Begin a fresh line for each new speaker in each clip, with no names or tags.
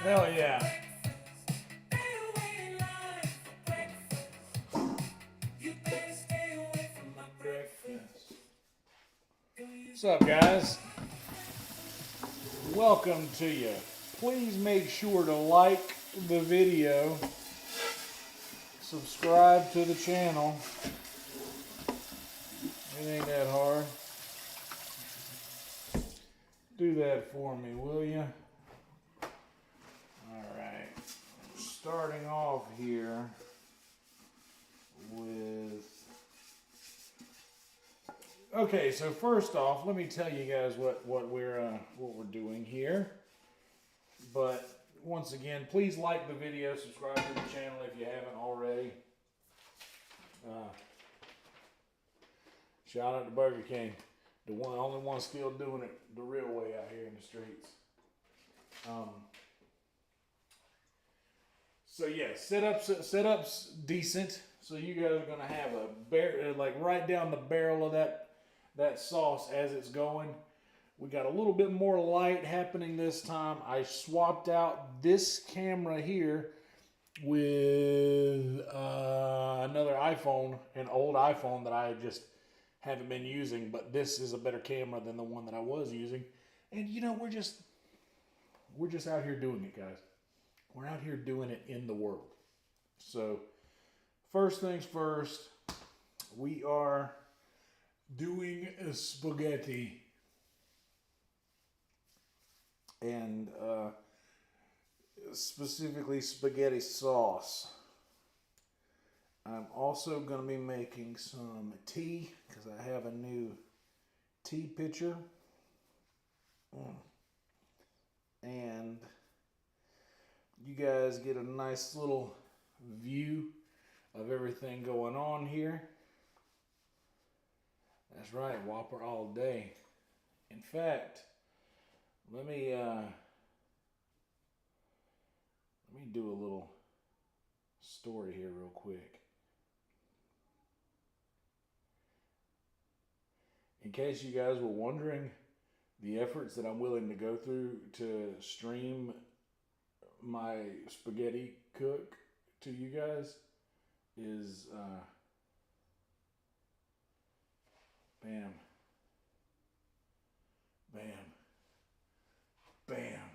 Hell yeah. What's up, guys? Welcome to you. Please make sure to like the video, subscribe to the channel. It ain't that hard. Do that for me, will you? Alright. Starting off here with... Okay, so first off, let me tell you guys what we're doing here. But once again, please like the video, subscribe to the channel if you haven't already. Shout out to Burger King, the only one still doing it the real way out here in the streets. So yeah, setup's decent. So you guys are gonna have a like right down the barrel of that sauce as it's going. We got a little bit more light happening this time. I swapped out this camera here with another iPhone, an old iPhone that I just haven't been using, but this is a better camera than the one that I was using. And you know, we're just out here doing it, guys. We're out here doing it in the world. So first things first, we are doing a spaghetti. And specifically spaghetti sauce. I'm also going to be making some tea because I have a new tea pitcher. And you guys get a nice little view of everything going on here. That's right, Whopper all day. In fact, let me do a little story here real quick. In case you guys were wondering, the efforts that I'm willing to go through to stream my spaghetti cook to you guys is bam, bam, bam.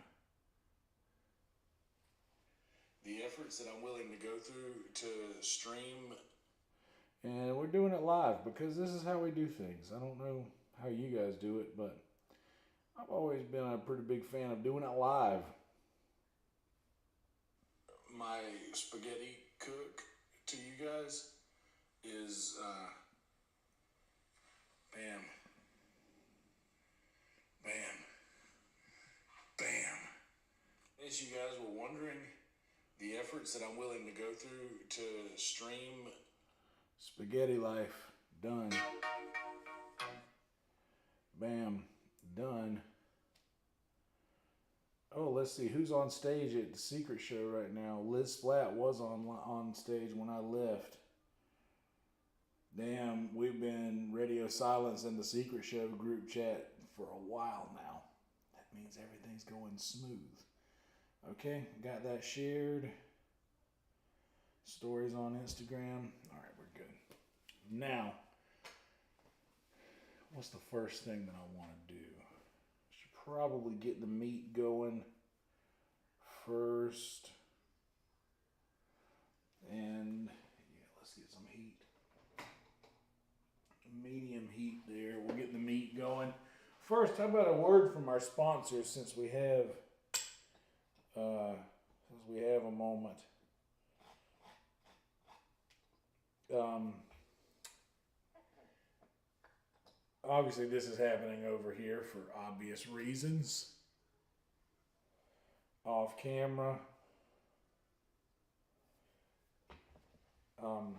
The efforts that I'm willing to go through to stream. And we're doing it live because this is how we do things. I don't know how you guys do it, but I've always been a pretty big fan of doing it live. My spaghetti cook to you guys is bam, bam, bam. As you guys were wondering, the efforts that I'm willing to go through to stream spaghetti life, done. Bam, done. Oh, let's see who's on stage at the Secret Show right now. Liz Splat was on stage when I left. Damn, we've been radio silence in the Secret Show group chat for a while now. That means everything's going smooth. Okay, got that shared. Stories on Instagram. All right, we're good. Now, what's the first thing that I want to do? Should probably get the meat going first. And yeah, let's get some heat. Medium heat there. We're getting the meat going. First, how about a word from our sponsors since we have a moment. Obviously this is happening over here for obvious reasons. Off camera. Oh,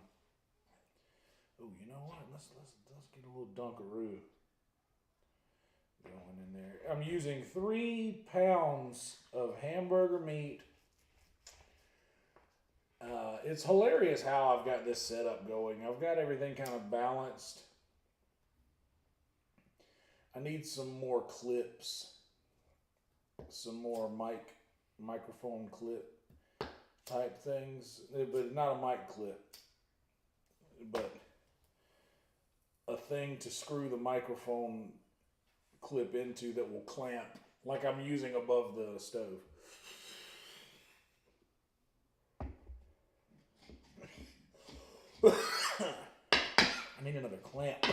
you know what? Let's get a little Dunkaroo going in there. I'm using 3 pounds of hamburger meat. It's hilarious how I've got this setup going. I've got everything kind of balanced. I need some more clips, some more microphone clip type things, but not a mic clip, but a thing to screw the microphone clip into that will clamp like I'm using above the stove. I need another clamp.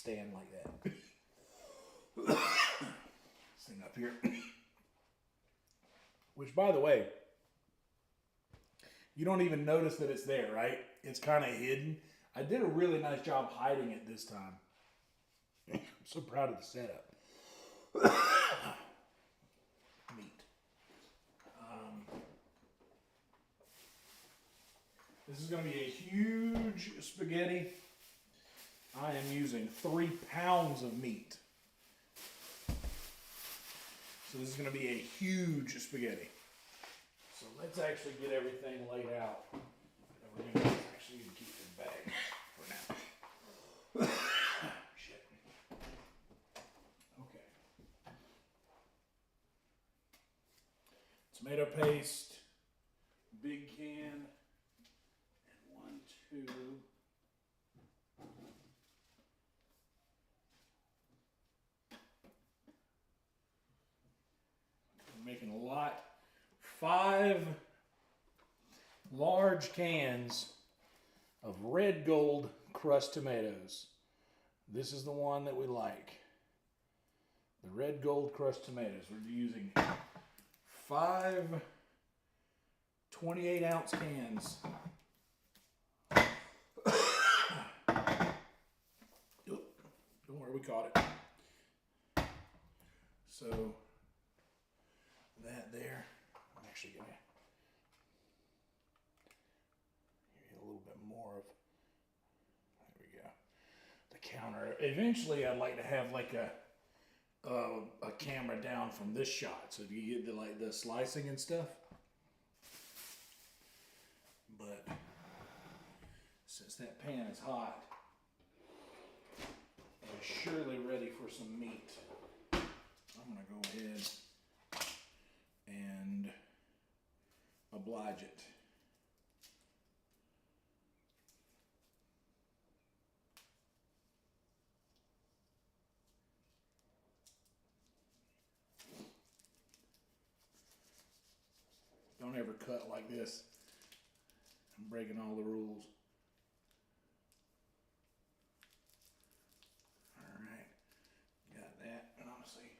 stand like that. This thing up here. Which, by the way, you don't even notice that it's there, right? It's kind of hidden. I did a really nice job hiding it this time. I'm so proud of the setup. Meat. This is going to be a huge spaghetti. I am using 3 pounds of meat. So this is going to be a huge spaghetti. So let's actually get everything laid out. And we're going to actually need to keep this bag for now. Shit. Okay. Tomato paste, big can, and 1, 2. I'm making a lot. 5 large cans of red gold crushed tomatoes. This is the one that we like. The red gold crushed tomatoes. We're using 5 28-ounce cans. Don't worry, we caught it. So that there, I'm actually gonna give you a little bit more of, there we go, the counter. Eventually I'd like to have like a camera down from this shot so you get the, like the slicing and stuff. But since that pan is hot, it's surely ready for some meat. I'm gonna go ahead and oblige it. Don't ever cut like this. I'm breaking all the rules. Alright, got that. And honestly,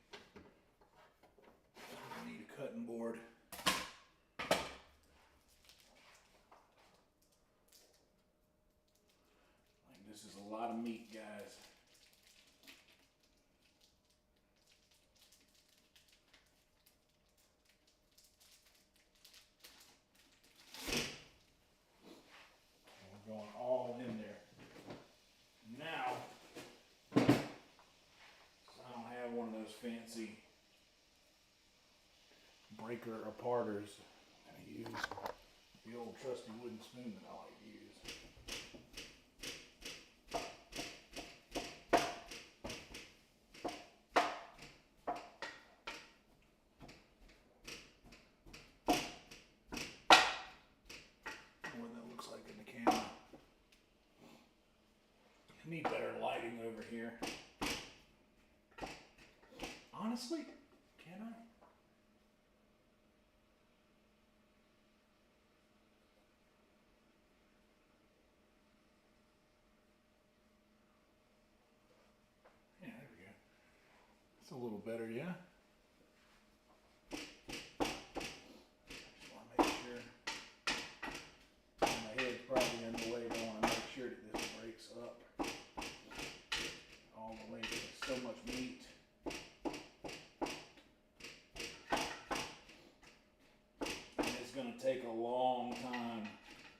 I need a cutting board. Like, this is a lot of meat, guys. We're going all in there. Now, I don't have one of those fancy breaker aparters. I use the old trusty wooden spoon that I like to use. What that looks like in the camera. I need better lighting over here. Honestly, can I? Yeah, there we go. It's a little better, yeah? Just want to make sure. My head's probably in the way, but I want to make sure that this breaks up all the way. There's so much meat. And it's going to take a long time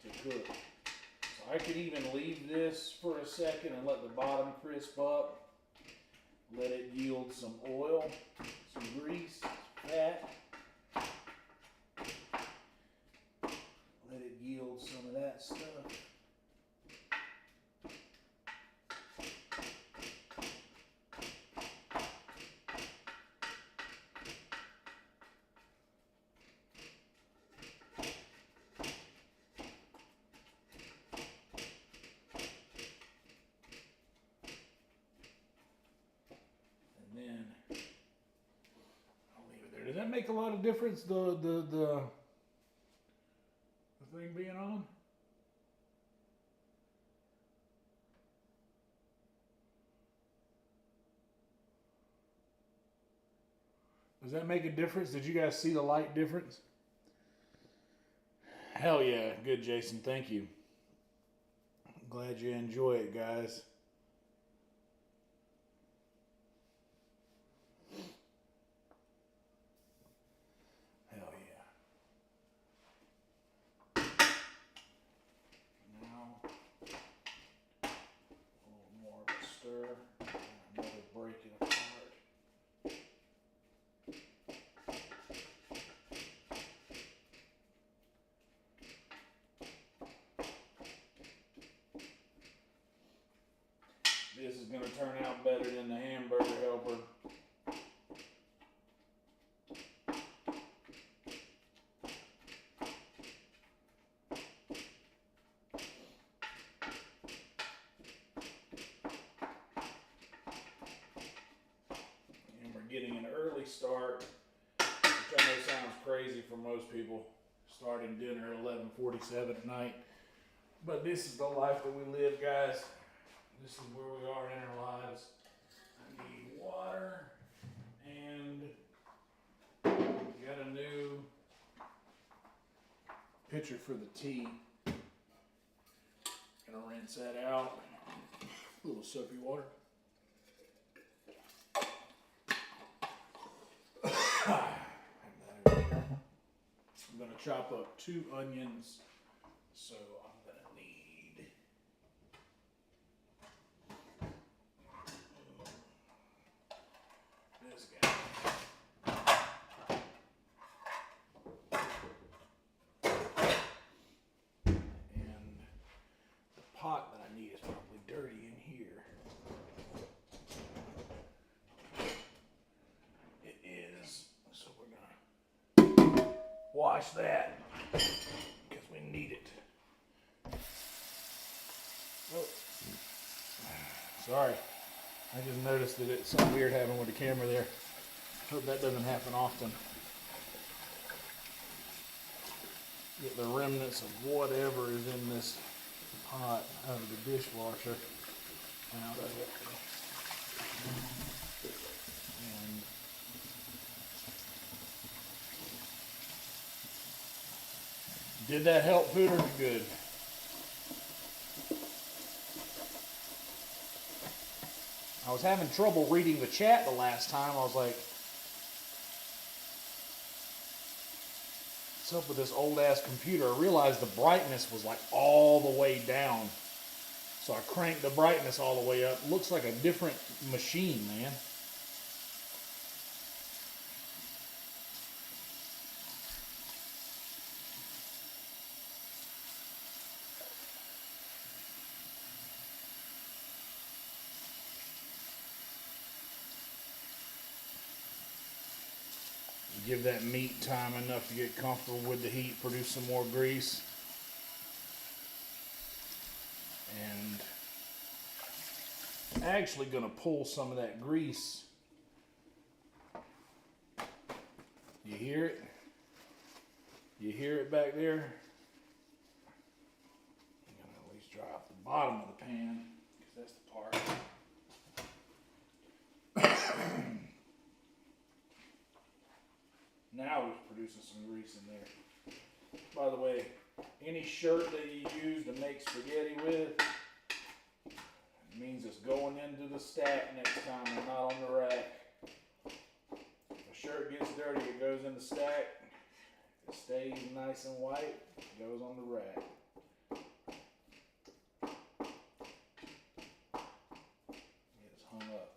to cook. So I could even leave this for a second and let the bottom crisp up. Let it yield some oil, some grease, fat. Let it yield some of that stuff. Does that make a lot of difference, the thing being on? Does that make a difference? Did you guys see the light difference? Hell yeah. Good, Jason. Thank you. Glad you enjoy it, guys. Hell yeah. Now, a little more of a stir. Another break it apart. This is going to turn out better than the hamburger helper. And we're getting an early start, which I know sounds crazy for most people, starting dinner at 11:47 at night. But this is the life that we live, guys. This is where we are in our lives. I need water, and got a new pitcher for the tea. Gonna rinse that out. A little soapy water. I'm gonna chop up 2 onions, so I'm gonna need this guy. And the pot that I need is probably dirty in here. It is, so we're gonna wash that because we need it. Oh, sorry. I just noticed that it's something weird happening with the camera there. Hope that doesn't happen often. Get the remnants of whatever is in this pot out of the dishwasher out of it. And did that help, Pooter? Good. I was having trouble reading the chat the last time. I was like, what's up with this old ass computer? I realized the brightness was like all the way down. So I cranked the brightness all the way up. Looks like a different machine, man. Give that meat time enough to get comfortable with the heat, produce some more grease. And I'm actually going to pull some of that grease. You hear it? You hear it back there? I'm going to at least dry off the bottom of the pan, because that's the part. Now we're producing some grease in there. By the way, any shirt that you use to make spaghetti with, it means it's going into the stack next time and not on the rack. If a shirt gets dirty, it goes in the stack. If it stays nice and white, it goes on the rack. It's hung up.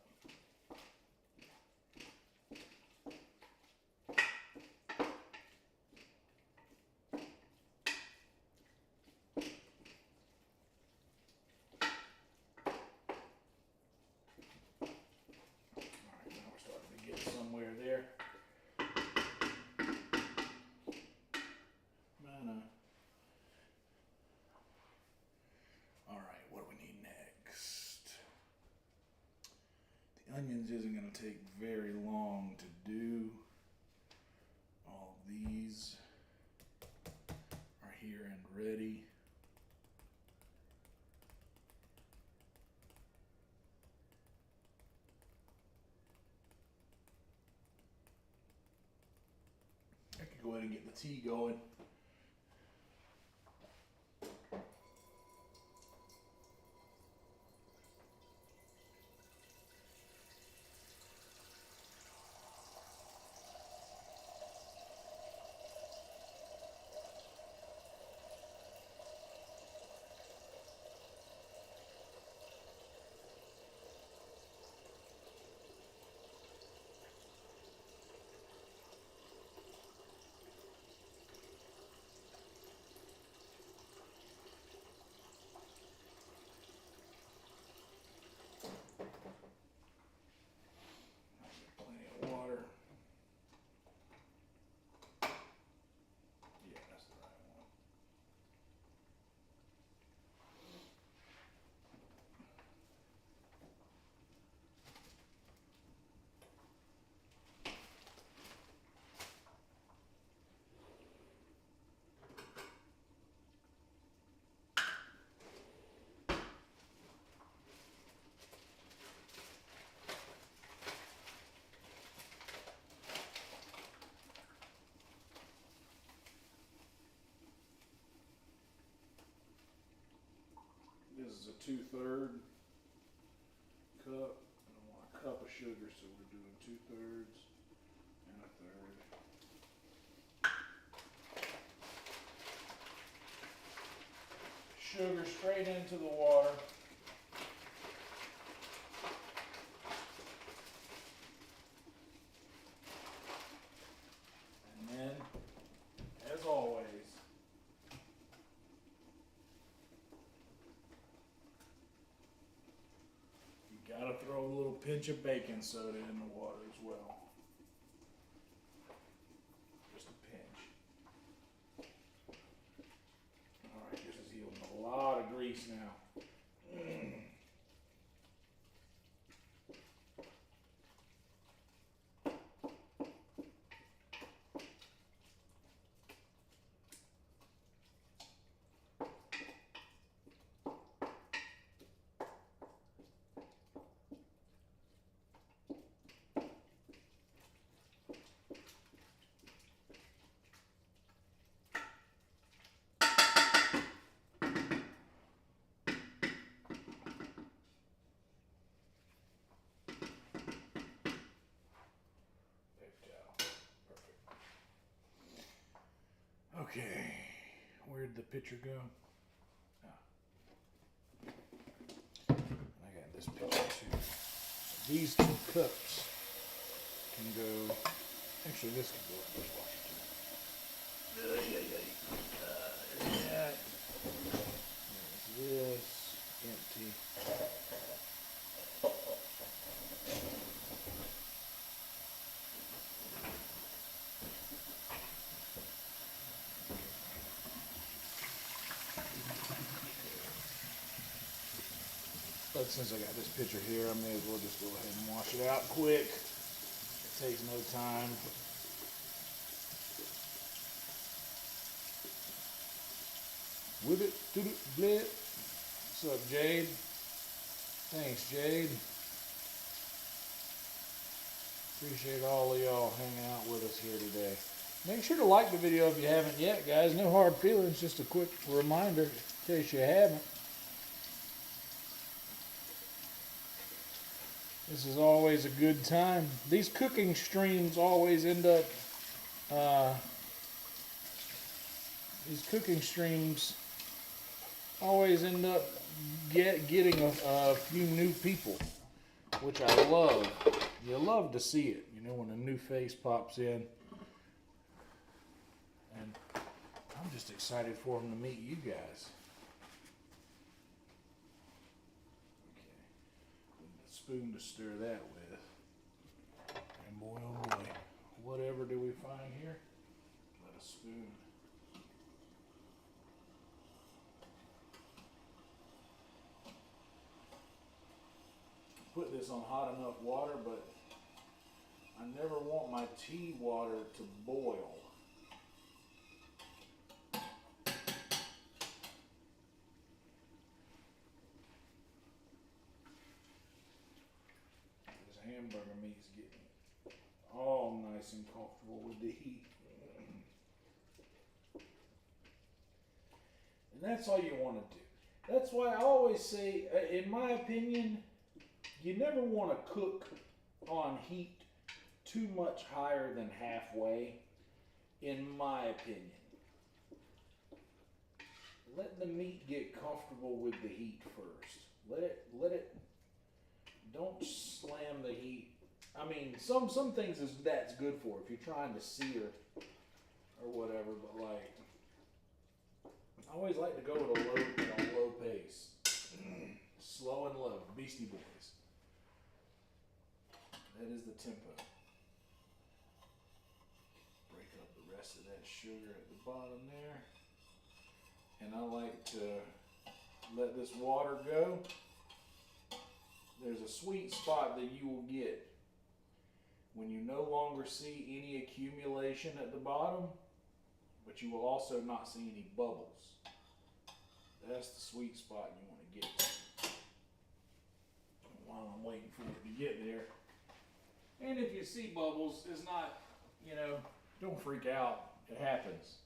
Onions isn't going to take very long to do. All of these are here and ready. go ahead and get the tea going. This is a 2/3 cup, and I want a cup of sugar, so we're doing 2/3 and a third. Sugar straight into the water. And then, as always, gotta throw a little pinch of baking soda in the water as well. Just a pinch. Alright, this is yielding a lot of grease now. Okay, where'd the pitcher go? I got this pitcher too. So these 2 cups can go, actually this can go in the dishwasher too. There's that. There's this, empty. But since I got this pitcher here, I may as well just go ahead and wash it out quick. It takes no time. Whip it, toot it, blip. What's up, Jade? Thanks, Jade. Appreciate all of y'all hanging out with us here today. Make sure to like the video if you haven't yet, guys. No hard feelings, just a quick reminder in case you haven't. This is always a good time. These cooking streams always end up, getting a few new people, which I love. You love to see it, you know, when a new face pops in. And I'm just excited for them to meet you guys. Spoon to stir that with. And boy, oh boy, whatever do we find here? Let a spoon. Put this on hot enough water, but I never want my tea water to boil. Hamburger meat's getting all nice and comfortable with the heat. That's all you want to do. That's why I always say, in my opinion, you never want to cook on heat too much higher than halfway, in my opinion. Let the meat get comfortable with the heat first. Let it, don't slam the heat. I mean, some things that's good for if you're trying to sear or whatever, but like, I always like to go at a low pace. Slow and low, Beastie Boys. That is the tempo. Break up the rest of that sugar at the bottom there. And I like to let this water go. There's a sweet spot that you will get when you no longer see any accumulation at the bottom, but you will also not see any bubbles. That's the sweet spot you want to get to. While I'm waiting for it to get there. And if you see bubbles, it's not, don't freak out. It happens.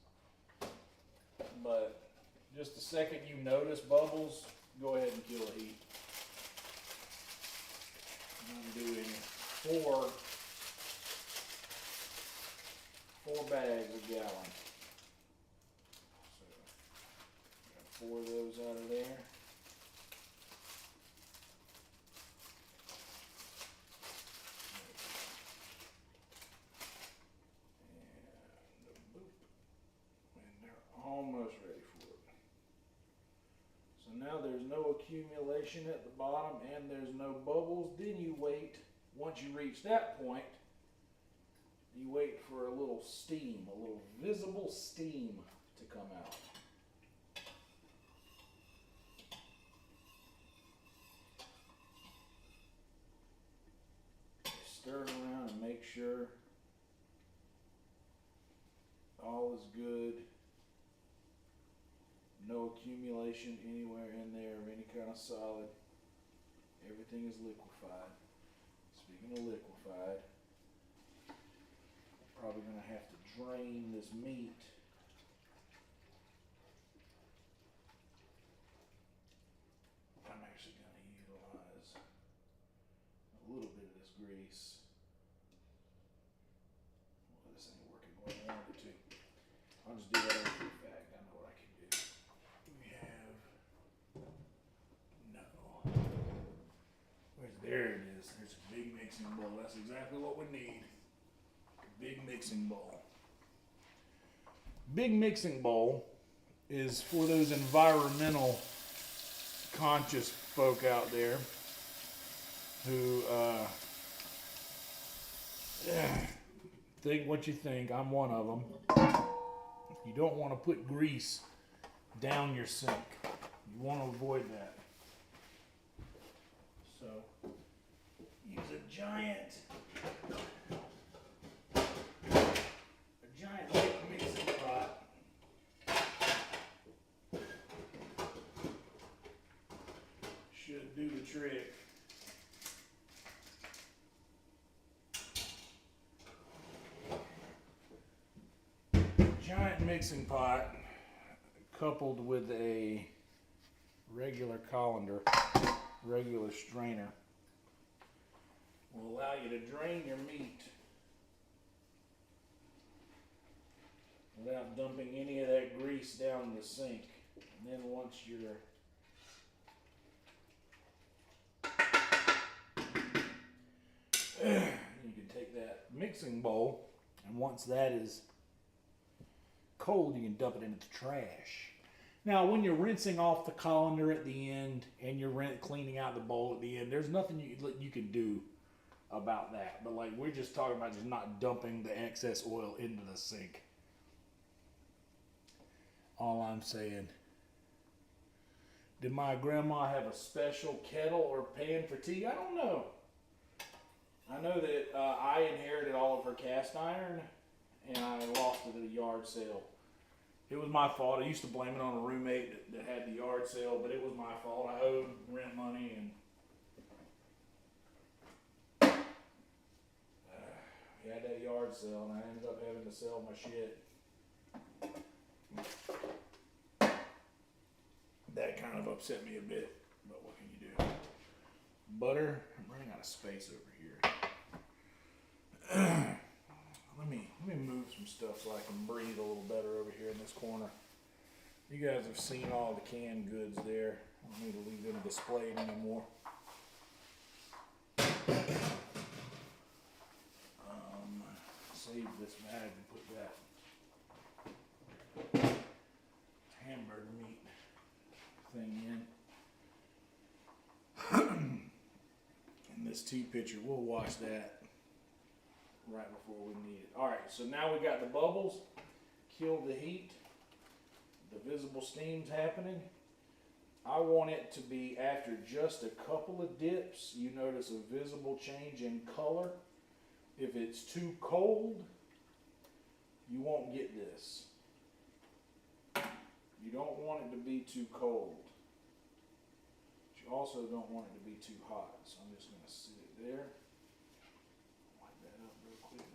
But just the second you notice bubbles, go ahead and kill the heat. I'm doing four bags a gallon. So, got 4 of those out of there. Almost ready for it. So now there's no accumulation at the bottom and there's no bubbles. Then you wait, once you reach that point, you wait for a little steam, a little visible steam to come out. Stir it around and make sure all is good. No accumulation anywhere in there of any kind of solid. Everything is liquefied. Speaking of liquefied, I'm probably going to have to drain this meat. I'm actually going to utilize a little bit of this grease. Well, this ain't working the way I wanted it to. I'll just do that over the fact. I know what I can do. There it is. There's a big mixing bowl. That's exactly what we need. Big mixing bowl. Big mixing bowl is for those environmental conscious folk out there who think what you think. I'm one of them. You don't want to put grease down your sink. You want to avoid that. So use a giant mixing pot. Should do the trick. Giant mixing pot coupled with a regular colander, regular strainer, will allow you to drain your meat without dumping any of that grease down the sink. And then once you can take that mixing bowl, and once that is cold, you can dump it into the trash. Now, when you're rinsing off the colander at the end and you're cleaning out the bowl at the end, there's nothing you can do about that. But like, we're just talking about just not dumping the excess oil into the sink. All I'm saying. Did my grandma have a special kettle or pan for tea? I don't know. I know that I inherited all of her cast iron and I lost it at a yard sale. It was my fault. I used to blame it on a roommate that had the yard sale, but it was my fault. I owed rent money and we had that yard sale and I ended up having to sell my shit. That kind of upset me a bit, but what can you do? Butter. I'm running out of space over here. Let me move some stuff so I can breathe a little better over here in this corner. You guys have seen all the canned goods there. I don't need to leave them displayed anymore. Save this bag and put that hamburger meat thing in. And this tea pitcher, we'll wash that right before we need it. Alright, so now we got the bubbles, killed the heat, the visible steam's happening. I want it to be after just a couple of dips, you notice a visible change in color. If it's too cold, you won't get this. You don't want it to be too cold. But you also don't want it to be too hot. So I'm just going to sit it there. Wipe that up real quick.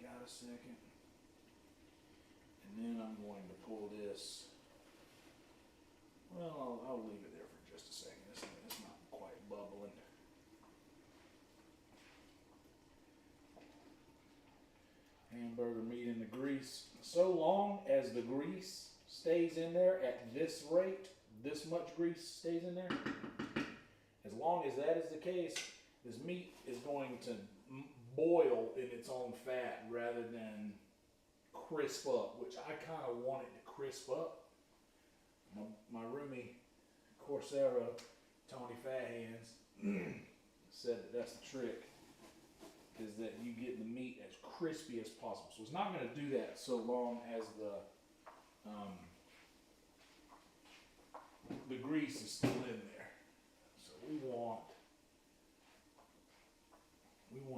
Got a second. And then I'm going to pull this. Well, I'll leave it there for just a second. It's not quite bubbling. Hamburger meat in the grease. So long as the grease stays in there at this rate, this much grease stays in there, as long as that is the case, this meat is going to boil in its own fat rather than crisp up, which I kind of want it to crisp up. My roomie, Coursera, Tony Fathands, said that that's the trick, is that you get the meat as crispy as possible. So it's not going to do that so long as the grease is still in there. So we want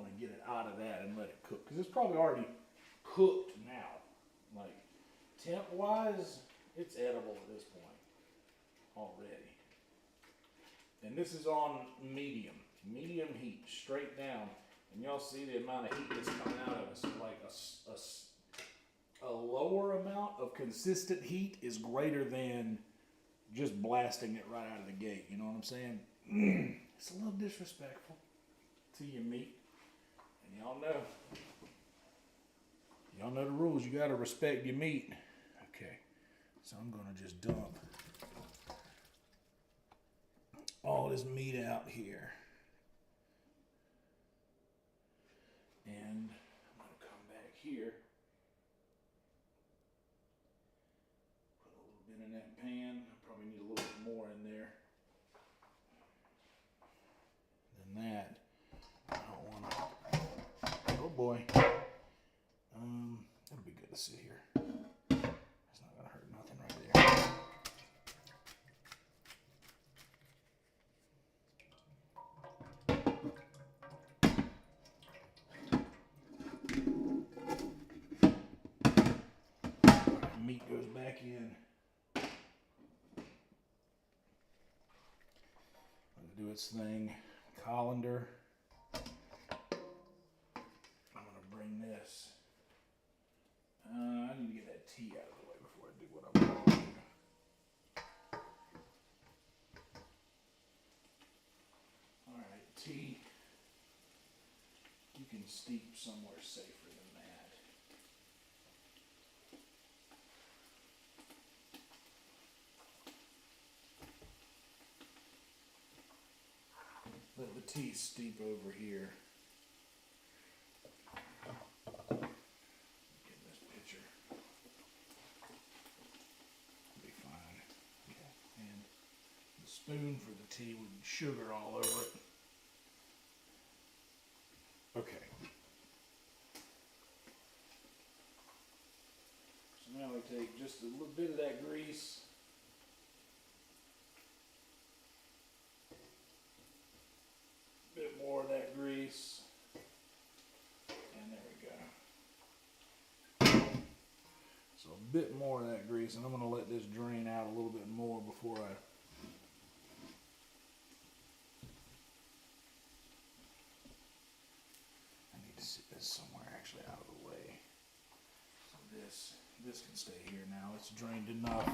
to get it out of that and let it cook, because it's probably already cooked now. Like temp wise, it's edible at this point already. And this is on medium heat, straight down. And y'all see the amount of heat that's coming out of it. So like a lower amount of consistent heat is greater than just blasting it right out of the gate. You know what I'm saying? It's a little disrespectful to your meat. And y'all know the rules. You gotta respect your meat. Okay, so I'm gonna just dump all this meat out here. And I'm going to come back here, put a little bit in that pan. I probably need a little bit more in there than that. I don't want to, oh boy, it'll be good to sit here. It's not going to hurt nothing right there. Meat goes back in. Let it do its thing. Colander. I'm going to bring this. I need to get that tea out of the way before I do what I'm going to do. Alright, tea. You can steep somewhere safer than that. Let the tea steep over here. Get this pitcher. Be fine. Okay. And the spoon for the tea with sugar all over it. Okay. So now we take just a little bit of that grease. Bit more of that grease, and there we go. So a bit more of that grease, and I'm going to let this drain out a little bit more before I need to sit this somewhere actually out of the way. So this. This can stay here now. It's drained enough.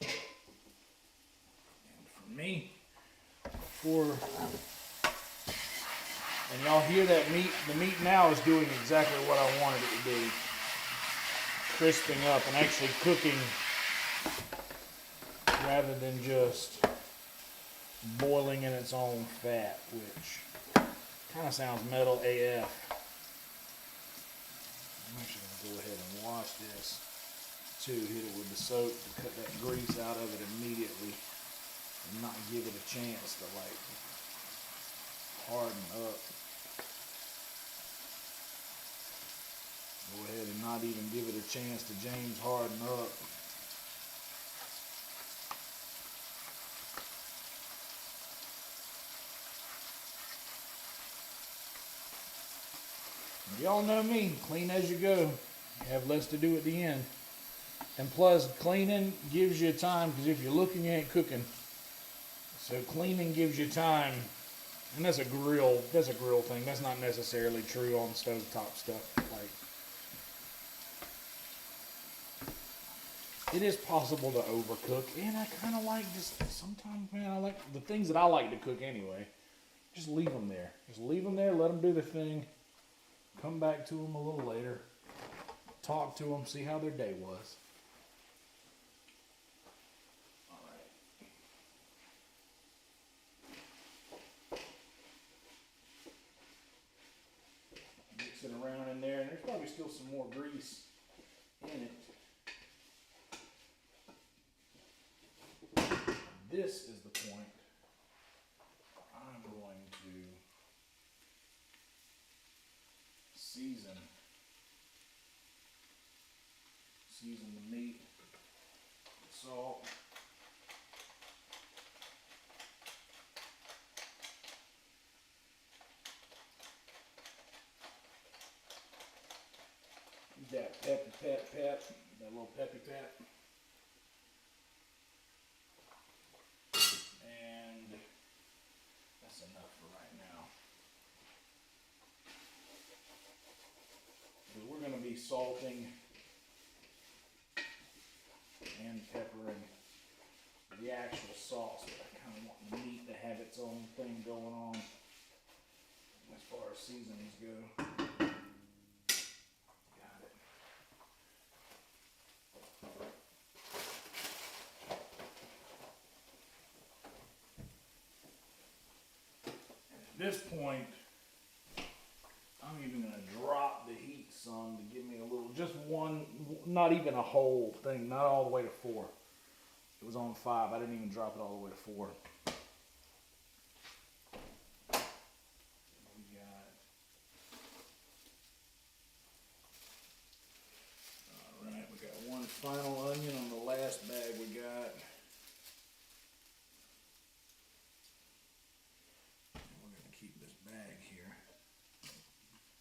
And for me, and y'all hear that meat? The meat now is doing exactly what I wanted it to do. Crisping up and actually cooking rather than just boiling in its own fat, which kind of sounds metal AF. I'm actually going to go ahead and wash this too, hit it with the soap to cut that grease out of it immediately and not give it a chance to like harden up. Go ahead and not even give it a chance to James harden up. Y'all know me, clean as you go. You have less to do at the end. And plus, cleaning gives you time, because if you're looking, you ain't cooking. So cleaning gives you time, and that's a grill thing. That's not necessarily true on stovetop stuff. Like, it is possible to overcook, and I kind of like just, sometimes, man, I like the things that I like to cook anyway. Just leave them there. Just leave them there, let them do their thing. Come back to them a little later. Talk to them, see how their day was. All right. Mix it around in there, and there's probably still some more grease in it. This is the point I'm going to season the meat, salt, that pep, that little peppy pep. And that's enough for right now. Because we're going to be salting and peppering the actual sauce, but I kind of want the meat to have its own thing going on as far as seasonings go. Got it. At this point, I'm even going to drop the heat some to give me a little, just one, not even a whole thing, not all the way to 4. It was on 5. I didn't even drop it all the way to 4. We got, all right, we got one final onion on the last bag we got. We're going to keep this bag here.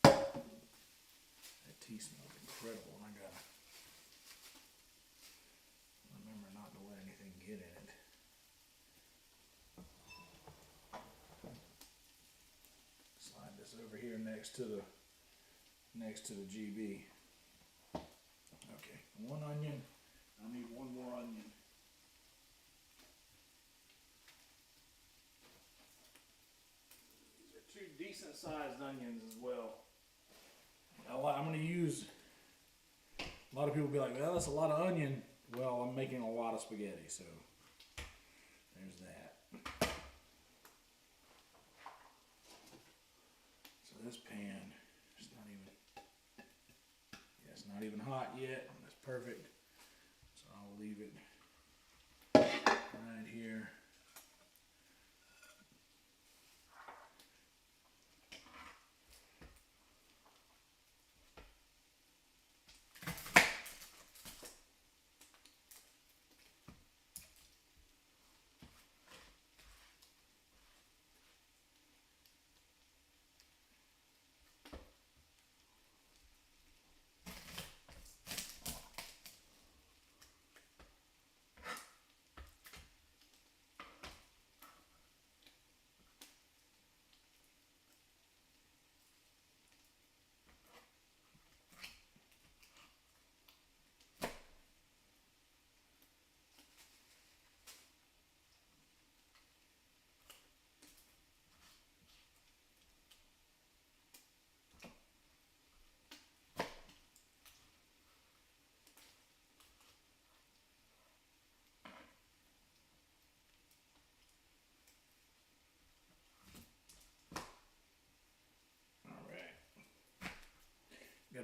That tea smells incredible, and I got to remember not to let anything get in it. Slide this over here next to the GB. Okay, one onion. I need one more onion. These are 2 decent sized onions as well. I'm going to use, a lot of people will be like, well, that's a lot of onion. Well, I'm making a lot of spaghetti, so there's that. So this pan, it's not even hot yet. That's perfect. So I'll leave it right here.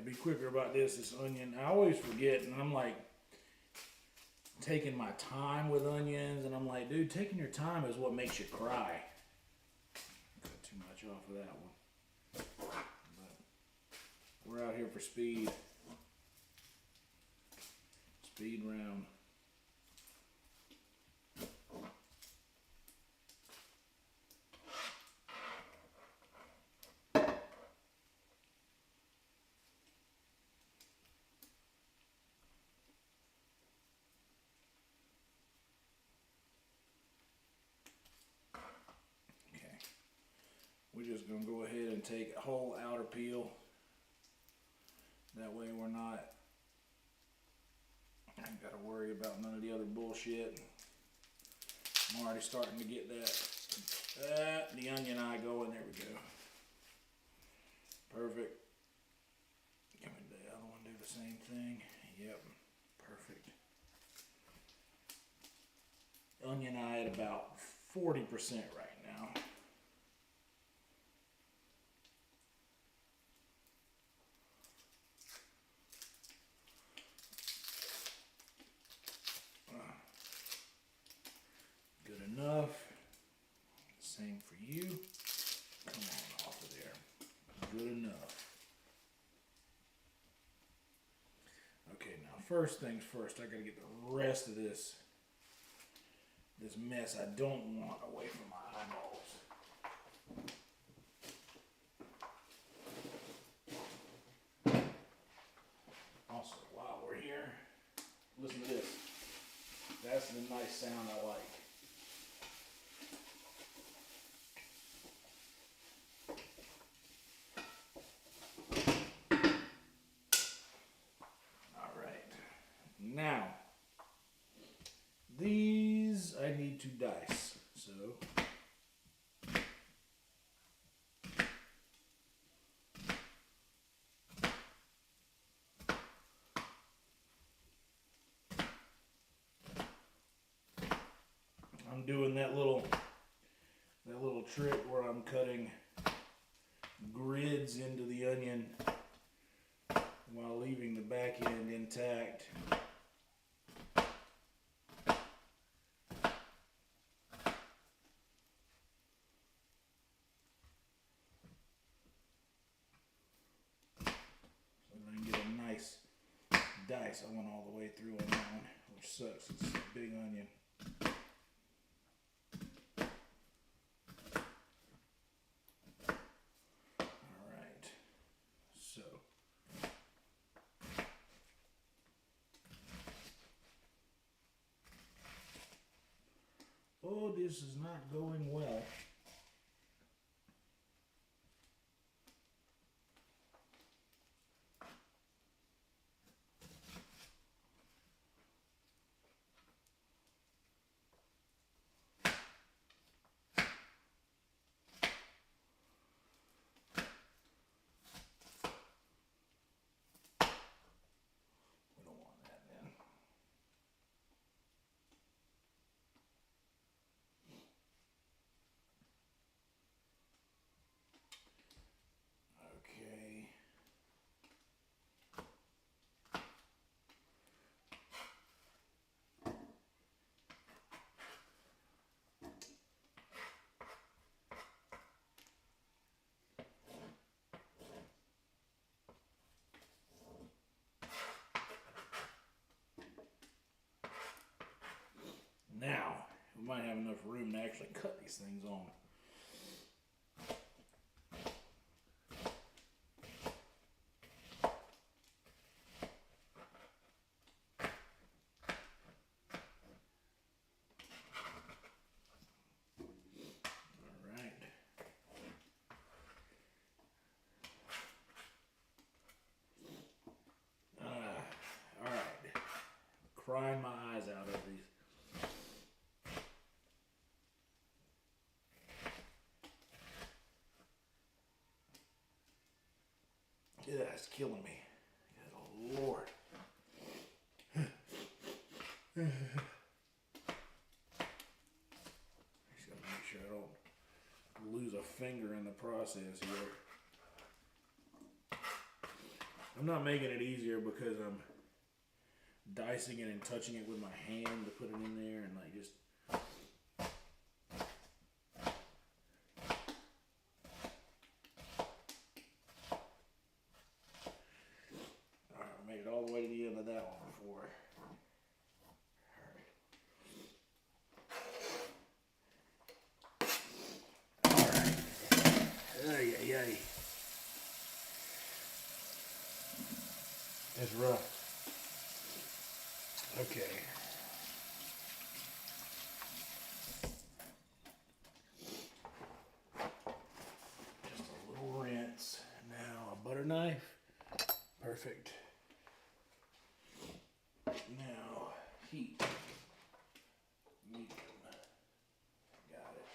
be quicker about this onion. I always forget, and I'm like taking my time with onions, and I'm like, dude, taking your time is what makes you cry. Cut too much off of that one. But we're out here for speed. Speed round. We're just gonna go ahead and take a whole outer peel. That way we're not, I ain't gotta worry about none of the other bullshit. I'm already starting to get the onion eye going. There we go. Perfect. Can we do the other one, do the same thing? Yep, perfect. Onion eye at about 40% right now. Enough. Same for you. Come on off of there. Good enough. Okay, now first things first, I gotta get the rest of this mess I don't want away from my eyeballs. Also, while we're here, listen to this. That's the nice sound I like. Now, these I need to dice, so I'm doing that little trick where I'm cutting grids into the onion while leaving the back end intact. Dice. I went all the way through on that one, which sucks. It's a big onion. Alright. So. Oh, this is not going well. Now, we might have enough room to actually cut these things on. Crying my eyes out over these. Yeah, it's killing me. Good Lord. Just gotta make sure I don't lose a finger in the process here. I'm not making it easier because I'm dicing it and touching it with my hand to put it in there and like just. Alright, I made it all the way to the end of that one before. Alright. Ay, ay, ay. It's rough. Okay. Just a little rinse. Now a butter knife. Perfect. Now heat. Medium. Got it.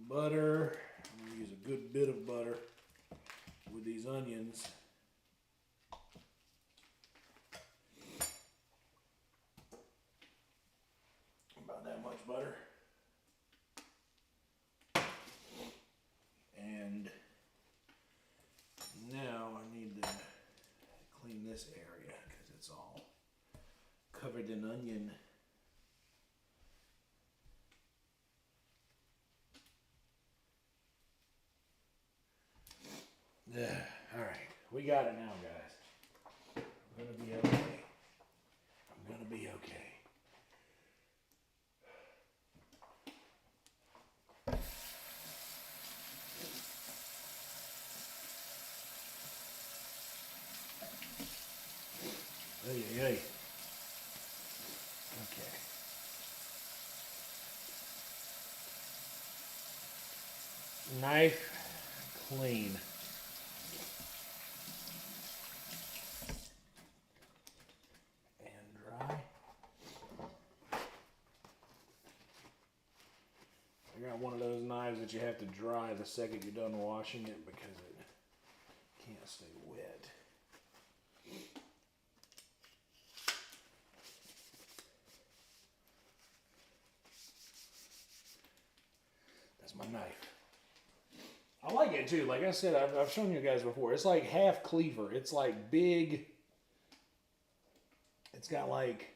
Butter. I'm going to use a good bit of butter with these onions. About that much butter. And now I need to clean this area because it's all covered in onion. Yeah, all right, we got it now, guys. I'm gonna be okay. I'm gonna be okay. Hey, hey. Okay. Knife clean. And dry. I got one of those knives that you have to dry the second you're done washing it because it can't stay wet. That's my knife. I like it too. Like I said, I've shown you guys before. It's like half cleaver. It's like big. It's got like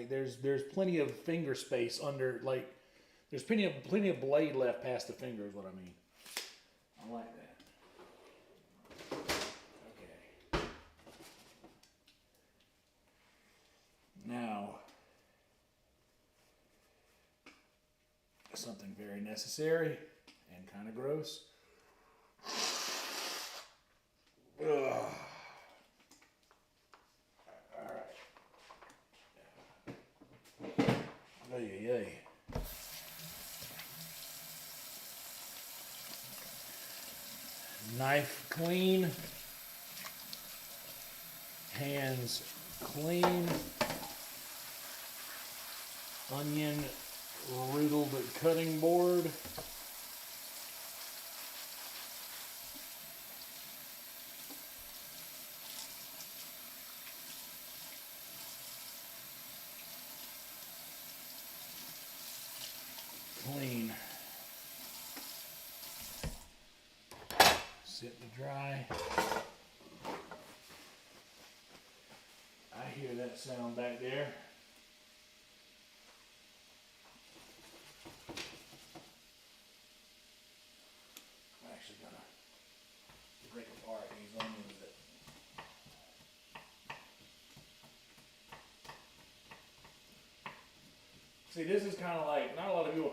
there's plenty of finger space under, like there's plenty of blade left past the finger is what I mean. I like that. Okay. Now something very necessary and kind of gross. Ugh. Ay, ay, ay. Knife clean. Hands clean. Onion riddled cutting board. Clean. Sit to dry. I hear that sound back there. I'm actually gonna break apart these onions that see, this is kind of like, not a lot of people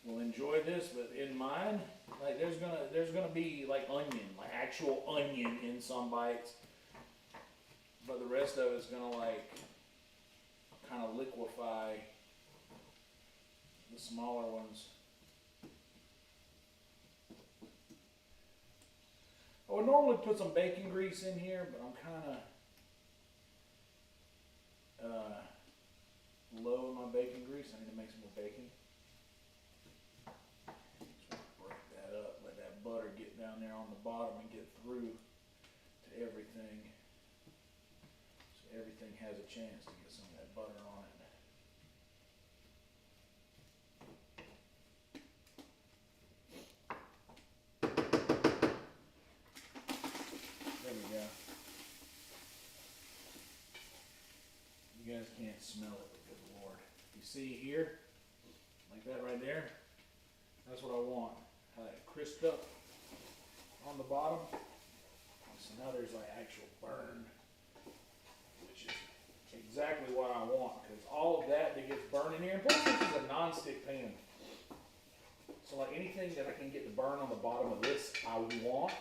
will enjoy this, but in mine, like there's gonna be like onion, like actual onion in some bites, but the rest of it's gonna like kind of liquefy the smaller ones. I would normally put some bacon grease in here, but I'm kind of low on my bacon grease. I need to make some more bacon. Break that up, let that butter get down there on the bottom and get through to everything. So everything has a chance to get some of that butter on it. There we go. You guys can't smell it, good Lord. You see here, like that right there? That's what I want. How that crisped up on the bottom. So now there's like actual burn, which is exactly what I want, because all of that gets burned in here. And plus, this is a non-stick pan. So like anything that I can get to burn on the bottom of this, I want.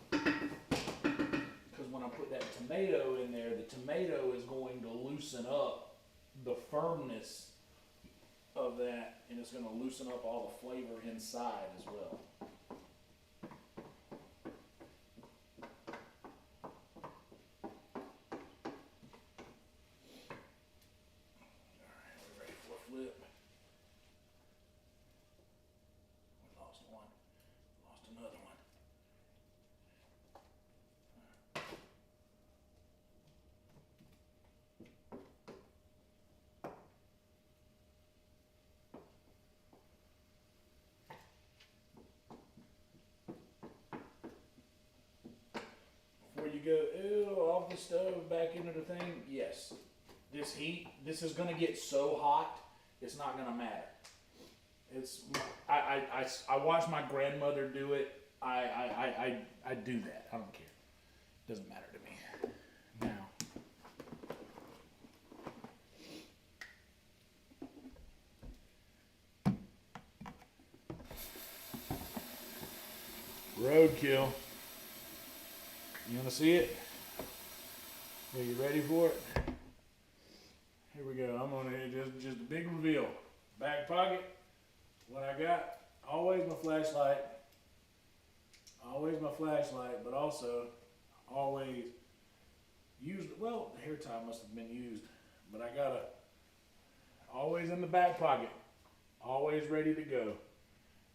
Because when I put that tomato in there, the tomato is going to loosen up the firmness of that, and it's going to loosen up all the flavor inside as well. Flip. We lost one. Lost another one. Before you go, off the stove, back into the thing, yes. This heat, this is gonna get so hot, it's not gonna matter. I watched my grandmother do it. I do that. I don't care. Doesn't matter to me. Now, roadkill. You wanna see it? Are you ready for it? Here we go. I'm gonna just a big reveal. Back pocket. What I got, always my flashlight, but also always used, well, the hair tie must have been used, but I got always in the back pocket, always ready to go.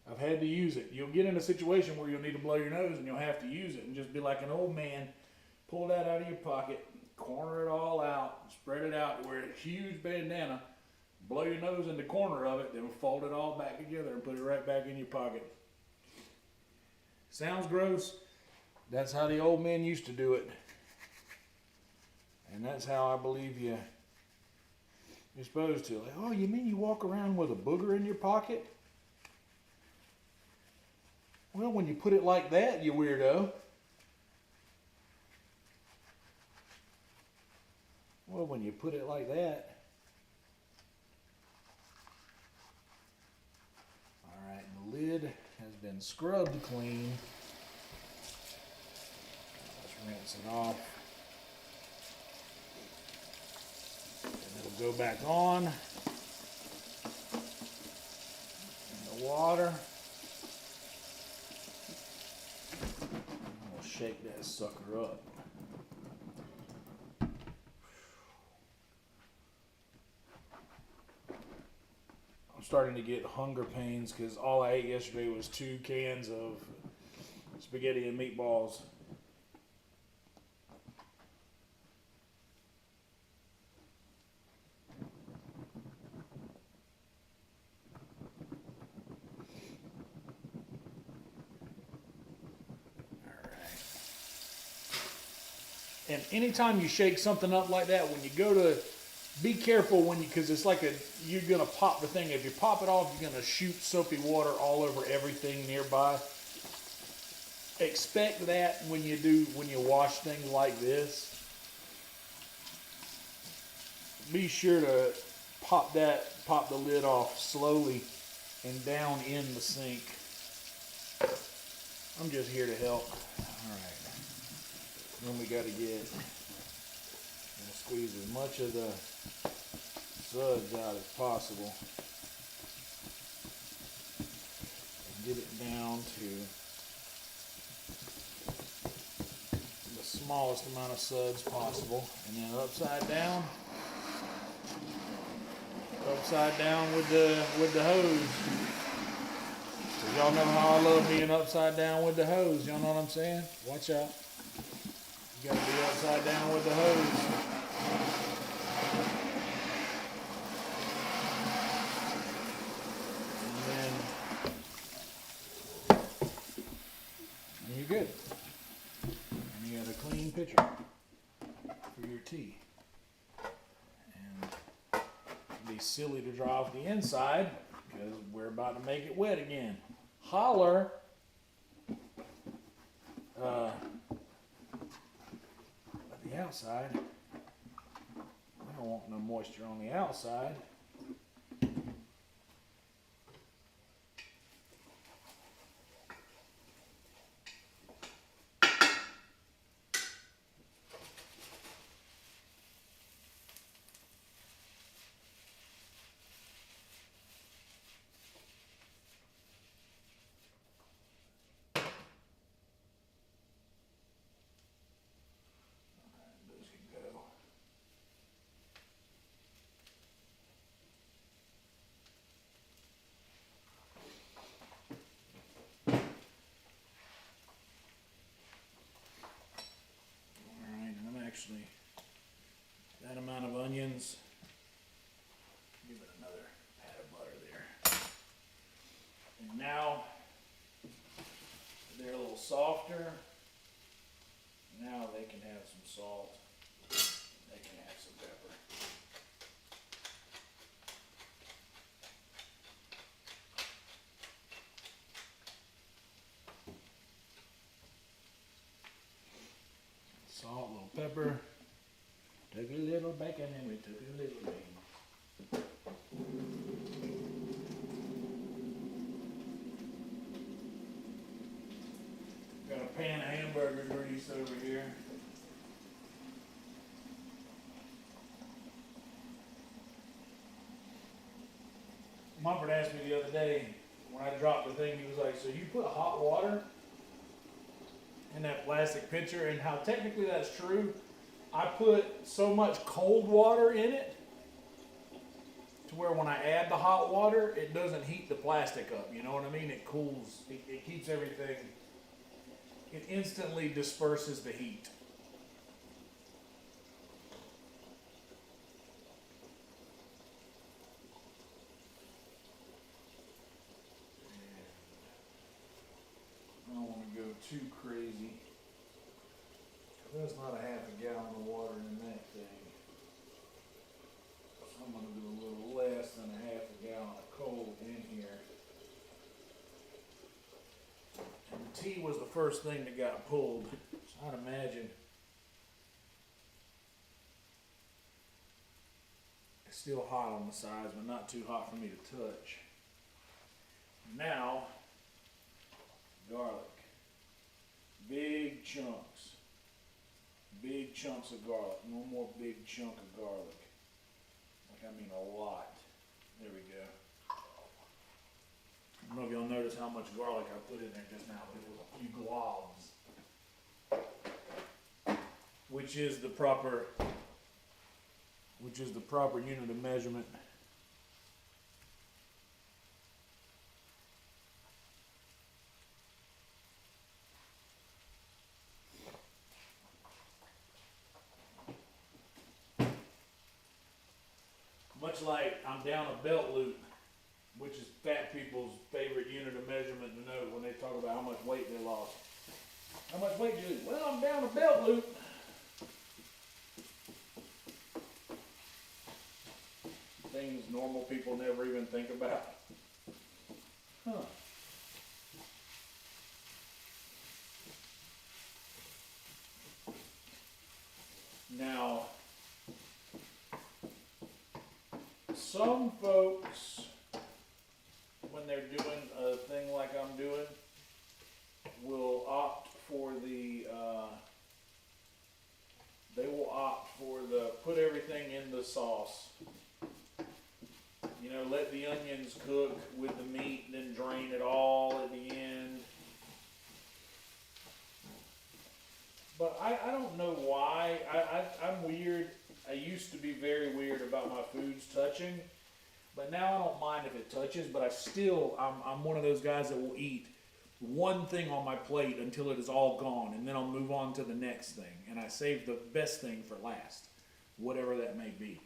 I've had to use it. You'll get in a situation where you'll need to blow your nose and you'll have to use it and just be like an old man, pull that out of your pocket, corner it all out, spread it out, wear a huge bandana, blow your nose in the corner of it, then fold it all back together and put it right back in your pocket. Sounds gross. That's how the old men used to do it. And that's how I believe you're supposed to. Like, oh, you mean you walk around with a booger in your pocket? Well, when you put it like that, you weirdo. Well, when you put it like that. Alright, the lid has been scrubbed clean. Let's rinse it off. And it'll go back on in the water. We'll shake that sucker up. I'm starting to get hunger pains because all I ate yesterday was 2 cans of spaghetti and meatballs. And anytime you shake something up like that, when you go to, be careful when you, because it's like you're going to pop the thing. If you pop it off, you're going to shoot soapy water all over everything nearby. Expect that when you wash things like this. Be sure to pop the lid off slowly and down in the sink. I'm just here to help. All right. Then we got to squeeze as much of the suds out as possible and get it down to the smallest amount of suds possible, and then upside down with the hose. So y'all know how I love being upside down with the hose. Y'all know what I'm saying? Watch out. You gotta be upside down with the hose. And you're good. And you got a clean pitcher for your tea. be silly to dry off the inside because we're about to make it wet again. Holler. At the outside, we don't want no moisture on the outside. Actually, that amount of onions, give it another pat of butter there. And now they're a little softer. Now they can have some salt. They can have some pepper. Salt, little pepper. Took a little bacon and we took a little bean. Got a pan of hamburger grease over here. Mumford asked me the other day when I dropped the thing, he was like, so you put hot water in that plastic pitcher? And how technically that's true. I put so much cold water in it to where when I add the hot water, it doesn't heat the plastic up. You know what I mean? It cools, it keeps everything, it instantly disperses the heat. I don't want to go too crazy. There's not a half a gallon of water in that thing. So I'm going to do a little less than a half a gallon of cold in here. And the tea was the first thing that got pulled. So I'd imagine it's still hot on the sides, but not too hot for me to touch. Now, garlic. Big chunks. Big chunks of garlic. No more big chunk of garlic. Like, I mean a lot. There we go. I don't know if y'all notice how much garlic I put in there just now, but it was a few globs. Which is the proper unit of measurement. Much like I'm down a belt loop, which is fat people's favorite unit of measurement to know when they talk about how much weight they lost. How much weight do you lose? Well, I'm down a belt loop. Things normal people never even think about. Huh. Now, some folks, when they're doing a thing like I'm doing, will opt for put everything in the sauce. You know, let the onions cook with the meat, then drain it all at the end. But I don't know why. I'm weird. I used to be very weird about my foods touching, but now I don't mind if it touches, but I'm one of those guys that will eat one thing on my plate until it is all gone, and then I'll move on to the next thing, and I save the best thing for last, whatever that may be.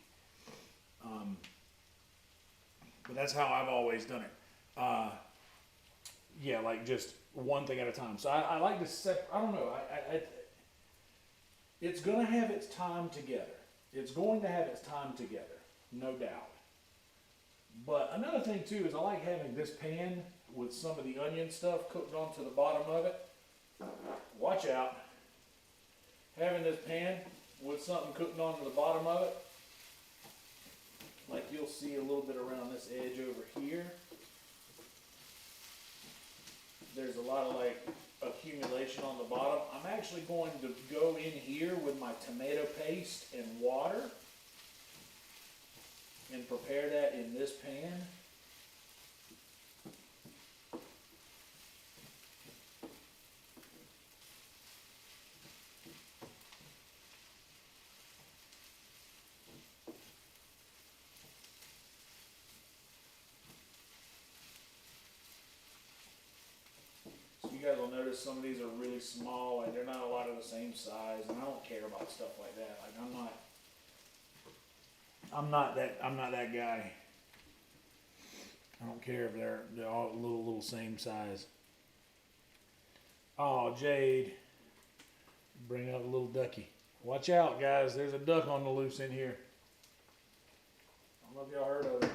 But that's how I've always done it. Yeah, like just one thing at a time. So I like to I don't know, it's going to have its time together. It's going to have its time together, no doubt. But another thing too is I like having this pan with some of the onion stuff cooked onto the bottom of it. Watch out. Having this pan with something cooked onto the bottom of it, like you'll see a little bit around this edge over here. There's a lot of like accumulation on the bottom. I'm actually going to go in here with my tomato paste and water and prepare that in this pan. You guys will notice some of these are really small, like they're not a lot of the same size, and I don't care about stuff like that. Like I'm not that guy. I don't care if they're all little same size. Oh, Jade, bring out a little ducky. Watch out, guys. There's a duck on the loose in here. I don't know if y'all heard of it.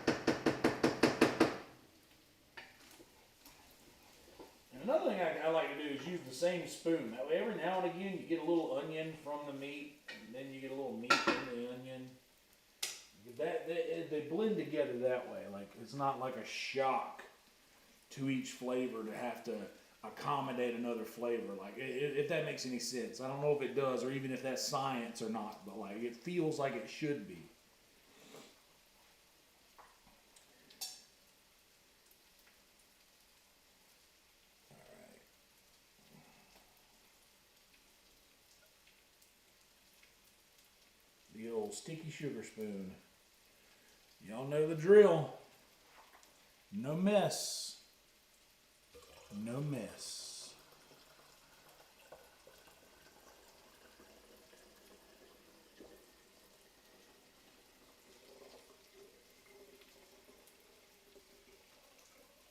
Another thing I like to do is use the same spoon. That way every now and again you get a little onion from the meat, and then you get a little meat from the onion. They blend together that way. Like it's not like a shock to each flavor to have to accommodate another flavor. Like if that makes any sense. I don't know if it does or even if that's science or not, but like it feels like it should be. The old sticky sugar spoon. Y'all know the drill. No mess. No mess.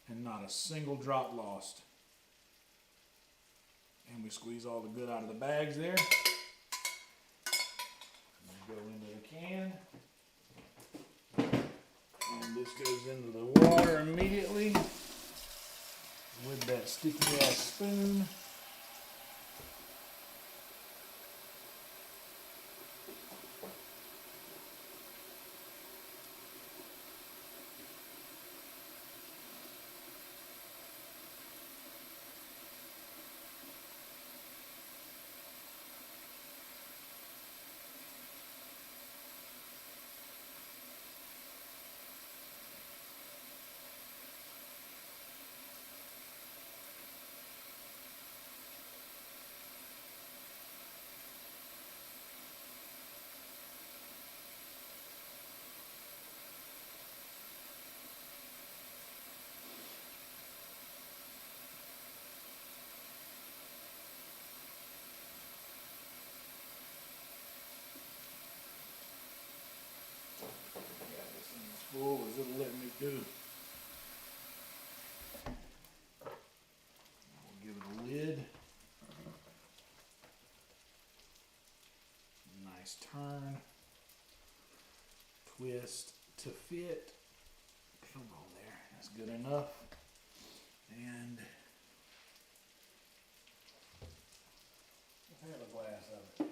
And not a single drop lost. And we squeeze all the good out of the bags there. Go into the can, and this goes into the water immediately with that sticky ass spoon. Full as it'll let me do. We'll give it a lid. Nice turn. Twist to fit. Come on there. That's good enough. And let's have a glass of it.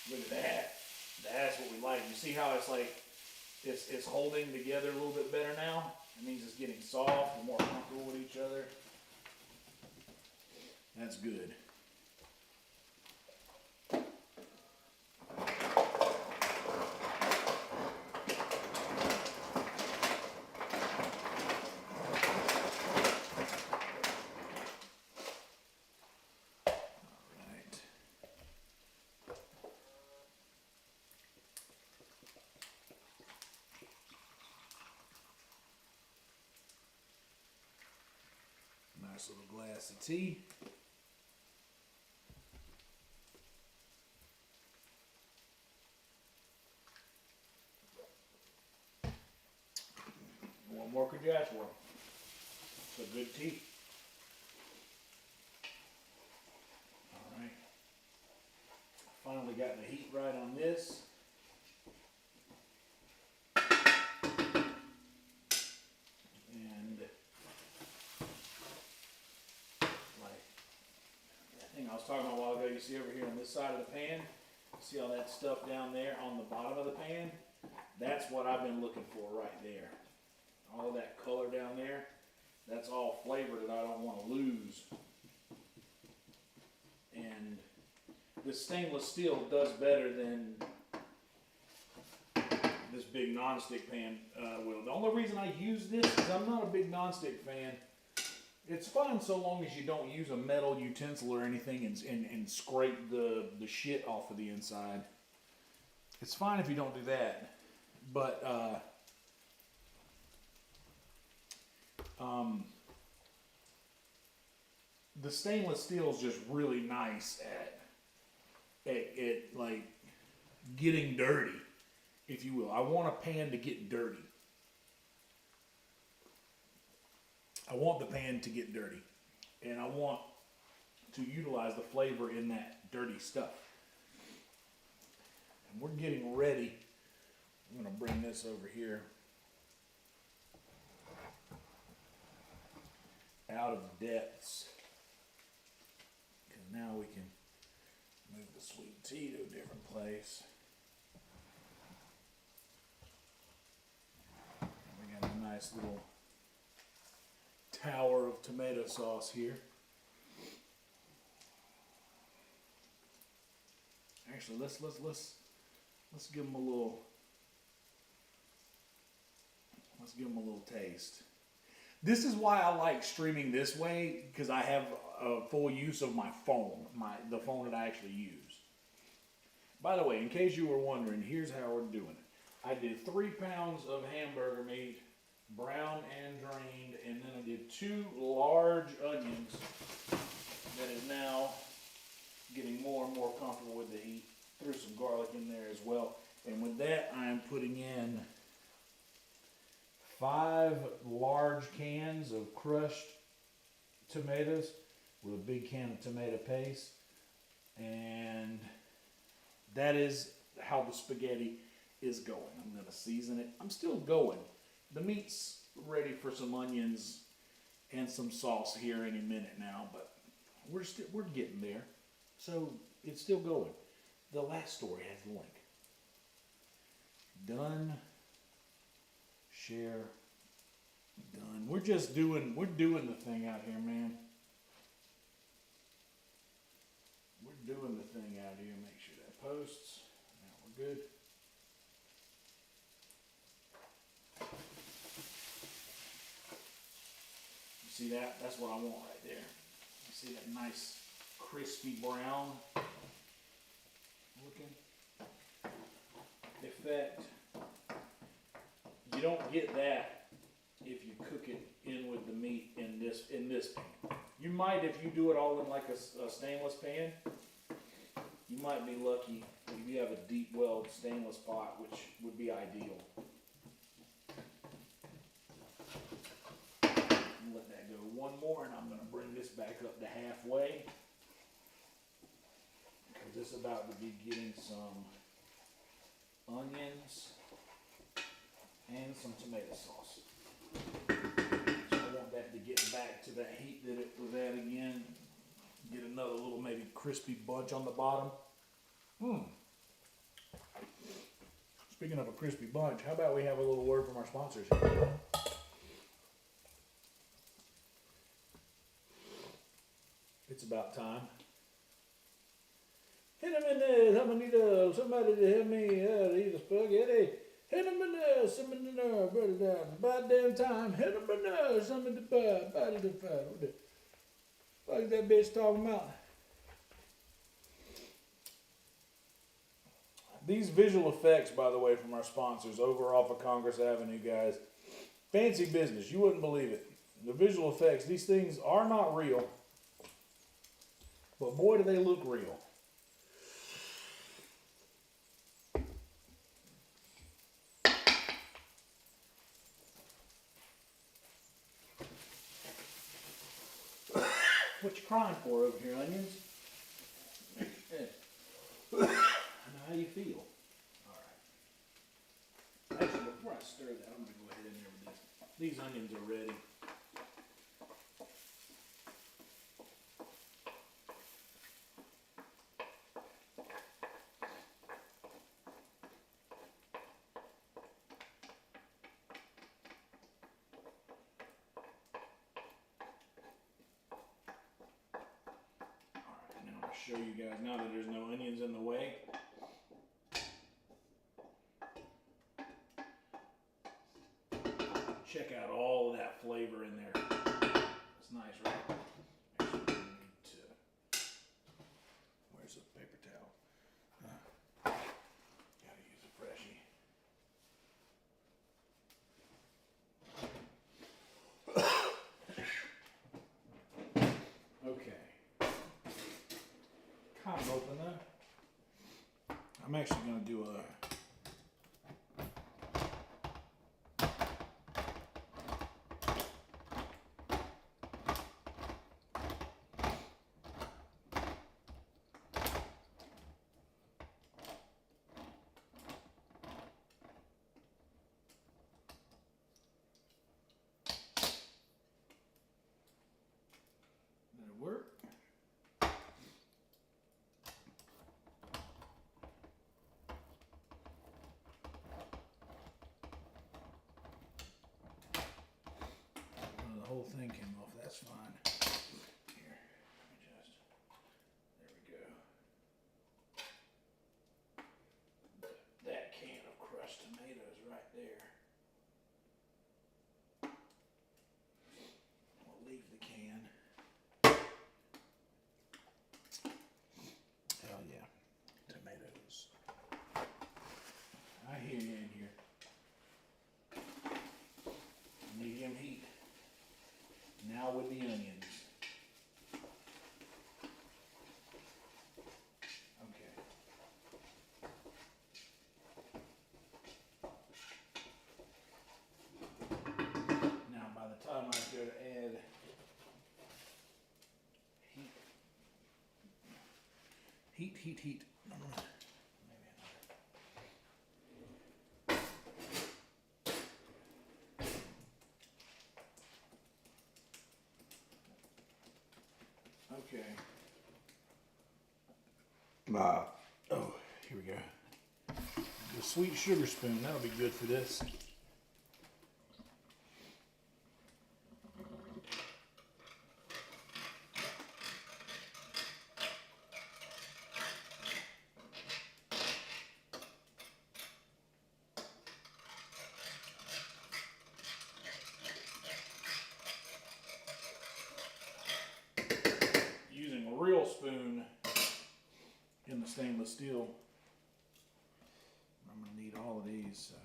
Look at that. That's what we like. You see how it's like, it's holding together a little bit better now? It means it's getting soft and more comfortable with each other. That's good. Nice little glass of tea. What more could you ask for? It's a good tea. All right. Finally got the heat right on this. And like that thing I was talking about a while ago, you see over here on this side of the pan, see all that stuff down there on the bottom of the pan? That's what I've been looking for right there. All of that color down there, that's all flavor that I don't want to lose. And this stainless steel does better than this big non-stick pan will. The only reason I use this is I'm not a big non-stick fan. It's fine so long as you don't use a metal utensil or anything and scrape the shit off of the inside. It's fine if you don't do that. But the stainless steel is just really nice at like getting dirty, if you will. I want a pan to get dirty. I want the pan to get dirty, and I want to utilize the flavor in that dirty stuff. And we're getting ready. I'm going to bring this over here out of the depths, because now we can move the sweet tea to a different place. And we got a nice little tower of tomato sauce here. Actually, let's give them a little. Let's give them a little taste. This is why I like streaming this way, because I have a full use of my phone, the phone that I actually use. By the way, in case you were wondering, here's how we're doing it. I did 3 pounds of hamburger meat, brown and drained, and then I did 2 large onions that is now getting more and more comfortable with the heat. Threw some garlic in there as well. And with that, I'm putting in 5 large cans of crushed tomatoes with a big can of tomato paste. And that is how the spaghetti is going. I'm going to season it. I'm still going. The meat's ready for some onions and some sauce here any minute now, but we're getting there. So it's still going. The last story has the link. Done. Share. Done. We're doing the thing out here, man. We're doing the thing out here. Make sure that posts. Now we're good. You see that? That's what I want right there. You see that nice crispy brown looking effect. You don't get that if you cook it in with the meat in this pan. You might, if you do it all in like a stainless pan, you might be lucky if you have a deep weld stainless pot, which would be ideal. Let that go one more, and I'm going to bring this back up to halfway, because this is about to be getting some onions and some tomato sauce. So I want that to get back to that heat that it was at again. Get another little maybe crispy bunch on the bottom. Speaking of a crispy bunch, how about we have a little word from our sponsors here? It's about time. Hit him in there, somebody to help me eat a spaghetti. Hit him in there, somebody in there, brother down. About damn time, hit him in there, somebody to buy, body to buy. What the fuck is that bitch talking about? These visual effects, by the way, from our sponsors over off of Congress Avenue, guys. Fancy business, you wouldn't believe it. The visual effects, these things are not real, but boy do they look real. What you crying for over here, onions? how you feel. All right. Actually, before I stir that, I'm going to go ahead in there with this. These onions are ready. Show you guys now that there's no onions in the way. Check out all of that flavor in there. It's nice, right? Actually, we need to. Where's the paper towel? Gotta use a freshie. Okay. Kind of open though. I'm actually going to do a work. The whole thing came off, that's fine. Here, let me just, there we go. That can of crushed tomatoes right there. We'll leave the can. Hell yeah, tomatoes. I hear you in here. Medium heat. Now with the onions. Okay. Now by the time I go to add heat. Okay. Oh, here we go. The sweet sugar spoon, that'll be good for this. Using a real spoon in the stainless steel. I'm going to need all of these. So.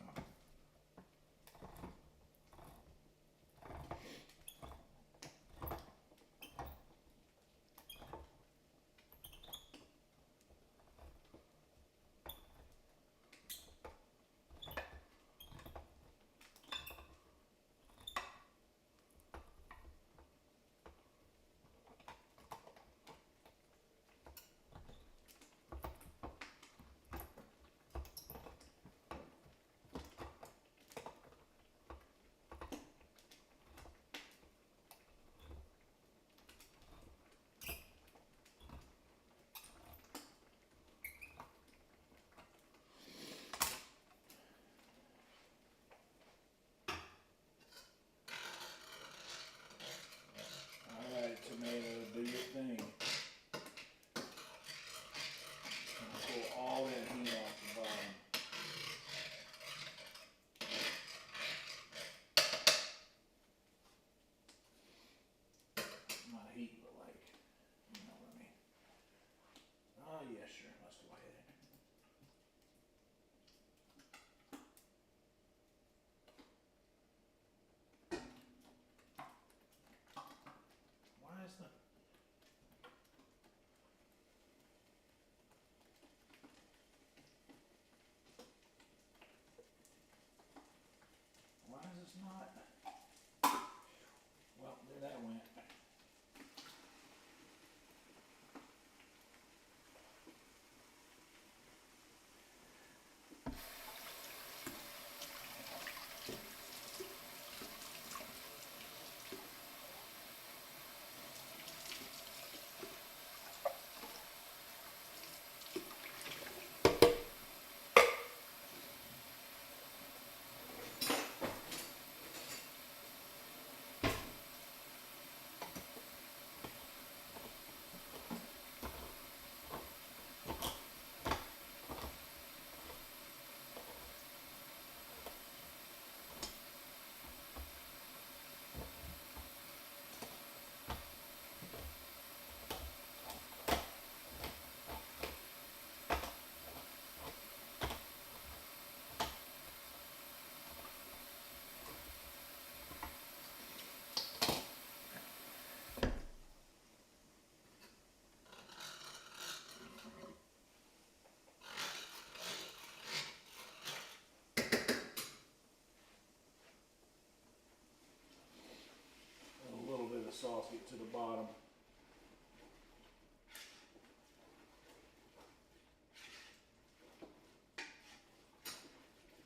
sauce get to the bottom.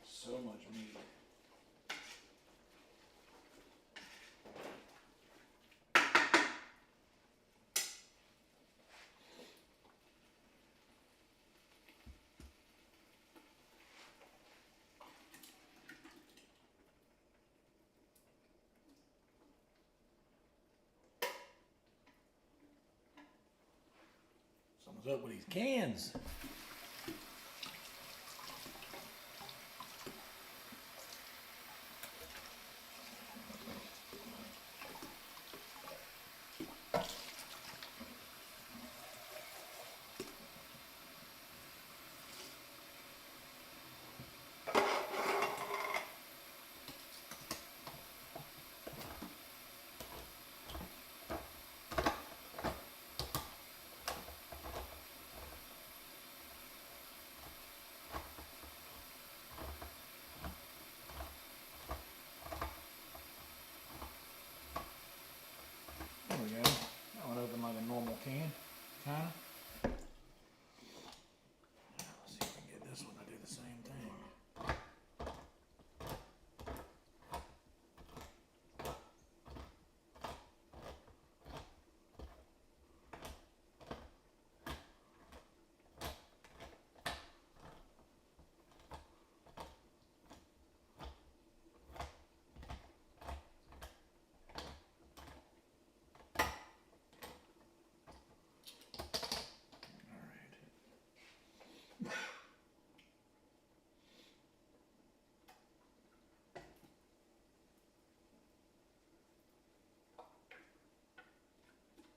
So much meat. Something's up with these cans. There we go. That one opened like a normal can, kinda. Let's see if we can get this one to do the same thing.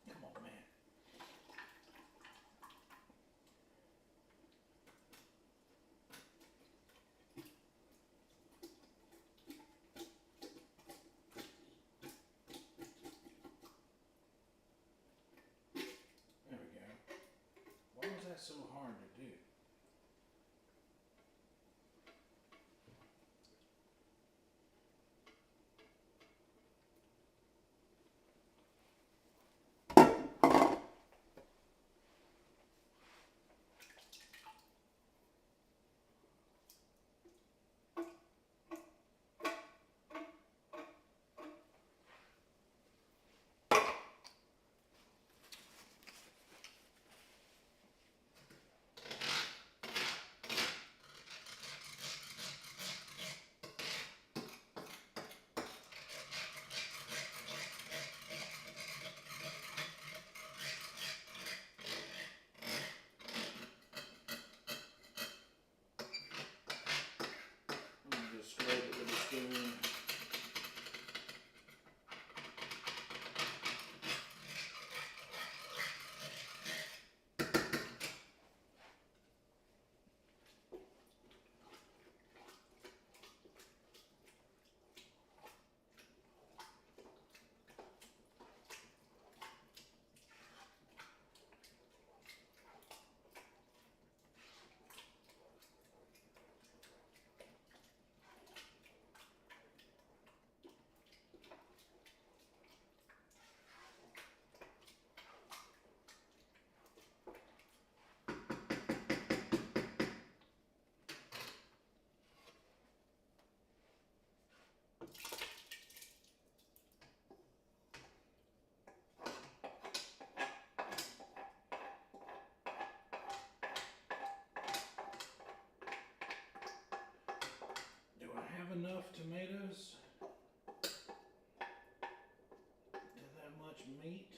Come on, man. There we go. Why was that so hard to do? Let me just scrape it with a spoon. Do I have enough tomatoes to that much meat?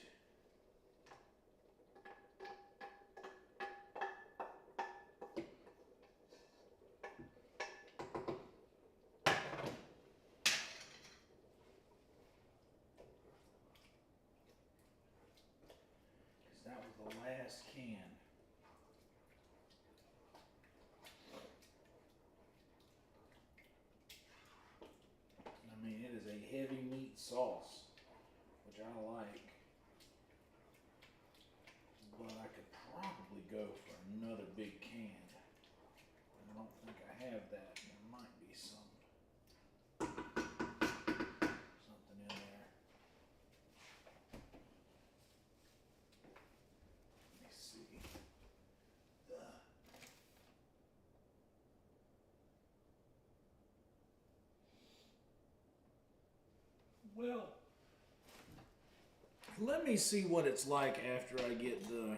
Because that was the last can. I mean, it is a heavy meat sauce, which I like. But I could probably go for another big can. I don't think I have that. There might be something in there. Well, let me see what it's like after I get the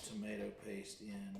tomato paste in.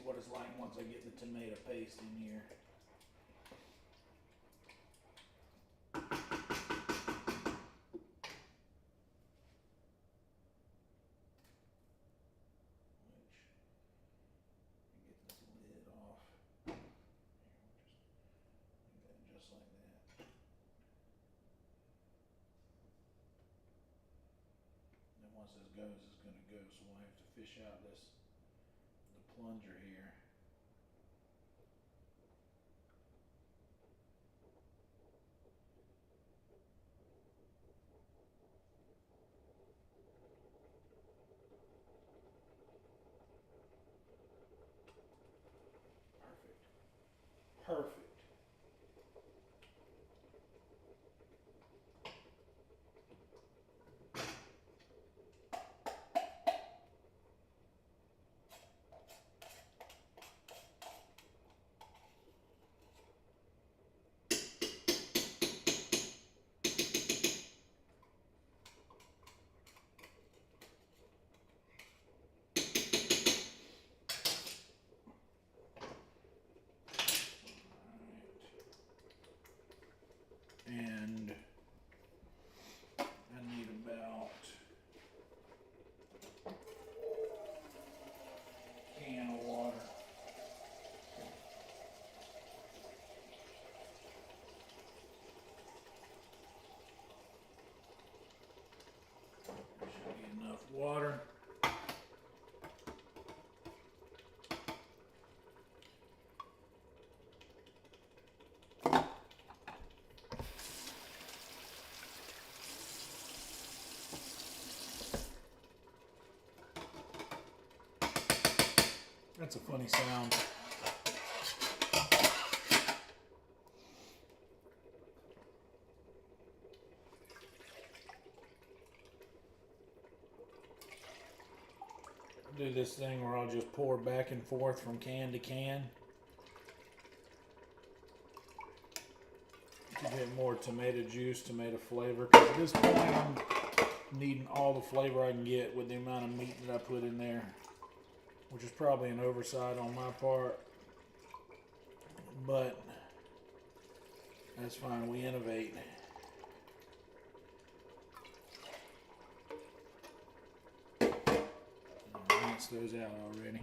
What it's like once I get the tomato paste in here. Get this lid off. Just like that. And once this goes, it's going to go. So we'll have to fish out the plunger here. Perfect. And I need about a can of water. There should be enough water. That's a funny sound. Do this thing where I'll just pour back and forth from can to can to get more tomato juice, tomato flavor. Because at this point, I'm needing all the flavor I can get with the amount of meat that I put in there, which is probably an oversight on my part, but that's fine. We innovate. Rinse those out already.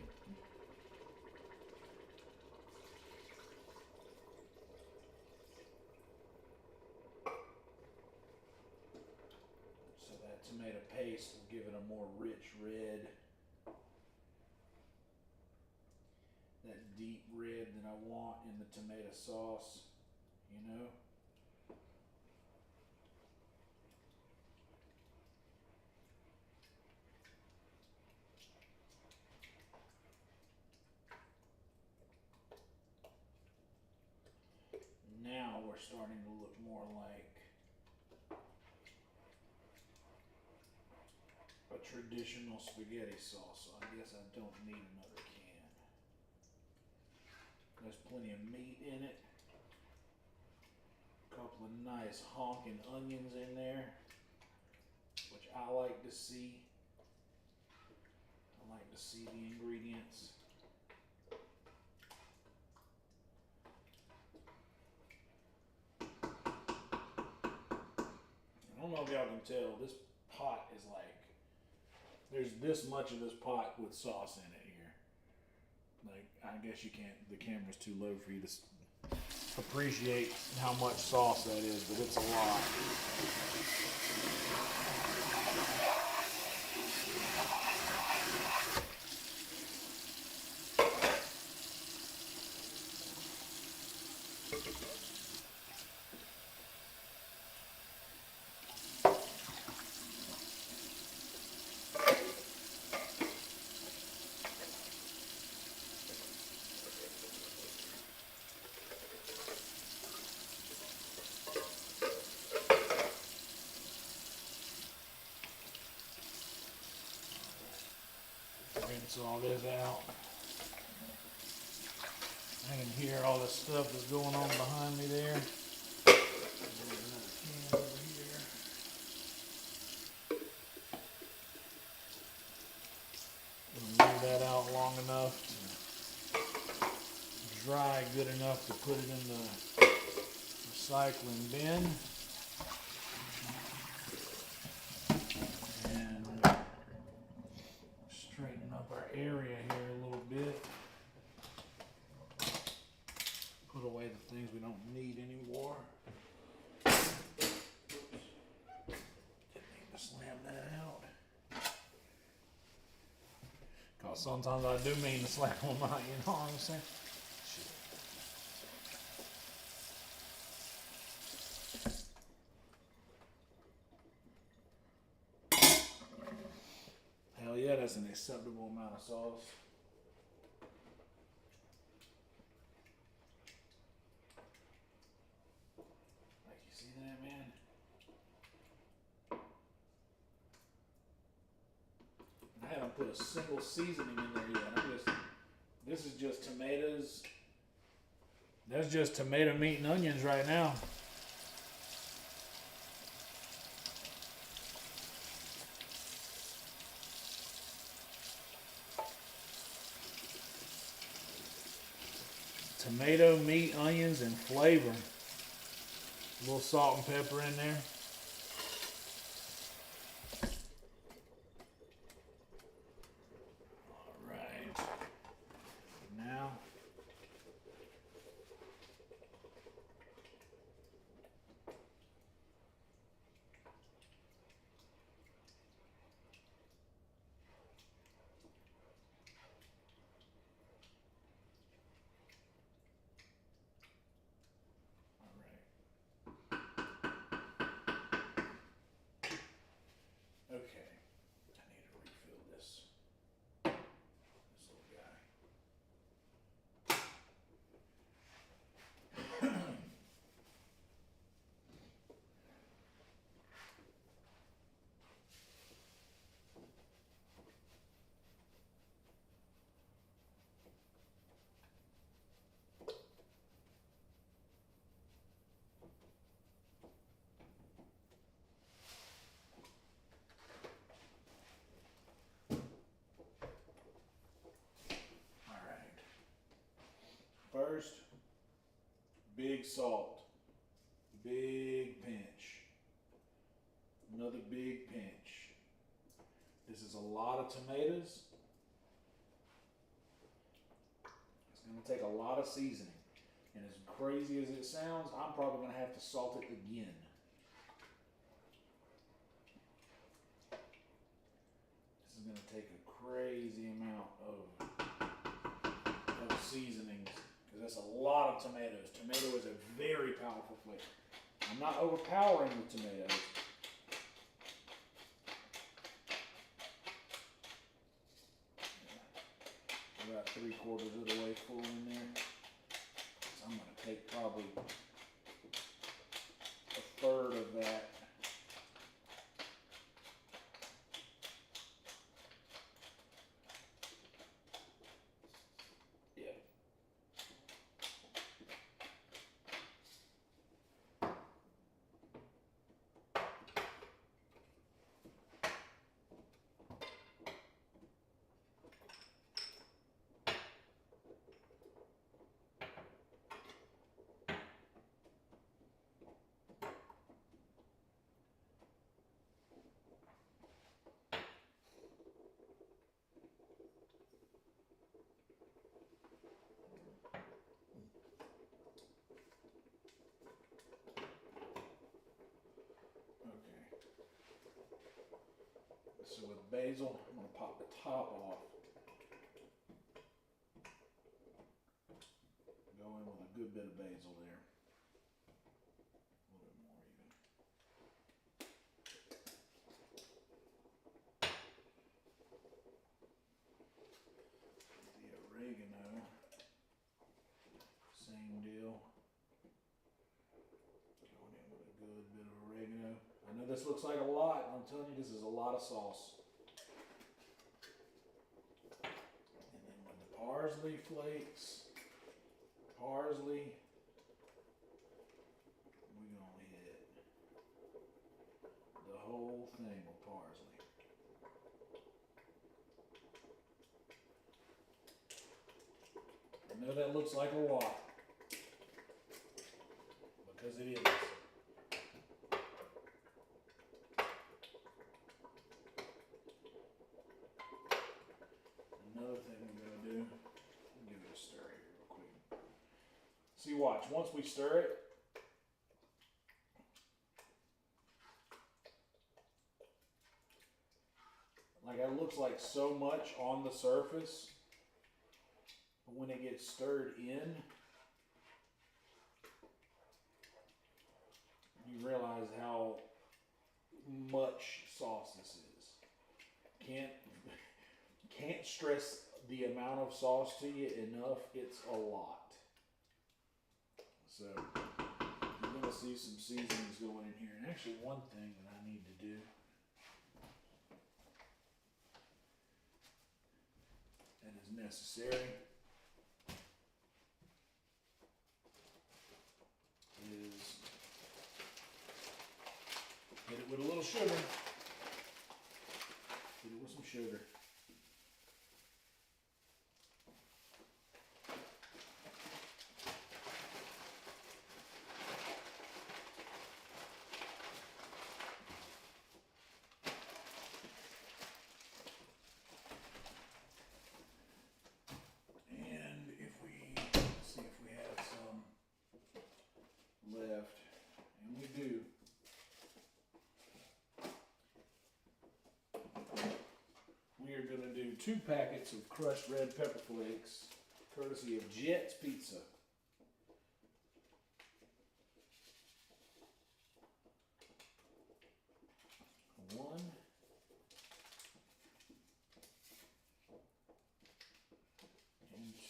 So that tomato paste will give it a more rich red. That deep red that I want in the tomato sauce, you know? Now we're starting to look more like a traditional spaghetti sauce, so I guess I don't need another can. There's plenty of meat in it. A couple of nice honking onions in there. which I like to see. I like to see the ingredients. I don't know if y'all can tell, this pot is like, there's this much of this pot with sauce in it here. Like, I guess you can't, the camera's too low for you to appreciate how much sauce that is, but it's a lot. Rinse all this out. I can hear all the stuff that's going on behind me there. There's another can over here. Leave that out long enough to dry good enough to put it in the recycling bin. And straighten up our area here a little bit. Put away the things we don't need anymore. Oops. Didn't mean to slam that out. Cause sometimes I do mean to slam them out, you know what I'm saying? Hell yeah, that's an acceptable amount of sauce. Like, you see that, man? I haven't put a single seasoning in there yet. This is just tomatoes. That's just tomato, meat, and onions right now. Tomato, meat, onions, and flavor. A little salt and pepper in there. All right. Now, okay, I need to refill this little guy. All right. First, big salt. Big pinch. Another big pinch. This is a lot of tomatoes. It's going to take a lot of seasoning. And as crazy as it sounds, I'm probably going to have to salt it again. This is going to take a crazy amount of seasonings, because that's a lot of tomatoes. Tomato is a very powerful flavor. I'm not overpowering the tomatoes. About 3/4 of the way full in there. So I'm going to take probably a third of that. Yeah. So with basil, I'm going to pop the top off. Go in with a good bit of basil there. A little bit more even. The oregano, same deal. Going in with a good bit of oregano. I know this looks like a lot, and I'm telling you, this is a lot of sauce. And then with the parsley flakes, parsley, we're going to hit the whole thing with parsley. I know that looks like a lot, because it is. Another thing we're going to do, give it a stir here real quick. See, watch, once we stir it, like it looks like so much on the surface, but when it gets stirred in, you realize how much sauce this is. Can't stress the amount of sauce to you enough. It's a lot. So you're going to see some seasonings going in here. And actually one thing that I need to do that is necessary is hit it with a little sugar. Hit it with some sugar. Left, and we do. We are going to do 2 packets of crushed red pepper flakes, courtesy of Jet's Pizza. One. And 2.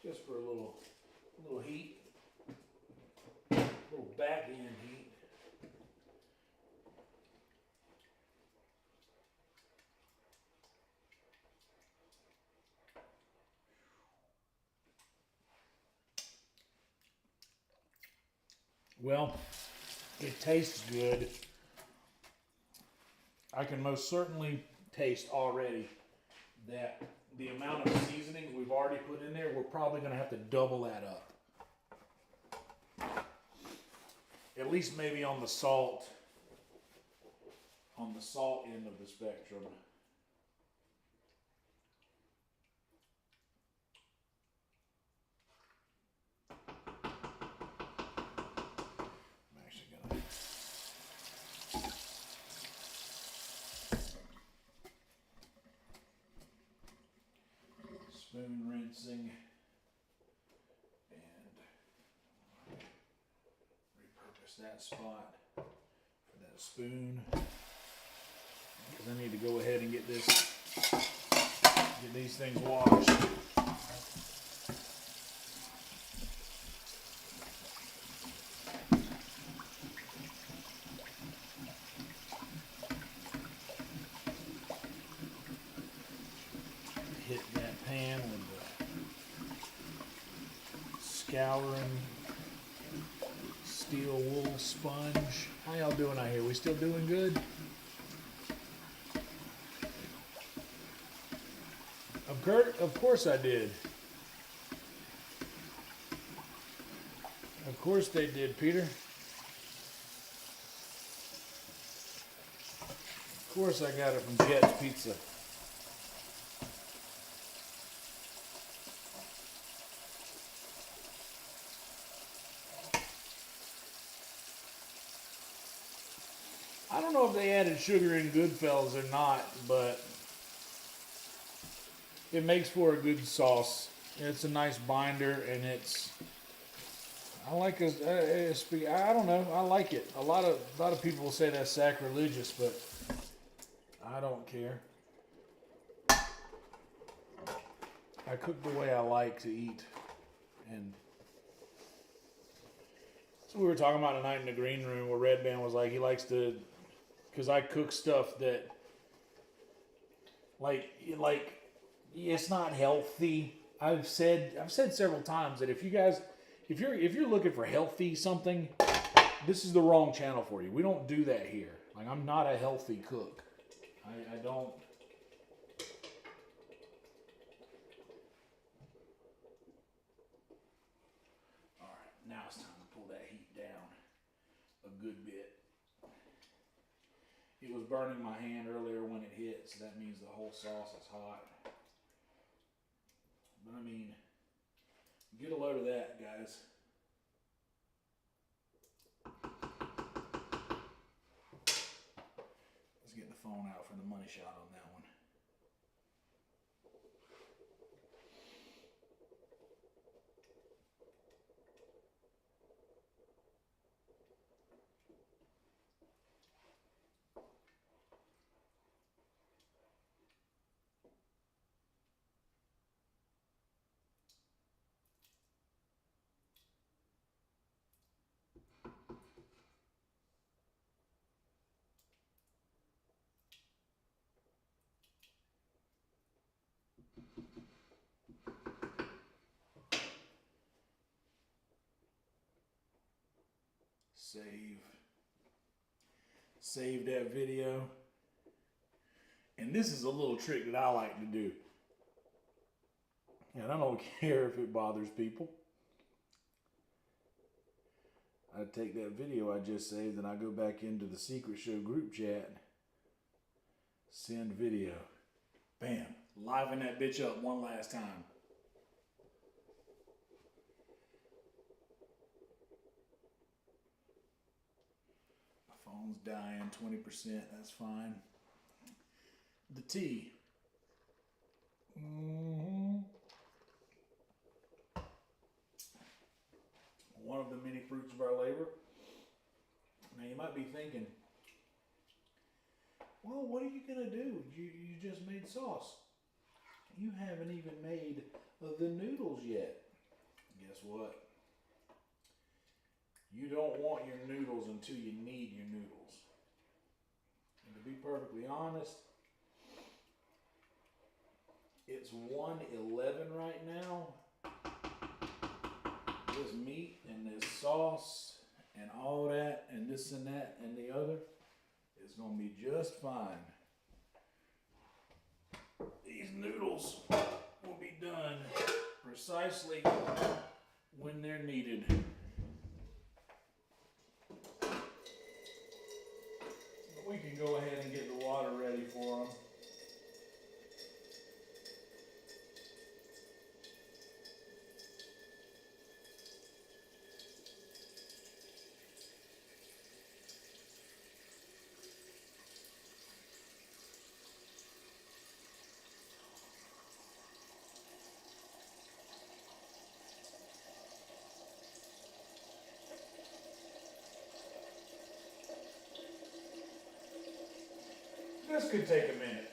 Just for a little heat, a little back end heat. Well, it tastes good. I can most certainly taste already that the amount of seasonings we've already put in there, we're probably going to have to double that up. At least maybe on the salt end of the spectrum. I'm actually gonna spoon rinsing and repurpose that spot for that spoon, because I need to go ahead and get these things washed. Hit that pan with the scouring steel wool sponge. How y'all doing out here? We still doing good? Of course I did. Of course they did, Peter. Of course I got it from Jet's Pizza. I don't know if they added added sugar in Goodfellas or not, but it makes for a good sauce. It's a nice binder, and I like I don't know. I like it. A lot of people will say that's sacrilegious, but I don't care. I cook the way I like to eat, and so we were talking about tonight in the green room where Red Band was like he likes to, because I cook stuff that like it's not healthy. I've said several times that if you're looking for healthy something, this is the wrong channel for you. We don't do that here. Like, I'm not a healthy cook. I don't. All right, now it's time to pull that heat down a good bit. It was burning my hand earlier when it hit, so that means the whole sauce is hot. But I mean, get a load of that, guys. Let's get the phone out for the money shot on that one. Save that video. And this is a little trick that I like to do. And I don't care if it bothers people. I take that video I just saved and I go back into the Secret Show group chat. Send video. Bam. Liven that bitch up one last time. Phone's dying, 20%, that's fine. The tea. One of the many fruits of our labor. Now you might be thinking, well, what are you going to do? You just made sauce. You haven't even made the noodles yet. Guess what? You don't want your noodles until you need your noodles. And to be perfectly honest, it's 1:11 right now. This meat and this sauce and all that and this and that and the other is going to be just fine. These noodles will be done precisely when they're needed. We can go ahead and get the water ready for them. This could take a minute.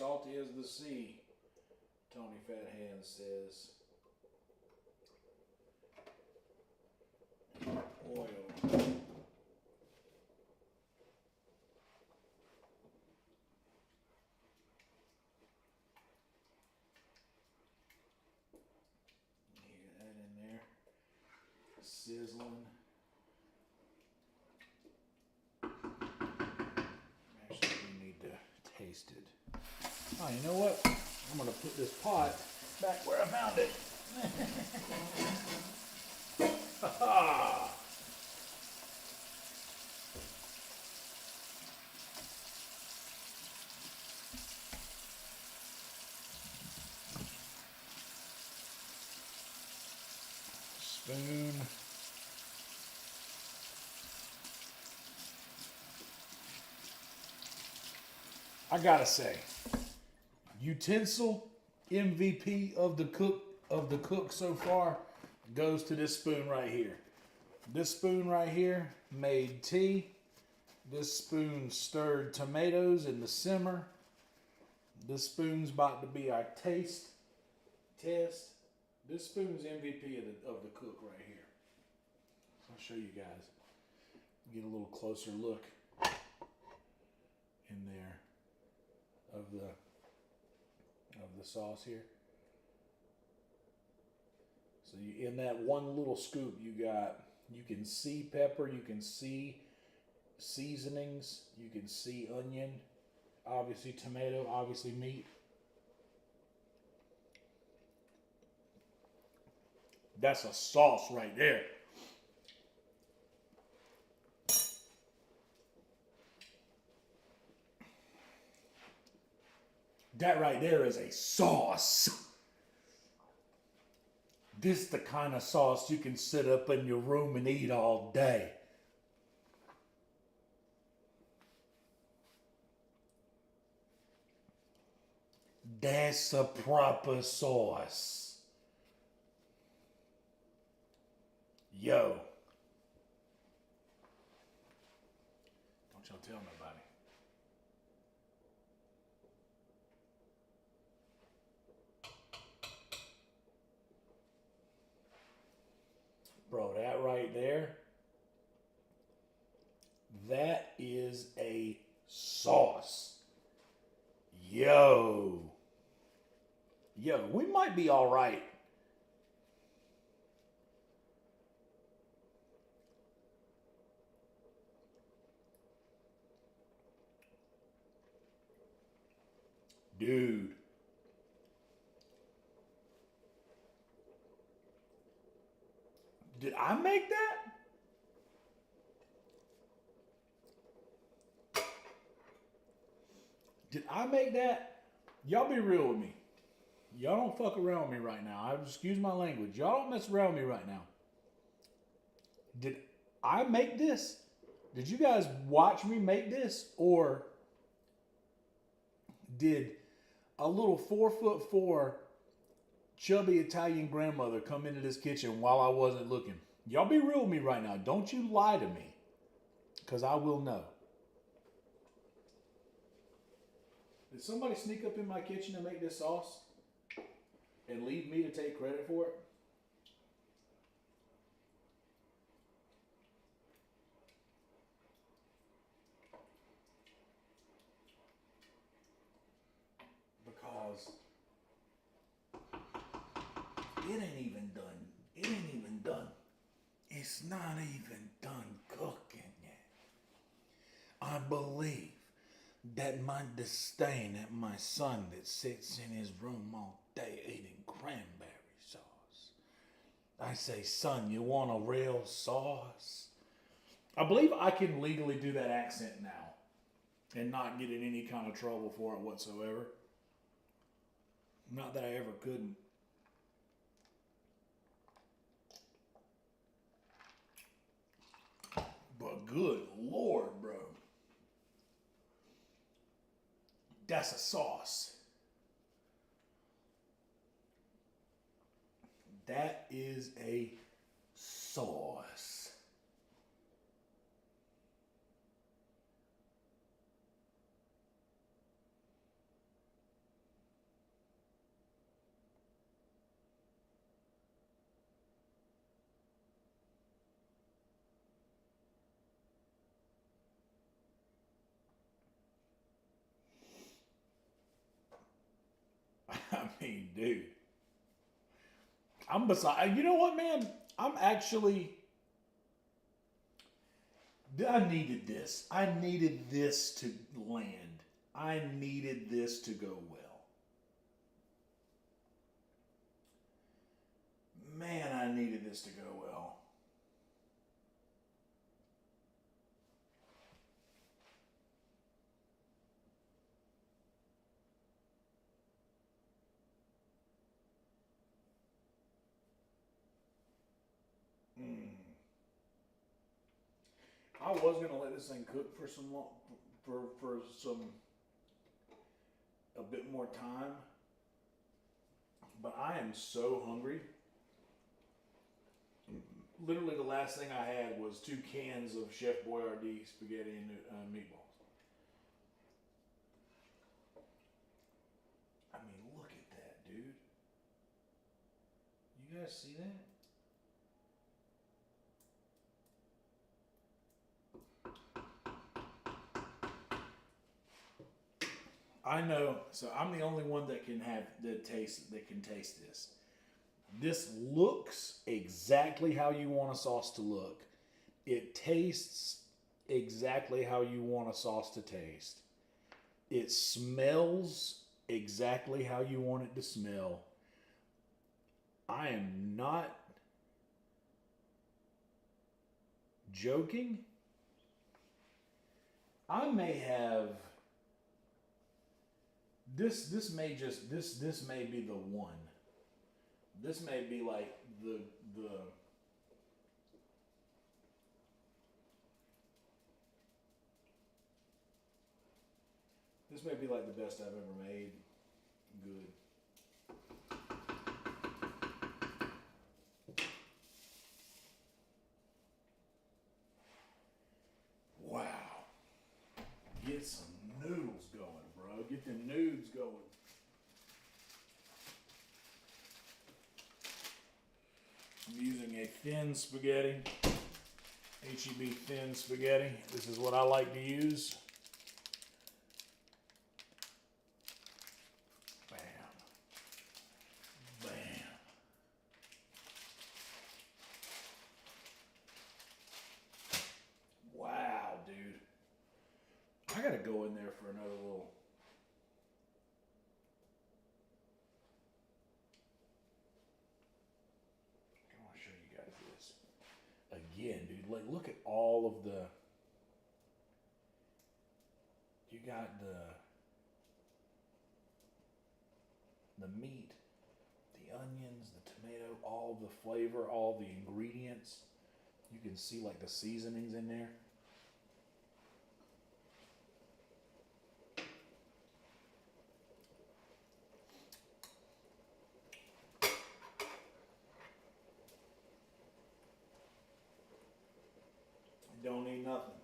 salty as the sea, Tony Fat Hands says. Oil. Get that in there. Sizzling. Actually, we need to taste it. Oh, you know what? I'm going to put this pot back where I found it. Ha-ha! Spoon. I gotta say, utensil MVP of the cook so far goes to this spoon right here. This spoon right here made tea. This spoon stirred tomatoes in the simmer. This spoon's about to be our test. This spoon's MVP of the cook right here. So I'll show you guys. Get a little closer look in there of the sauce here. So in that one little scoop, you can see pepper, you can see seasonings, you can see onion, obviously tomato, obviously meat. That's a sauce right there. That right there is a sauce. This the kind of sauce you can sit up in your room and eat all day. That's a proper sauce. Yo. Don't y'all tell nobody. Bro, that right there, that is a sauce. Yo, we might be all right. Dude. Did I make that? Did I make that? Y'all be real with me. Y'all don't fuck around with me right now. Excuse my language. Y'all don't mess around with me right now. Did I make this? Did you guys watch me make this? Or did a little 4'4" chubby Italian grandmother come into this kitchen while I wasn't looking? Y'all be real with me right now. Don't you lie to me. Because I will know. Did somebody sneak up in my kitchen and make this sauce? And leave me to take credit for it? Because it ain't even done. It ain't even done. It's not even done cooking yet. I believe that my disdain at my son that sits in his room all day eating cranberry sauce. I say, son, you want a real sauce? I believe I can legally do that accent now and not get in any kind of trouble for it whatsoever. Not that I ever couldn't. But good Lord, bro. That's a sauce. That is a sauce. mean, dude, I'm beside. You know what, man? I'm actually. I needed this. I needed this to land. I needed this to go well. Man, I needed this to go well. I was gonna let this thing cook for some for some a bit more time, but I am so hungry. Literally, the last thing I had was 2 cans of Chef Boyardee spaghetti and meatballs. I mean, look at that, dude. You guys see that? I know. So I'm the only one that can have that can taste this. This looks exactly how you want a sauce to look. It tastes exactly how you want a sauce to taste. It smells exactly how you want it to smell. I am not joking. I may have this may just this may be the one. This may be like the this may be like the best I've ever made. Good. Wow. Get some noodles going, bro. Get them noodles going. I'm using a thin spaghetti, HEB thin spaghetti. This is what I like to use. Bam. Bam. Wow, dude. I gotta go in there for another little. I want to show you guys this again, dude. Like, look at all of the. You got the meat, the onions, the tomato, all the flavor, all the ingredients. You can see like the seasonings in there. Don't need nothing.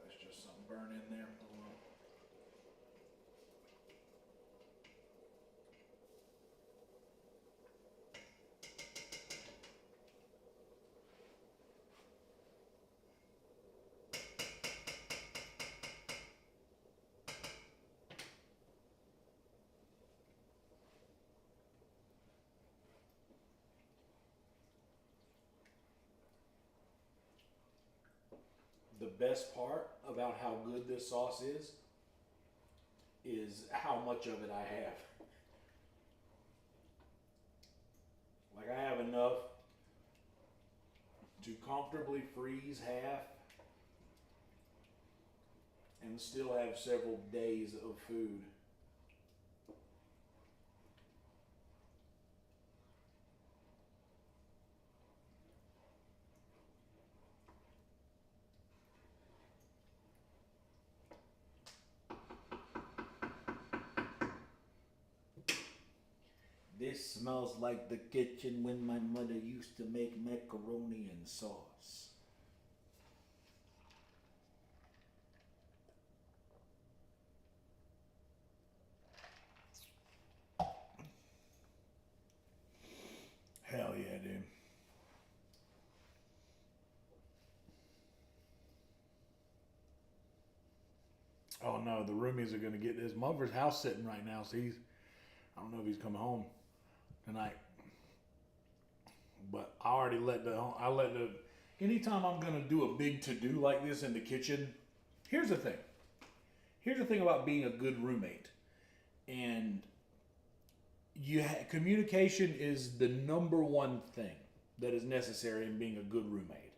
There's just some burn in there. The best part about how good this sauce is how much of it I have. Like, I have enough to comfortably freeze half and still have several days of food. This smells like the kitchen when my mother used to make macaroni and sauce. Hell yeah, dude. Oh no, the roomies are gonna get this. Mother's house sitting right now, so I don't know if he's coming home tonight. But I let the anytime I'm gonna do a big to do like this in the kitchen, here's the thing. Here's the thing about being a good roommate. And communication is the number one thing that is necessary in being a good roommate.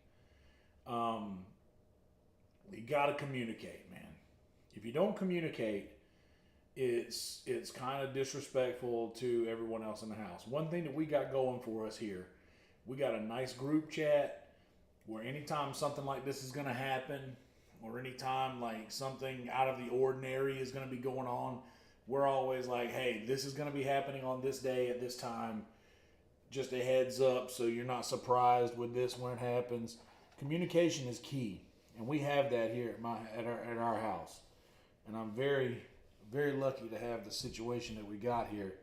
Um, you gotta communicate, man. If you don't communicate, it's kind of disrespectful to everyone else in the house. One thing that we got going for us here, we got a nice group chat where anytime something like this is gonna happen, or anytime like something out of the ordinary is gonna be going on, we're always like, hey, this is going to be happening on this day at this time. Just a heads up so you're not surprised with this when it happens. Communication is key, and we have that here at our house. And I'm very, very lucky to have the situation that we got here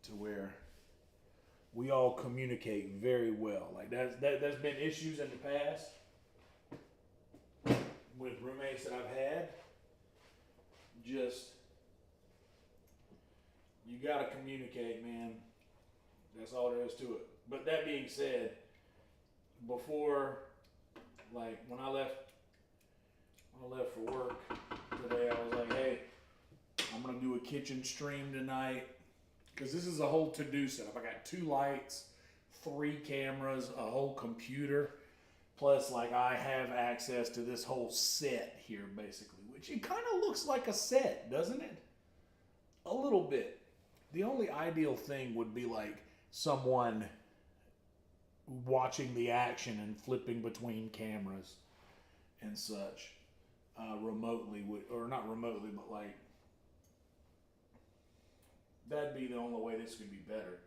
to where we all communicate very well. Like there's been issues in the past with roommates that I've had. Just you gotta communicate, man. That's all there is to it. But that being said, before, like when I left for work today, I was like, hey, I'm gonna do a kitchen stream tonight because this is a whole to-do setup. I got 2 lights, 3 cameras, a whole computer, plus like I have access to this whole set here, basically, which it kind of looks like a set, doesn't it? A little bit. The only ideal thing would be like someone watching the action and flipping between cameras and such remotely, or not remotely, but like that'd be the only way this could be better.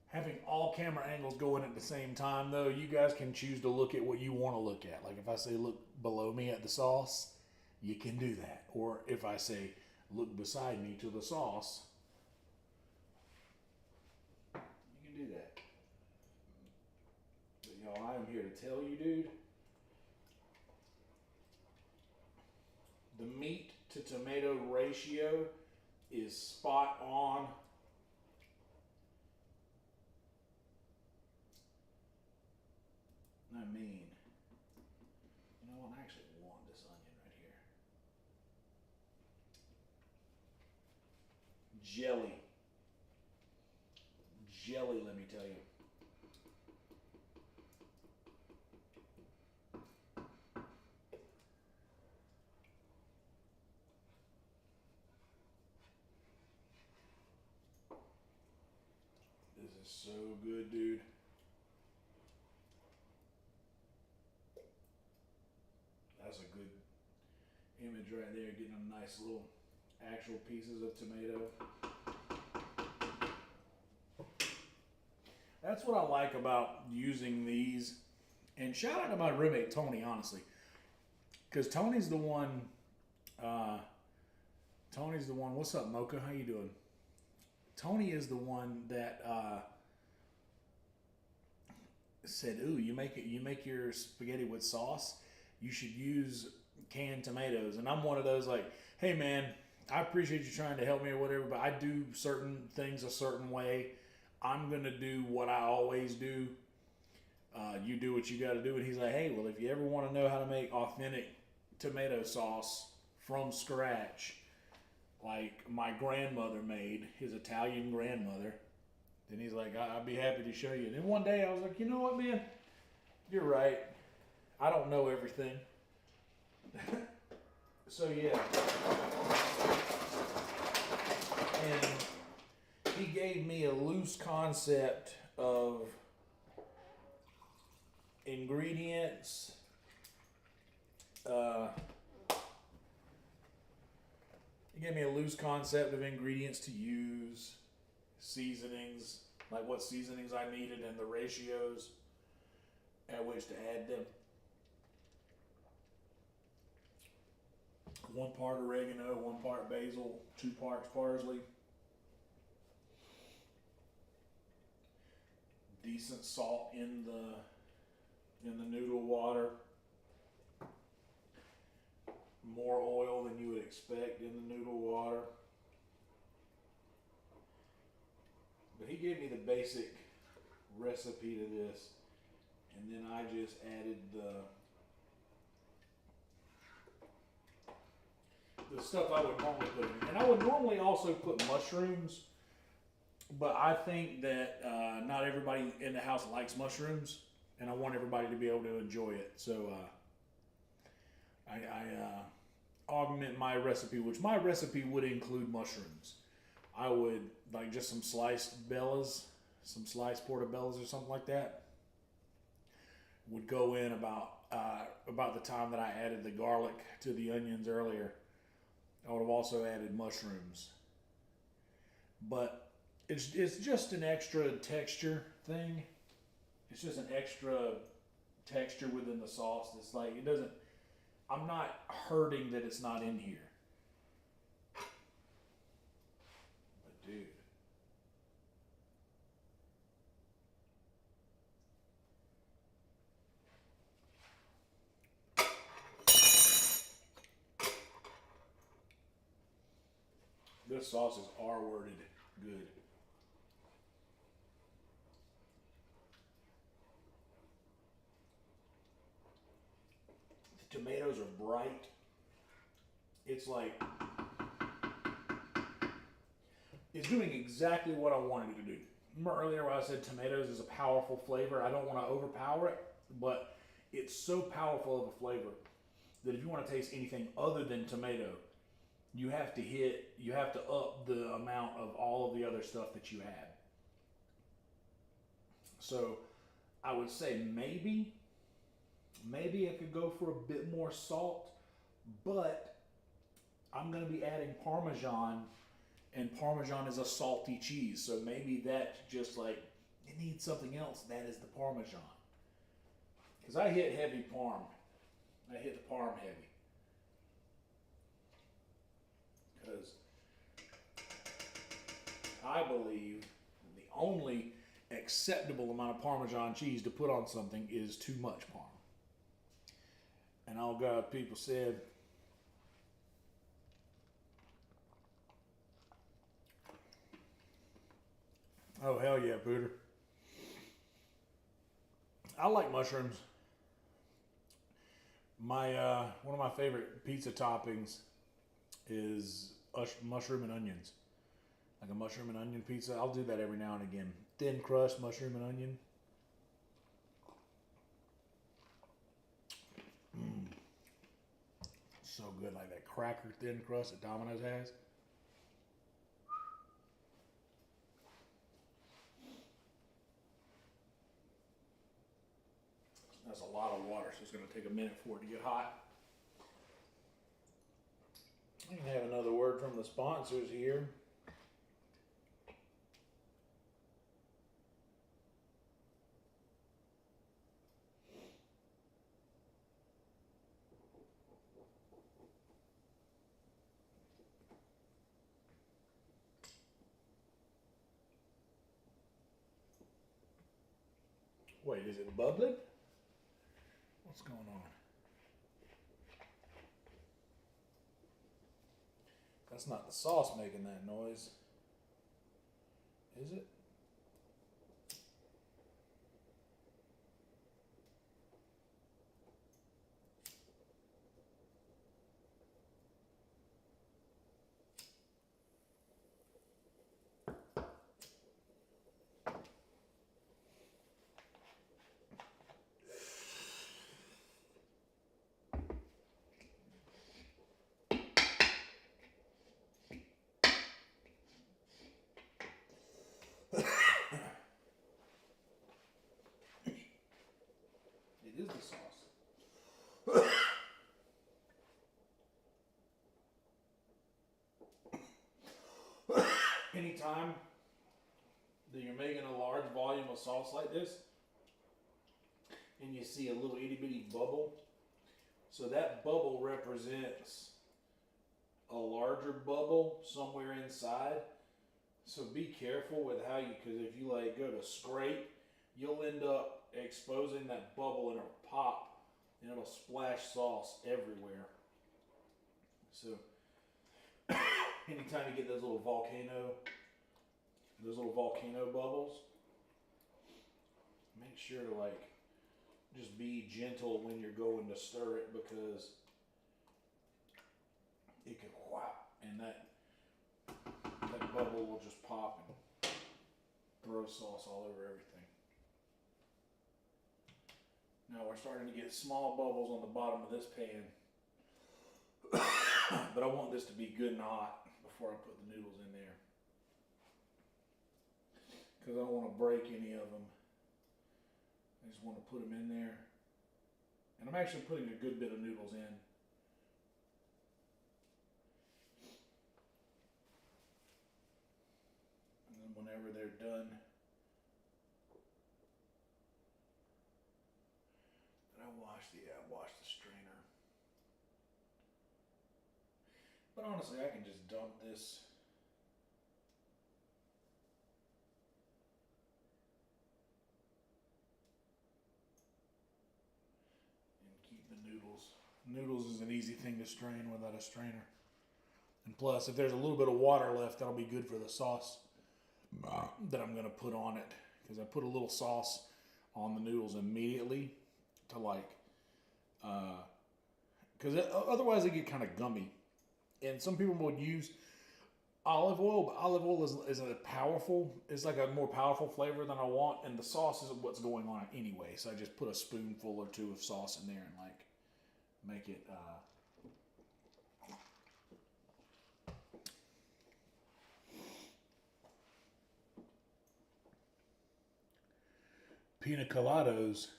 Having all camera angles going at the same time, though, you guys can choose to look at what you want to look at. Like if I say look below me at the sauce, you can do that. Or if I say look beside me to the sauce, you can do that. But y'all, I am here to tell you, dude, the meat to tomato ratio is spot on. I mean, you know what? I actually want this onion right here. Jelly. Jelly, let me tell you. This is so good, dude. That's a good image right there, getting a nice little actual pieces of tomato. That's what I like about using these. And shout out to my roommate, Tony, honestly. Because Tony's the one, what's up, Mocha? How you doing? Tony is the one that said, ooh, you make your spaghetti with sauce, you should use canned tomatoes. And I'm one of those like, hey man, I appreciate you trying to help me or whatever, but I do certain things a certain way. I'm gonna do what I always do. You do what you got to do. And he's like, hey, well, if you ever want to know how to make authentic tomato sauce from scratch, like my grandmother made, his Italian grandmother, then he's like, I'd be happy to show you. And then one day I was like, you know what, man? You're right. I don't know everything. So, yeah. And he gave me a loose concept of ingredients. He gave me a loose concept of ingredients to use, seasonings, like what seasonings I needed and the ratios at which to add them. 1 part oregano, 1 part basil, 2 parts parsley. Decent salt in the noodle water. more oil than you would expect in the noodle water. But he gave me the basic recipe to this, and then I just added the stuff I would normally put in. And I would normally also put mushrooms, but I think that not everybody in the house likes mushrooms, and I want everybody to be able to enjoy it. So I augment my recipe, which my recipe would include mushrooms. I would like just some sliced bellas, some sliced portobellas or something like that. Would go in about the time that I added the garlic to the onions earlier. I would have also added mushrooms, but it's just an extra texture thing. It's just an extra texture within the sauce. It's like it doesn't. I'm not hurting that it's not in here. But dude. This sauce is R-worded good. The tomatoes are bright. It's like, it's doing exactly what I wanted it to do. Remember earlier when I said tomatoes is a powerful flavor? I don't want to overpower it, but it's so powerful of a flavor that if you want to taste anything other than tomato, you have to up the amount of all of the other stuff that you add. So I would say maybe I could go for a bit more salt, but I'm going to be adding Parmesan, and Parmesan is a salty cheese. So maybe that's just like, it needs something else. That is the Parmesan. Because I hit heavy Parm. I hit the Parm heavy. Because I believe the only acceptable amount of Parmesan cheese to put on something is too much Parm. And all God people said, oh hell yeah, Pooter. I like mushrooms. My one of my favorite pizza toppings is mushroom and onions. Like a mushroom and onion pizza. I'll do that every now and again. Thin crust, mushroom and onion. So good, like that cracker thin crust that Domino's has. That's a lot of water, so it's going to take a minute for it to get hot. I can have another word from the sponsors here. Wait, is it bubbling? What's going on? That's not the sauce making that noise. Is it? It is the sauce. Anytime that you're making a large volume of sauce like this, and you see a little itty bitty bubble, so that bubble represents a larger bubble somewhere inside. So be careful with how you, because if you like go to scrape, you'll end up exposing that bubble and it'll pop and it'll splash sauce everywhere. So anytime you get those little volcano bubbles, make sure to like just be gentle when you're going to stir it, because it could whop and that bubble will just pop and throw sauce all over everything. Now we're starting to get small bubbles on the bottom of this pan, but I want this to be good and hot before I put the noodles in there, because I don't want to break any of them. I just want to put them in there, and I'm actually putting a good bit of noodles in. And then whenever they're done, I wash the strainer. But honestly, I can just dump this and keep the noodles. Noodles is an easy thing to strain without a strainer. And plus, if there's a little bit of water left, that'll be good for the sauce that I'm going to put on it. Because I put a little sauce on the noodles immediately to like, because otherwise they get kind of gummy. And some people would use olive oil, but olive oil is a powerful, it's like a more powerful flavor than I want, and the sauce is what's going on anyway. So I just put a spoonful or two of sauce in there and like make it pina colados.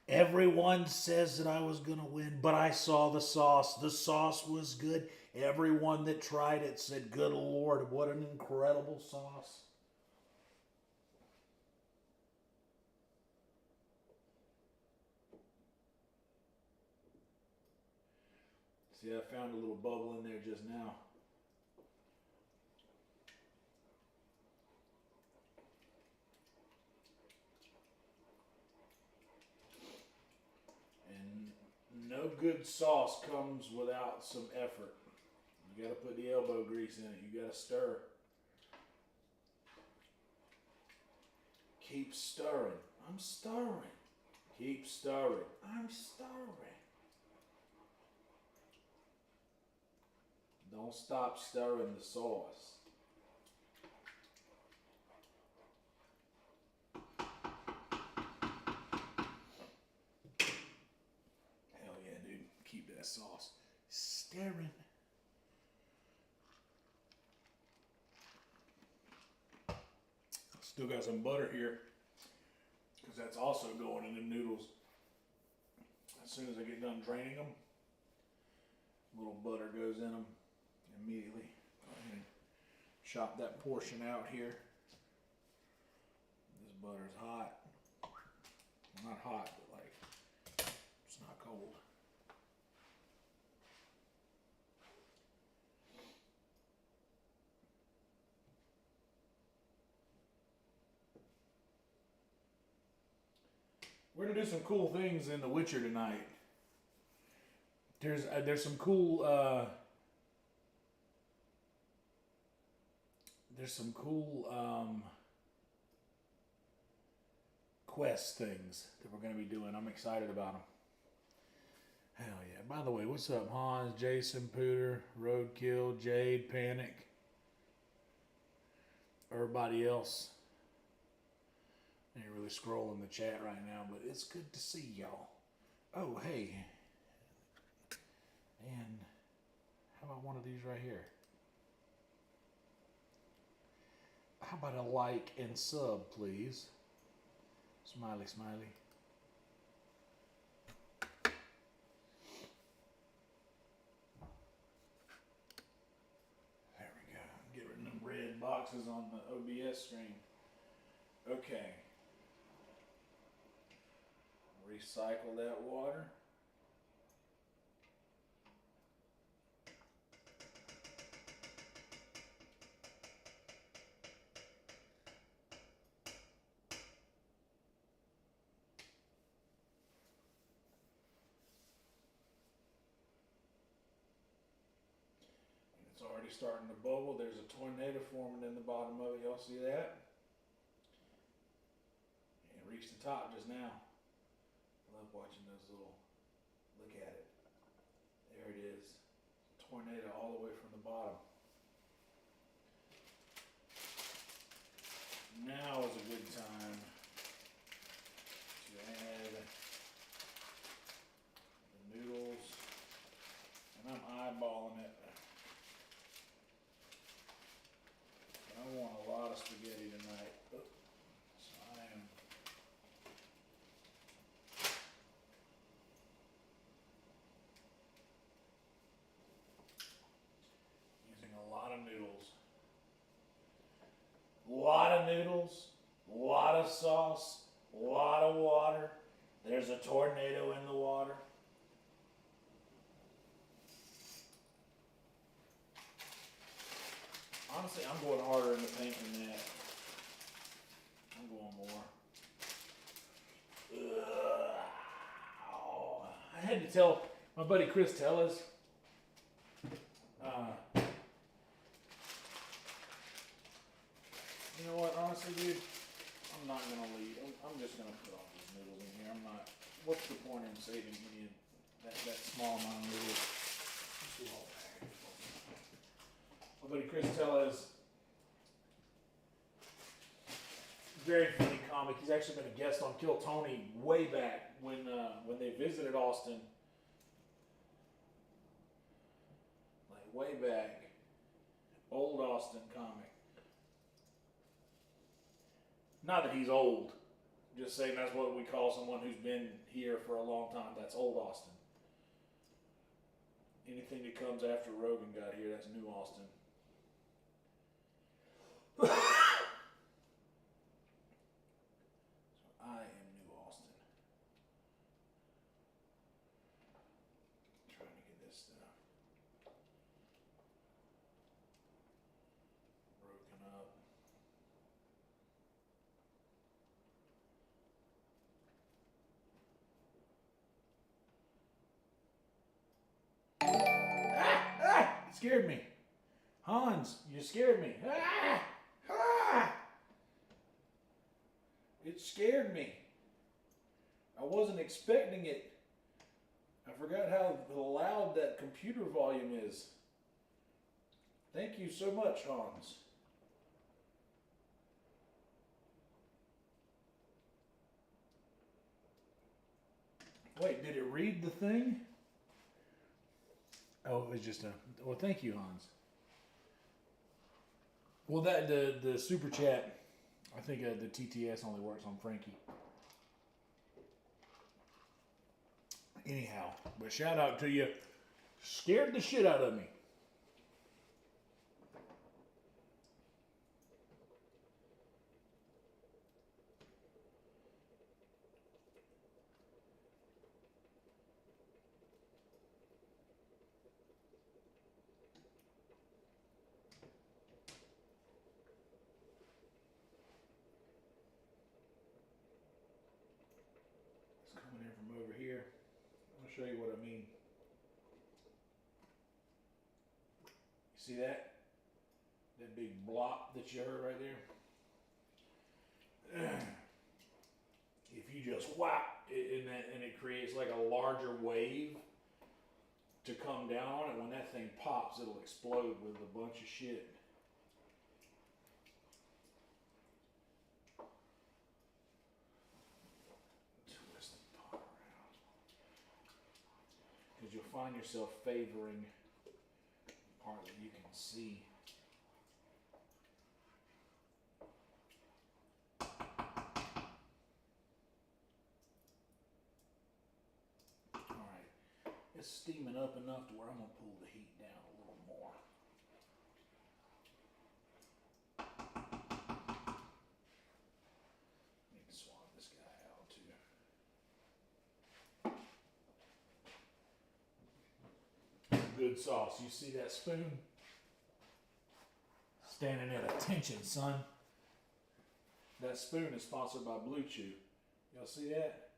Everyone says that I was going to win, but I saw the sauce. The sauce was good. Everyone that tried it said, good Lord, what an incredible sauce. See, I found a little bubble in there just now. No good sauce comes without some effort. You got to put the elbow grease in it. You got to stir. Keep stirring. I'm stirring. Keep stirring. I'm stirring. Don't stop stirring the sauce. Hell yeah, dude. Keep that sauce stirring. Still got some butter here, because that's also going in the noodles. As soon as I get done draining them, a little butter goes in them immediately. Go ahead and chop that portion out here. This butter's hot. Well, not hot, but like, it's not cold. We're gonna do some cool things in The Witcher tonight. There's some cool quest things that we're gonna be doing. I'm excited about them. Hell yeah! By the way, what's up, Hans, Jason, Pooter, Roadkill, Jade, Panic, everybody else? I ain't really scrolling the chat right now, but it's good to see y'all. Oh, hey. And how about one of these right here? How about a like and sub, please? Smiley, smiley. There we go. Get rid of them red boxes on the OBS screen. Okay. Recycle that water. It's already starting to bubble. There's a tornado forming in the bottom of it. Y'all see that? It reached the top just now. I love watching those little, look at it. There it is. Tornado all the way from the bottom. Now is a good time to add the noodles. And I'm eyeballing it. I want a lot of spaghetti tonight. So I am using a lot of noodles. A lot of noodles, a lot of sauce, a lot of water. There's a tornado in the water. Honestly, I'm going harder in the paint than that. I'm going more. I had to tell my buddy Chris Tellis. You know what? Honestly, dude, I'm not gonna leave. I'm just gonna put all these noodles in here. I'm not. What's the point in saving any of that small amount of noodles? My buddy Chris Tellis, very funny comic. He's actually been a guest on Kill Tony way back when they visited Austin. Like way back. Old Austin comic. Not that he's old. Just saying that's what we call someone who's been here for a long time. That's old Austin. Anything that comes after Rogan got here, that's new Austin. So I am new Austin. Trying to get this stuff broken up. It scared me. Hans, you scared me. It scared me. I wasn't expecting it. I forgot how loud that computer volume is. Thank you so much, Hans. Wait, did it read the thing? Oh, it was just a. Well, thank you, Hans. Well, that the super chat. I think the TTS only works on Frankie. Anyhow, but shout out to you. Scared the shit out of me. Over here, I'll show you what I mean. You see that? That big block that you heard right there? If you just whack it and it creates like a larger wave to come down on it, when that thing pops, it'll explode with a bunch of shit. You'll find yourself favoring the part that you can see. Alright, it's steaming up enough to where I'm going to pull the heat down a little more. Need to swap this guy out too. Good sauce. You see that spoon? Standing at attention, son. That spoon is sponsored by Blue Chew. Y'all see that?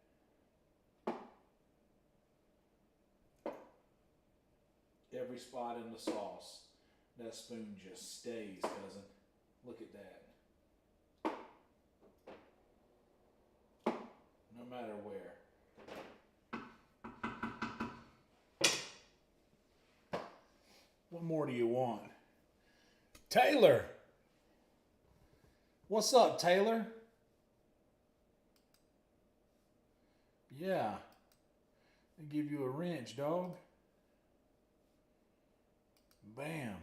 Every spot in the sauce. That spoon just stays, cousin. Look at that. No matter where. What more do you want? Taylor! What's up, Taylor? Yeah. I give you a wrench, dog. Bam.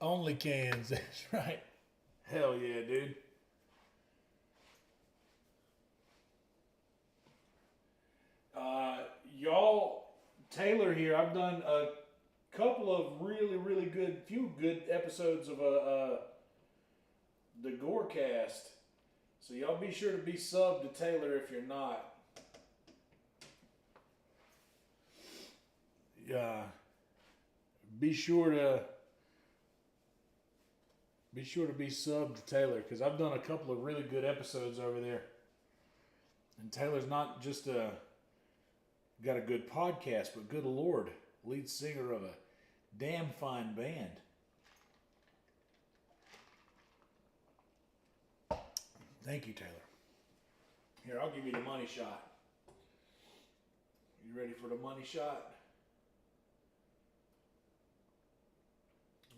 Only cans, that's right. Hell yeah, dude. Y'all, Taylor here. I've done a couple of few good episodes of the Gorecast. So y'all be sure to be subbed to Taylor if you're not. Be sure to be subbed to Taylor because I've done a couple of really good episodes over there. And Taylor's not just got a good podcast, but good Lord, lead singer of a damn fine band. Thank you, Taylor. Here, I'll give you the money shot. You ready for the money shot?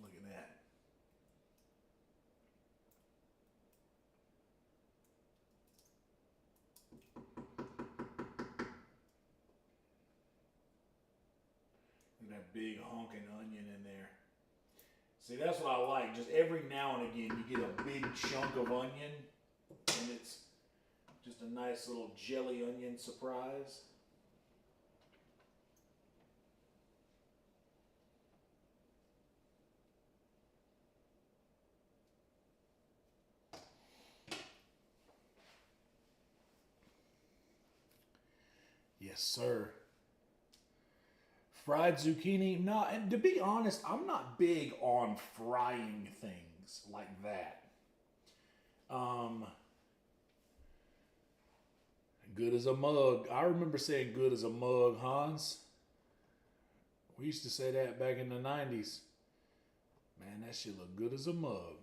Look at that. Look at that big honking onion in there. See, that's what I like. Just every now and again, you get a big chunk of onion, and it's just a nice little jelly onion surprise. Yes, sir. Fried zucchini. No, and to be honest, I'm not big on frying things like that. Good as a mug. I remember saying good as a mug, Hans. We used to say that back in the 90s. Man, that shit look good as a mug.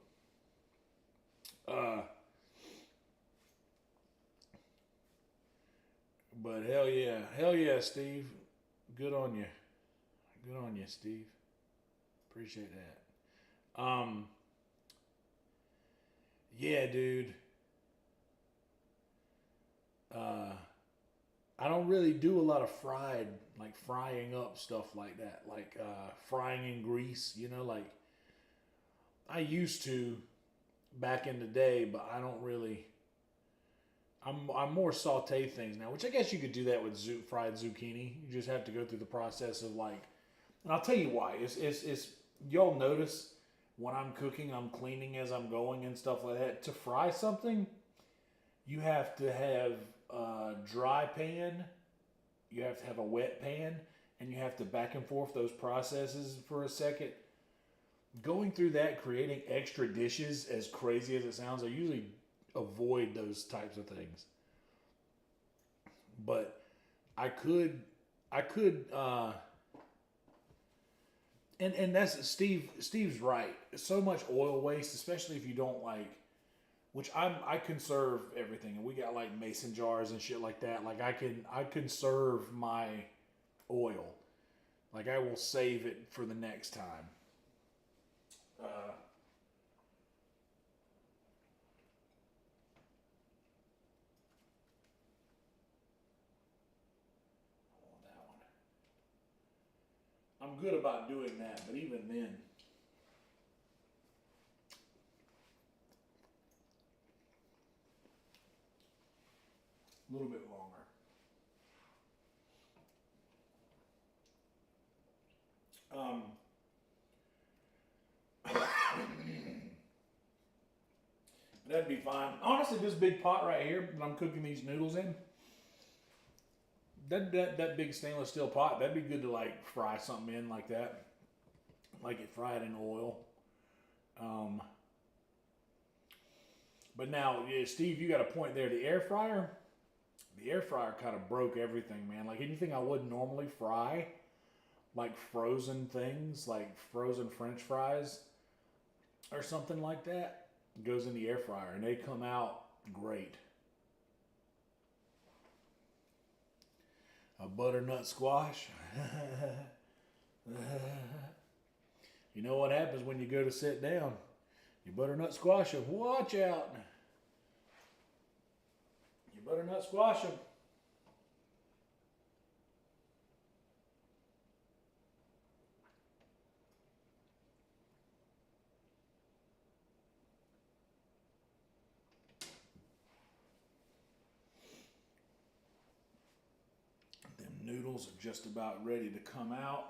But hell yeah, Steve. Good on you. Good on you, Steve. Appreciate that. Yeah, dude. I don't really do a lot of frying up stuff like that, like frying in grease. Like I used to back in the day, but I don't really. I'm more saute things now, which I guess you could do that with fried zucchini. You just have to go through the process of like, and I'll tell you why. It's y'all notice when I'm cooking, I'm cleaning as I'm going and stuff like that. To fry something, you have to have a dry pan, you have to have a wet pan, and you have to back and forth those processes for a second. Going through that, creating extra dishes, as crazy as it sounds, I usually avoid those types of things. But I could, and that's Steve's right. So much oil waste, especially if you don't like, which I conserve everything, and we got like mason jars and shit like that. Like I conserve my oil. Like I will save it for the next time. I'm good about doing that, but even then, a little bit longer. That'd be fine. Honestly, this big pot right here that I'm cooking these noodles in, that big stainless steel pot, that'd be good to like fry something in like that, like it fried in oil. But now, yeah, Steve, you got a point there. The air fryer kind of broke everything, man. Like anything I wouldn't normally fry, like frozen things, like frozen French fries or something like that, goes in the air fryer and they come out great. A butternut squash. You know what happens when you go to sit down? You butternut squash them. Watch out. You butternut squash them. Them noodles are just about ready to come out.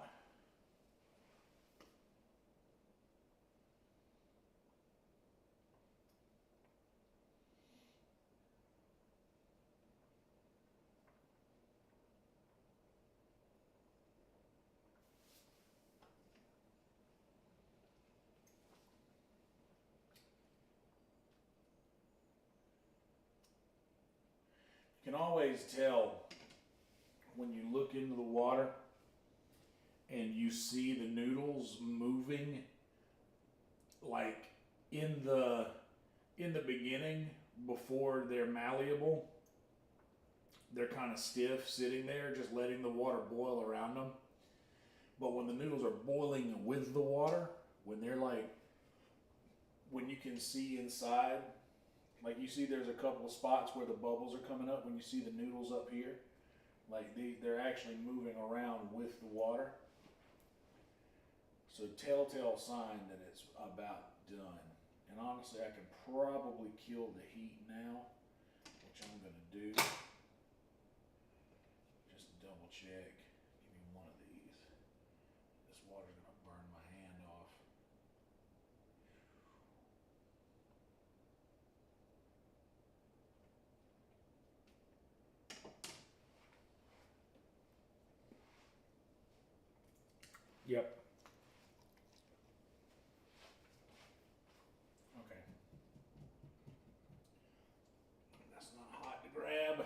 You can always tell when you look into the water and you see the noodles moving, like in the beginning, before they're malleable, they're kind of stiff sitting there just letting the water boil around them. But when the noodles are boiling with the water, when they're like, when you can see inside, like you see there's a couple of spots where the bubbles are coming up when you see the noodles up here, like they're actually moving around with the water. So telltale sign that it's about done. And honestly, I can probably kill the heat now, which I'm gonna do. Just double check. Give me one of these. This water's gonna burn my hand off. Yep. Okay. That's not hot to grab.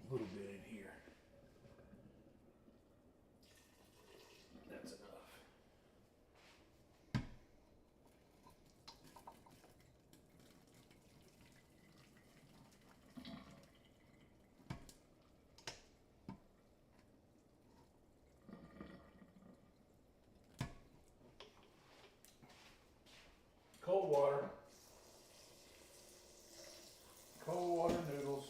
A little bit in here. That's enough. Cold water. Cold water noodles.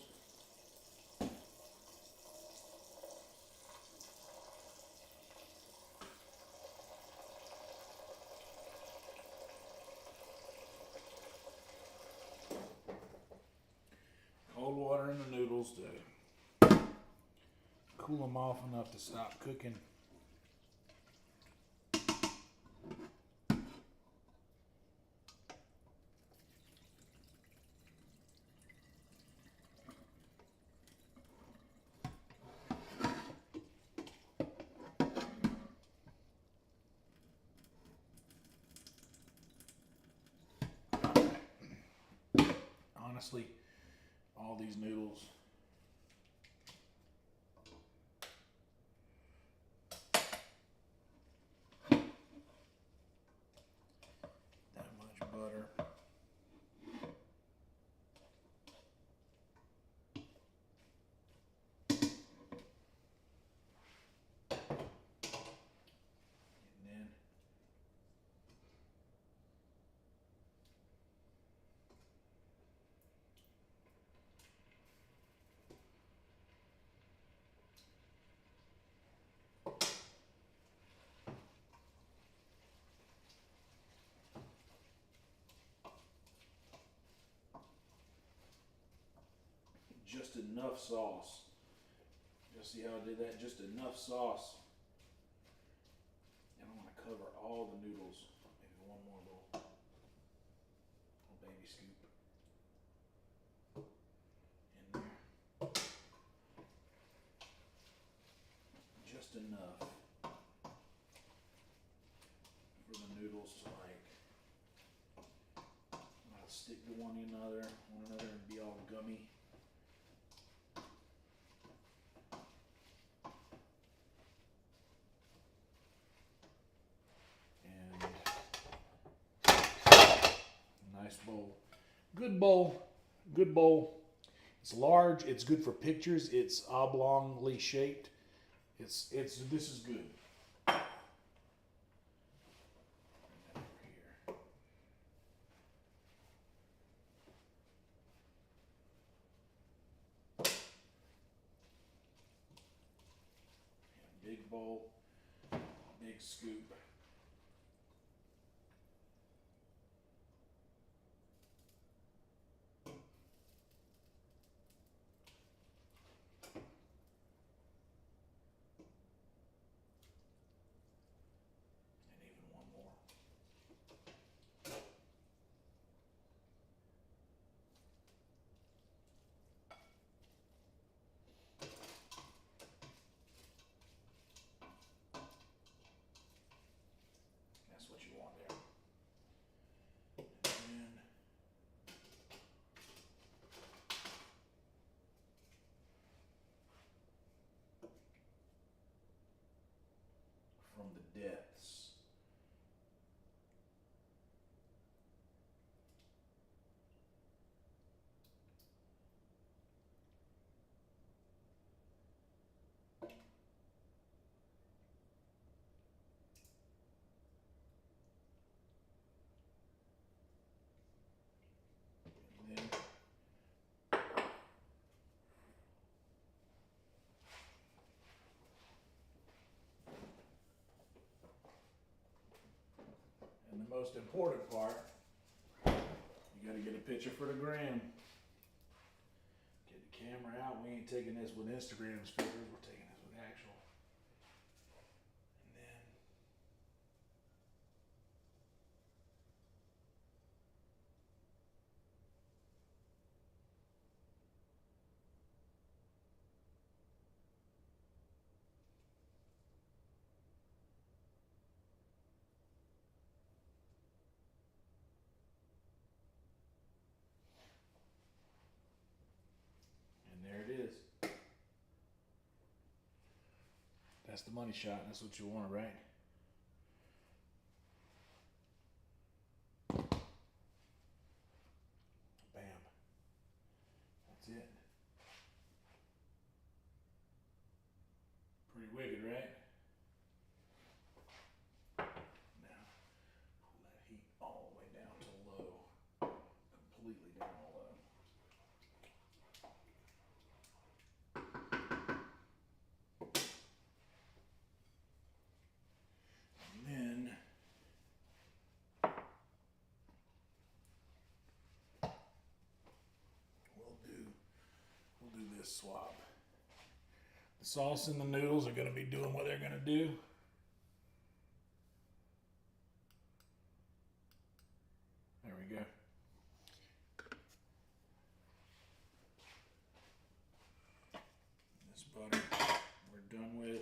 Cold water in the noodles to cool them off enough to stop cooking. Honestly, all these noodles that much butter. And then just enough sauce. Just see how I did that? Just enough sauce. And I'm going to cover all the noodles. Maybe one more little baby scoop in there. Just enough. one another, and be all gummy. And nice bowl. Good bowl. Good bowl. It's large. It's good for pictures. It's oblongly shaped. This is good. Big bowl, big scoop. And even one more. That's what you want there. And from the depths. And then and the most important part, you gotta get a picture for the gram. Get the camera out. We ain't taking this with Instagram's filters. We're taking this with actual. And there it is. That's the money shot. That's what you want, right? Bam. That's it. Pretty wicked, right? Now, pull that heat all the way down to low. Completely down low. And then we'll do this swap. The sauce and the noodles are going to be doing what they're going to do. There we go. This butter we're done with.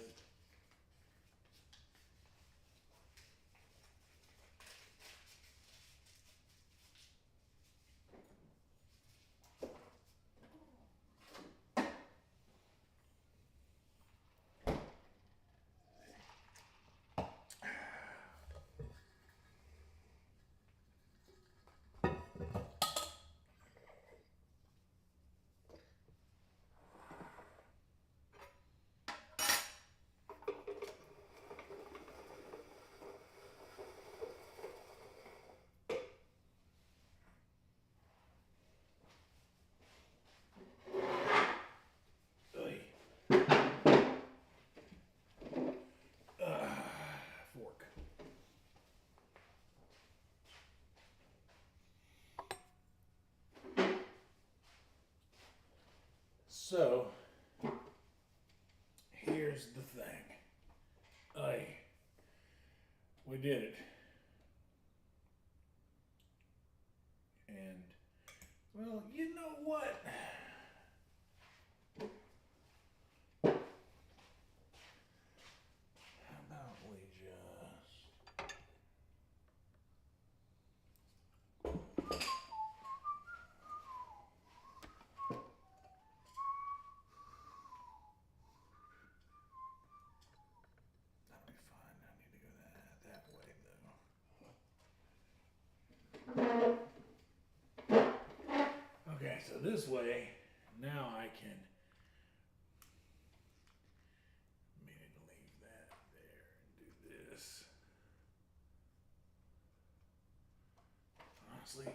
Fork. So, here's the thing. We did it. And, well, you know what? How about we just... so this way, now I can leave that there and do this. Honestly,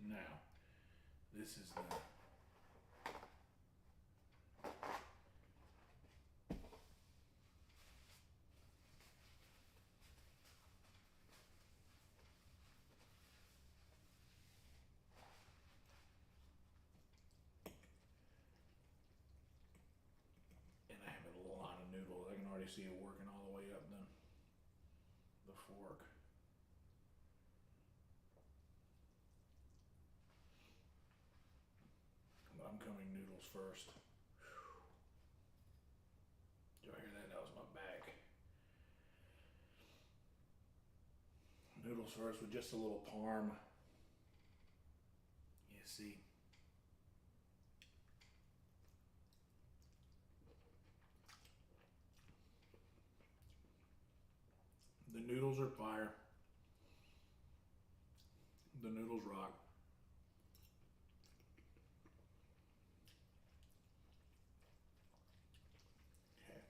now this is the and I have a lot of noodles. I can already see it working all the way up the fork. But I'm coming noodles first. Did y'all hear that? That was my back. Noodles first with just a little parm. You see. The noodles are fire. The noodles rock. Okay.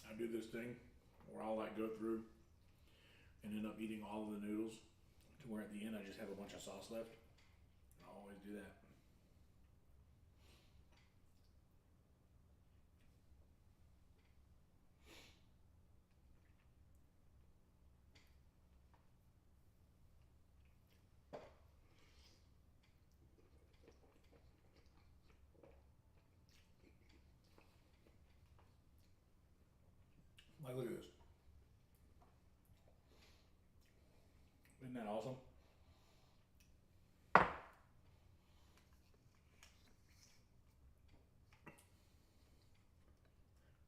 I do this thing where I'll like go through and end up eating all of the noodles to where at the end I just have a bunch of sauce left. I always do that. Like, look at this. Isn't that awesome?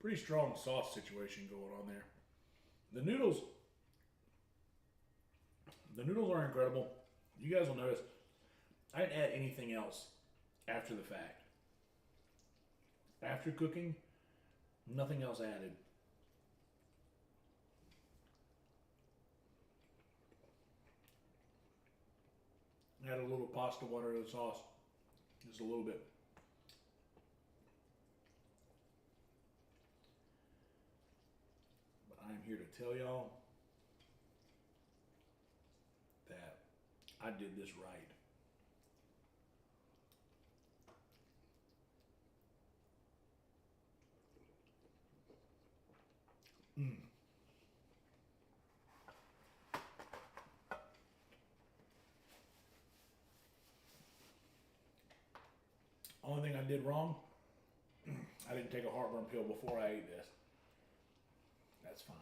Pretty strong sauce situation going on there. The noodles are incredible. You guys will notice I didn't add anything else after the fact. After cooking, nothing else added. Add a little pasta water to the sauce. Just a little bit. But I'm here to tell y'all that I did this right. Mm. Only thing I did wrong, I didn't take a heartburn pill before I ate this. That's fine.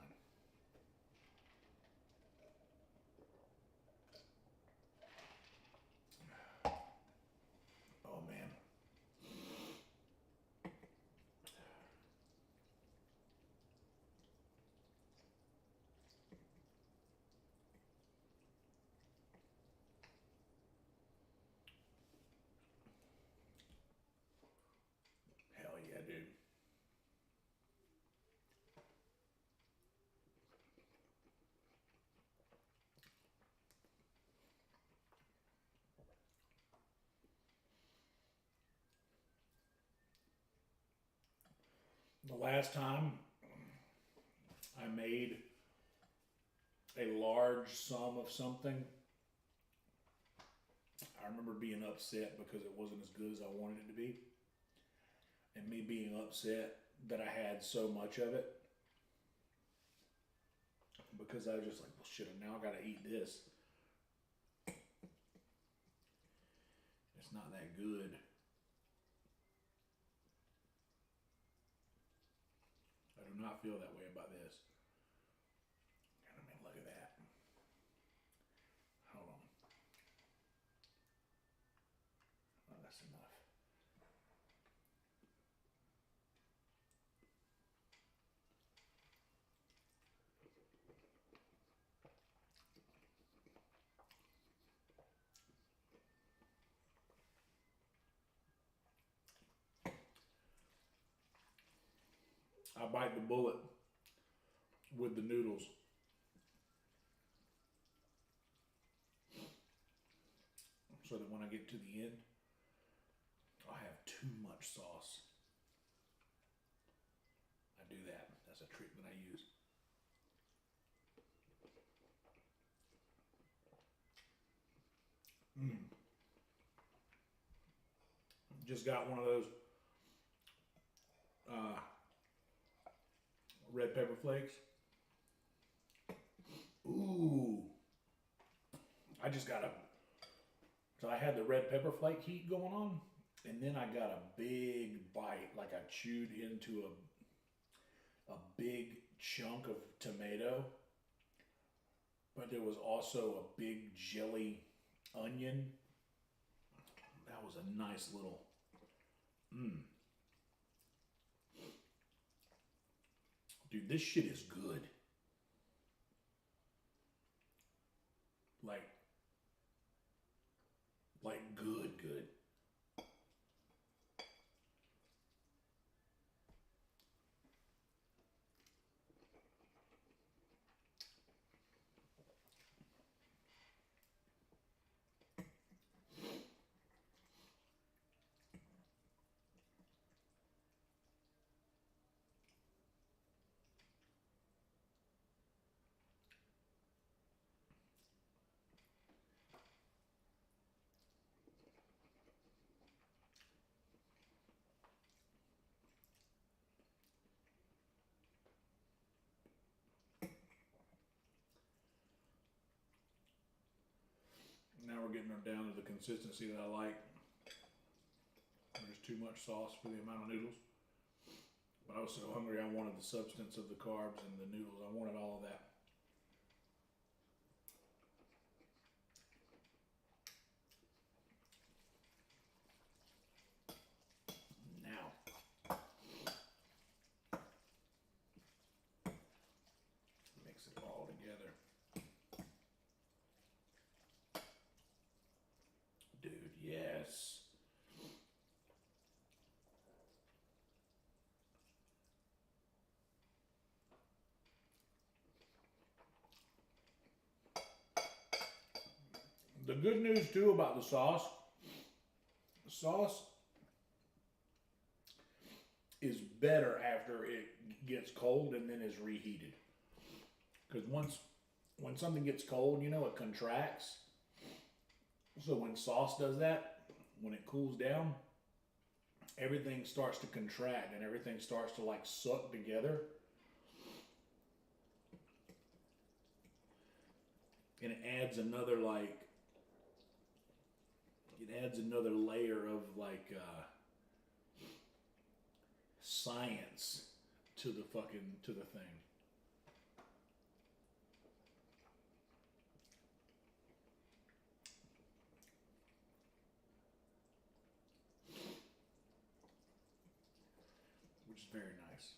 Oh man. Hell yeah, dude. The last time I made a large sum of something, I remember being upset because it wasn't as good as I wanted it to be. And me being upset that I had so much of it. Because I was just like, well shit, now I gotta eat this. It's not that good. I do not feel that way about this. I mean, look at that. Hold on. Oh, that's enough. I bite the bullet with the noodles. So that when I get to the end, I have too much sauce. I do that. That's a trick that I use. Just got one of those red pepper flakes. Ooh. So I had the red pepper flake heat going on, and then I got a big bite, like I chewed into a big chunk of tomato, but there was also a big jelly onion. That was a nice little, Dude, this shit is good. Like, good. Now we're getting down to the consistency that I like. There's too much sauce for the amount of noodles. But I was so hungry, I wanted the substance of the carbs and the noodles. I wanted all of that. Now, mix it all together. Dude, yes. The good news too about the sauce is better after it gets cold and then is reheated. Because when something gets cold, it contracts. So when sauce does that, when it cools down, everything starts to contract and everything starts to like suck together. And it adds another layer of science to the thing. Which is very nice.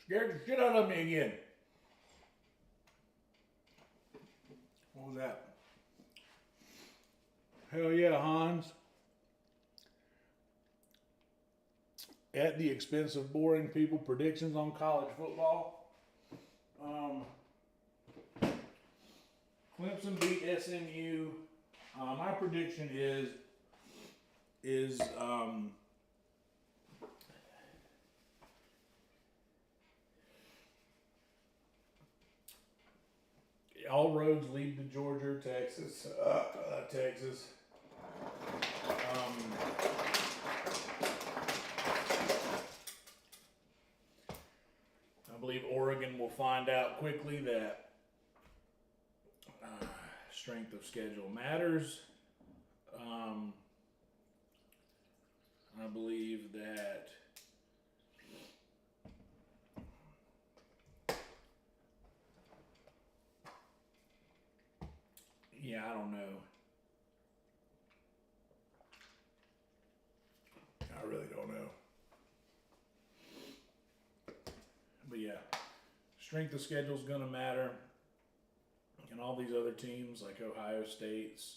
Scared the shit out of me again. What was that? Hell yeah, Hans. At the expense of boring people, predictions on college football. Clemson beat SMU. My prediction is all roads lead to Georgia, Texas. Texas. I believe Oregon will find out quickly that strength of schedule matters, Um, I believe that yeah, I don't know. I really don't know. But yeah, strength of schedule is going to matter. And all these other teams like Ohio State's,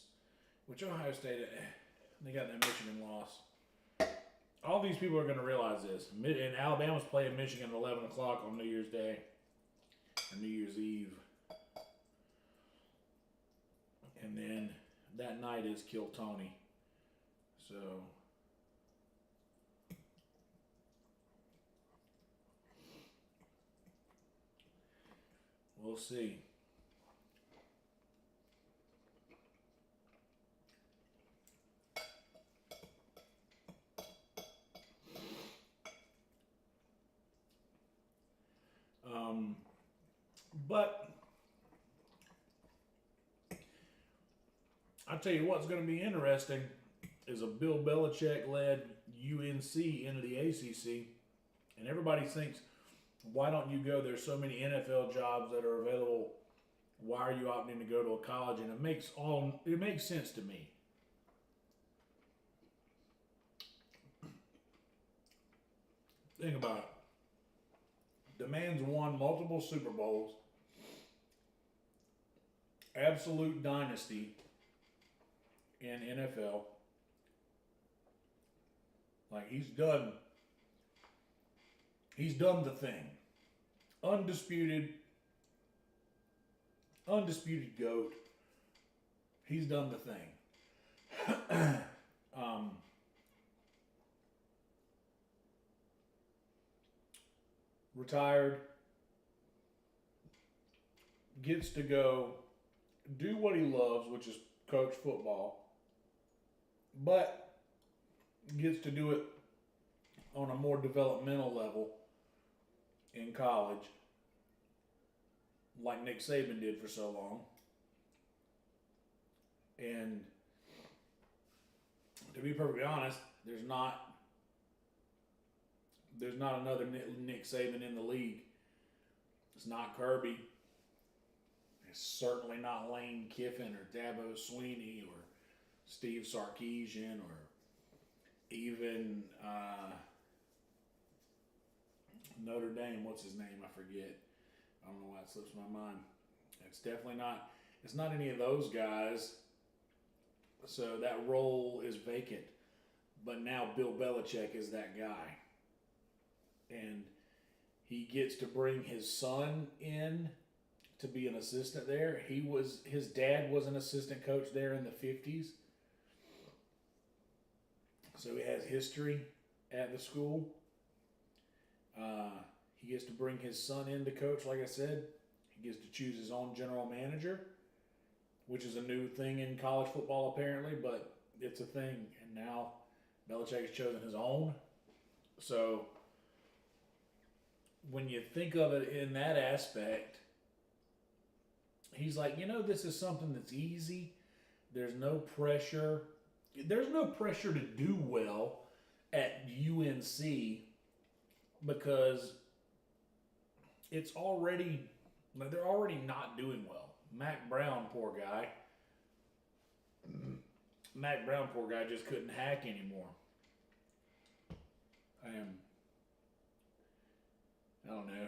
which Ohio State, they got that Michigan loss. All these people are going to realize this. And Alabama's playing Michigan at 11 o'clock on New Year's Day or New Year's Eve. And then that night is Kill Tony. So we'll see. But I'll tell you what's going to be interesting is a Bill Belichick-led UNC into the ACC. And everybody thinks, why don't you go? There's so many NFL jobs that are available. Why are you opting to go to a college? And it makes sense to me. Think about it. The man's won multiple Super Bowls. Absolute dynasty in NFL. Like he's done the thing. Undisputed GOAT. He's done the thing. Retired. Gets to go do what he loves, which is coach football. But gets to do it on a more developmental level in college, like Nick Saban did for so long. And to be perfectly honest, there's not another Nick Saban in the league. It's not Kirby. It's certainly not Lane Kiffin or Dabo Sweeney or Steve Sarkisian or even Notre Dame. What's his name? I forget. I don't know why it slips my mind. It's definitely not. It's not any of those guys. So that role is vacant. But now Bill Belichick is that guy. And he gets to bring his son in to be an assistant there. His dad was an assistant coach there in the 50s. So he has history at the school. He gets to bring his son in to coach, like I said. He gets to choose his own general manager, which is a new thing in college football apparently, but it's a thing. And now Belichick has chosen his own. So when you think of it in that aspect, he's like, this is something that's easy. There's no pressure. There's no pressure to do well at UNC because they're already not doing well. Mac Brown, poor guy. Just couldn't hack anymore. I don't know.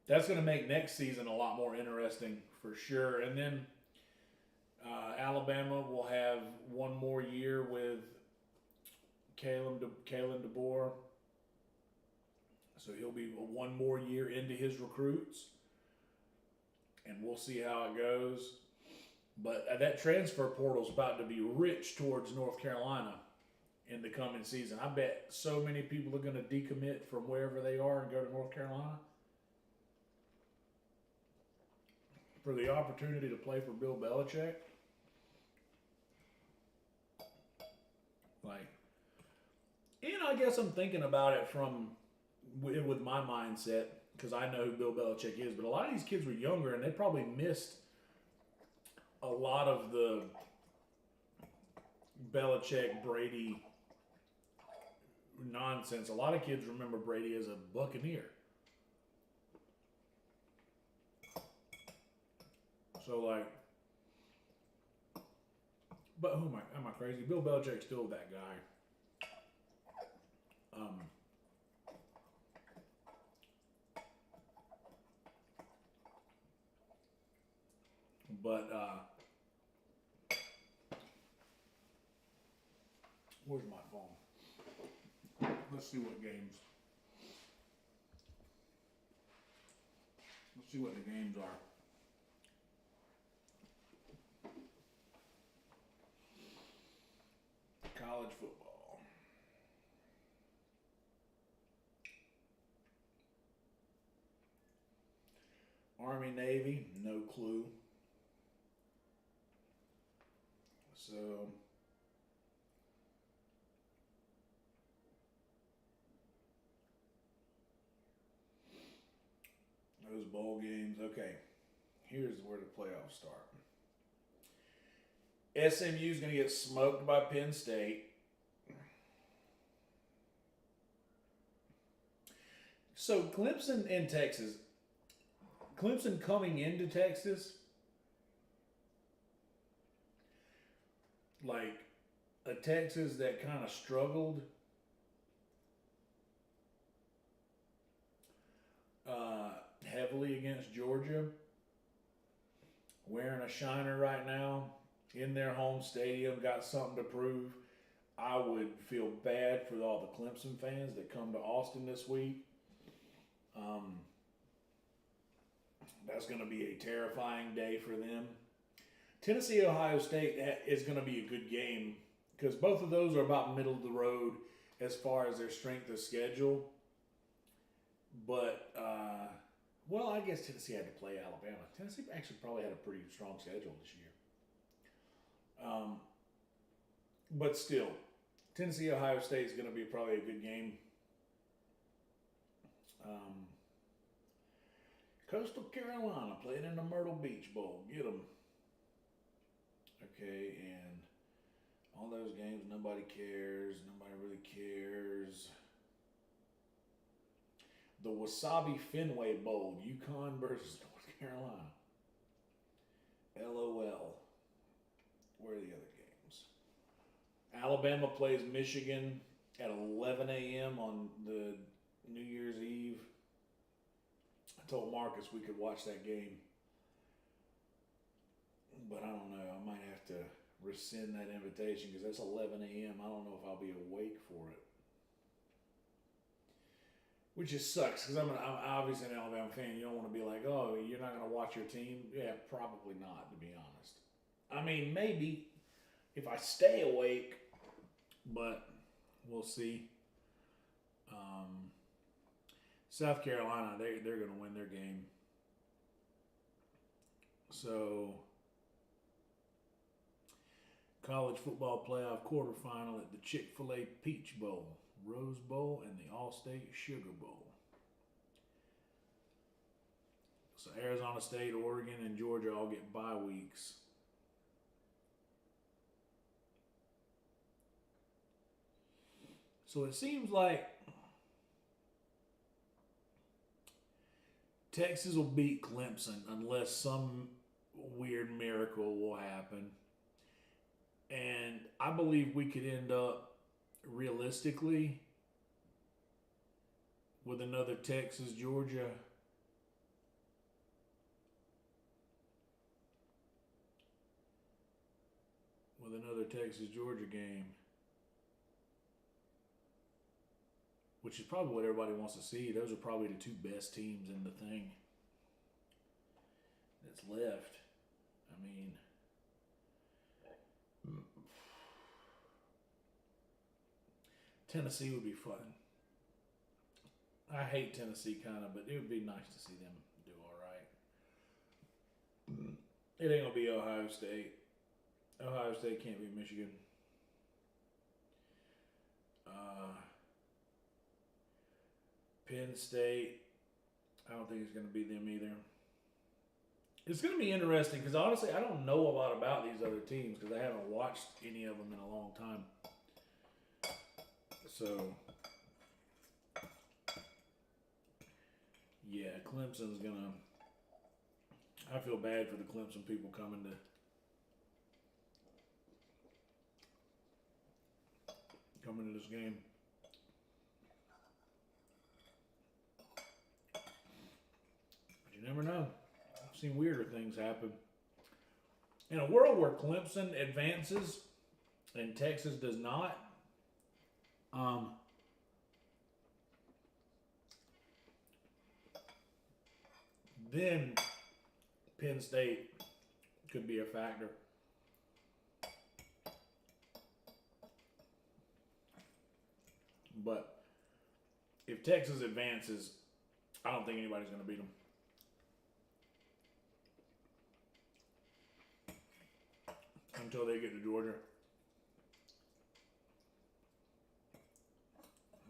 That's going to make next season a lot more interesting for sure. And then Alabama will have one more year with Kalen DeBoer. So he'll be one more year into his recruits. And we'll see how it goes. But that transfer portal is about to be rich towards North Carolina in the coming season. I bet so many people are going to decommit from wherever they are and go to North Carolina for the opportunity to play for Bill Belichick. I guess I'm thinking about it with my mindset because I know who Bill Belichick is. But a lot of these kids were younger and they probably missed a lot of the Belichick, Brady nonsense. A lot of kids remember Brady as a Buccaneer. So like, but who am I crazy? Bill Belichick's still that guy. But where's my phone? Let's see what games. Let's see what the games are. College football. Army, Navy, no clue. So those bowl games. Okay, here's where the playoffs start. SMU is going to get smoked by Penn State. So Clemson in Texas. Clemson coming into Texas, like a Texas that kind of struggled heavily against Georgia, wearing a shiner right now in their home stadium, got something to prove. I would feel bad for all the Clemson fans that come to Austin this week. That's going to be a terrifying day for them. Tennessee, Ohio State is going to be a good game because both of those are about middle of the road as far as their strength of schedule. But, well, I guess Tennessee had to play Alabama. Tennessee actually probably had a pretty strong schedule this year. But still, Tennessee, Ohio State is going to be probably a good game. Coastal Carolina playing in the Myrtle Beach Bowl. Get them. Okay, and all those games, nobody cares. Nobody really cares. The Wasabi Fenway Bowl, UConn versus North Carolina. LOL. Where are the other games? Alabama plays Michigan at 11 a.m. on the New Year's Eve. I told Marcus we could watch that game. But I don't know. I might have to rescind that invitation because that's 11 a.m. I don't know if I'll be awake for it. Which just sucks because I'm obviously an Alabama fan. You don't want to be like, oh, you're not going to watch your team? Yeah, probably not, to be honest. I mean, maybe if I stay awake, but we'll see. South Carolina, they're going to win their game. So, college football playoff quarterfinal at the Chick-fil-A Peach Bowl, Rose Bowl, and the All-State Sugar Bowl. So Arizona State, Oregon, and Georgia all get bye weeks. So it seems like Texas will beat Clemson unless some weird miracle will happen. And I believe we could end up realistically with another Texas, Georgia. With another Texas, Georgia game. Which is probably what everybody wants to see. Those are probably the two best teams in the thing that's left. I mean, Tennessee would be fun. I hate Tennessee kind of, but it would be nice to see them do all right. It ain't going to be Ohio State. Ohio State can't beat Michigan. Penn State, I don't think it's going to be them either. It's going to be interesting because honestly, I don't know a lot about these other teams because I haven't watched any of them in a long time. So, yeah, Clemson's going to. I feel bad for the Clemson people coming to this game. But you never know. I've seen weirder things happen. In a world where Clemson advances and Texas does not, then Penn State could be a factor. But if Texas advances, I don't think anybody's going to beat them. Until they get to Georgia.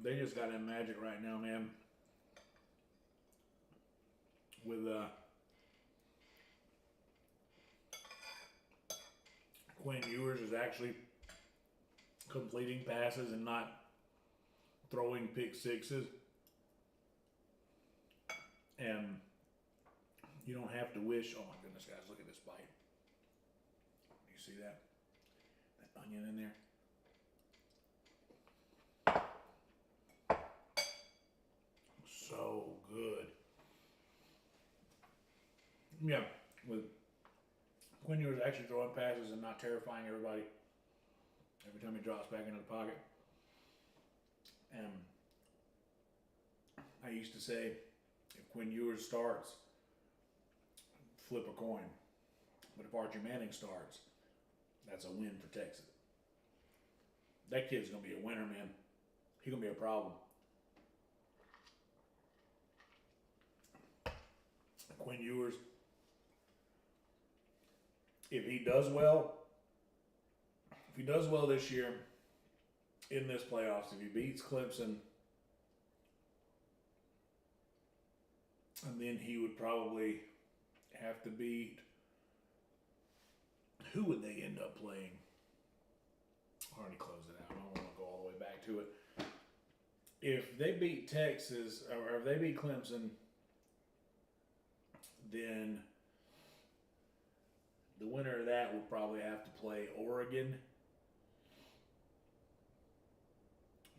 They just got that magic right now, man. With Quinn Ewers is actually completing passes and not throwing pick sixes. And you don't have to wish, oh my goodness, guys, look at this bite. You see that? That onion in there? So good. Yeah, with Quinn Ewers actually throwing passes and not terrifying everybody every time he drops back into the pocket. And I used to say, if Quinn Ewers starts, flip a coin. But if Archie Manning starts, that's a win for Texas. That kid's going to be a winner, man. He's going to be a problem. Quinn Ewers, if he does well this year in this playoffs, if he beats Clemson, and then he would probably have to beat, who would they end up playing? I already closed it out. I don't want to go all the way back to it. If they beat Texas, or if they beat Clemson, then the winner of that will probably have to play Oregon,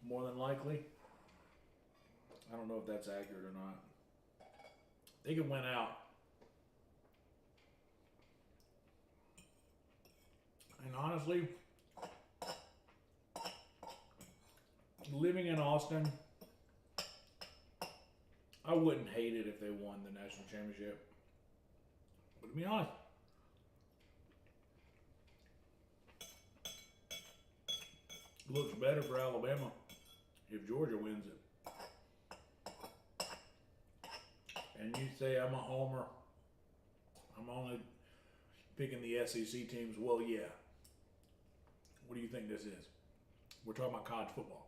more than likely. I don't know if that's accurate or not. They could win out. And honestly, living in Austin, I wouldn't hate it if they won the national championship. But to be honest, it looks better for Alabama if Georgia wins it. And you say I'm a homer, I'm only picking the SEC teams. Well, yeah. What do you think this is? We're talking about college football.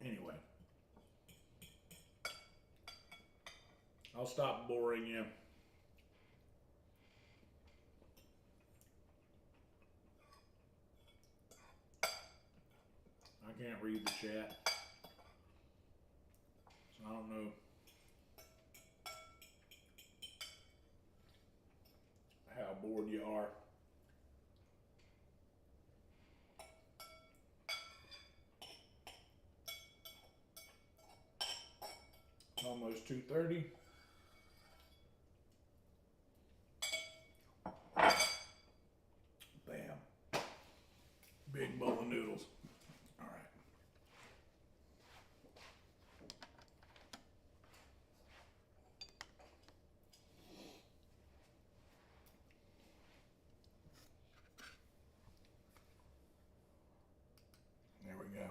Anyway, I'll stop boring you. I can't read the chat, so I don't know how bored you are. It's almost 2:30. Bam. Big bowl of noodles. All right. There we go.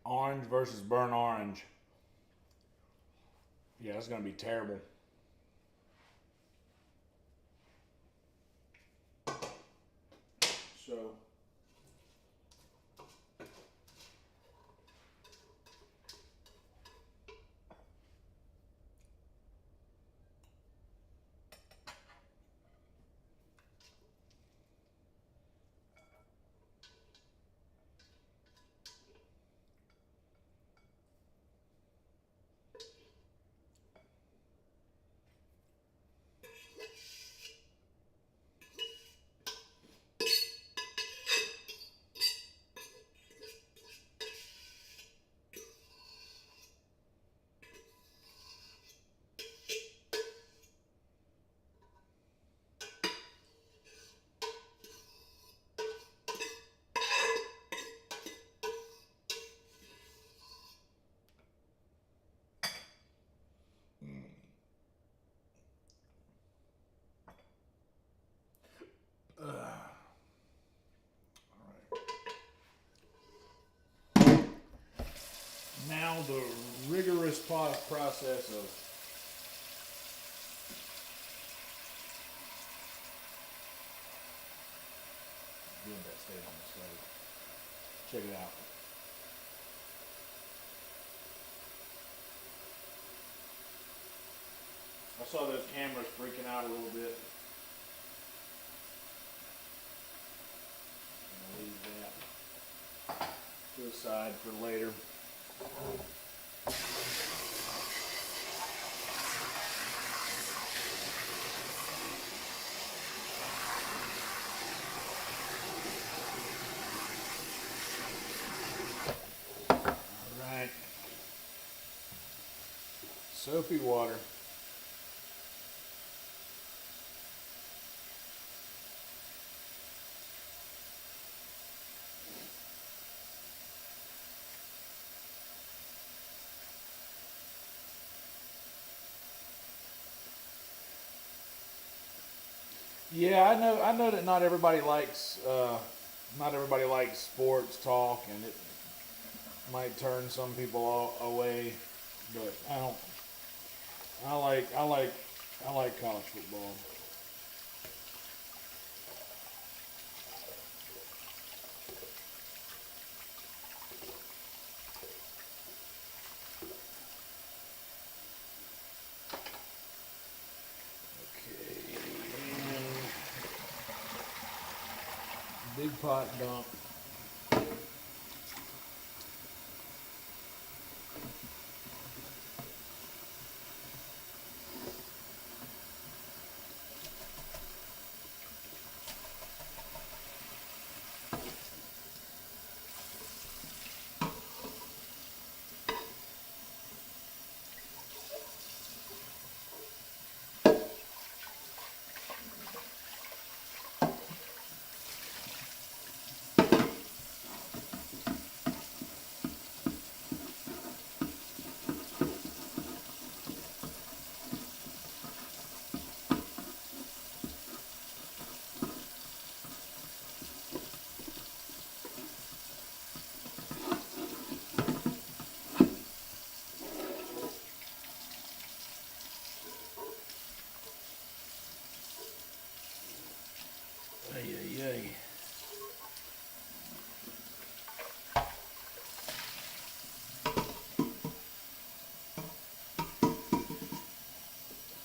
Orange versus burnt orange. Yeah, that's going to be terrible. So, process of doing that stayed on the stove. Check it out. I saw those cameras freaking out a little bit. I'm gonna leave that to the side for later. Alright. Soapy water. Yeah, I know that not everybody likes sports talk, and it might turn some people away, but I don't. I like college football. Okay, big pot dump.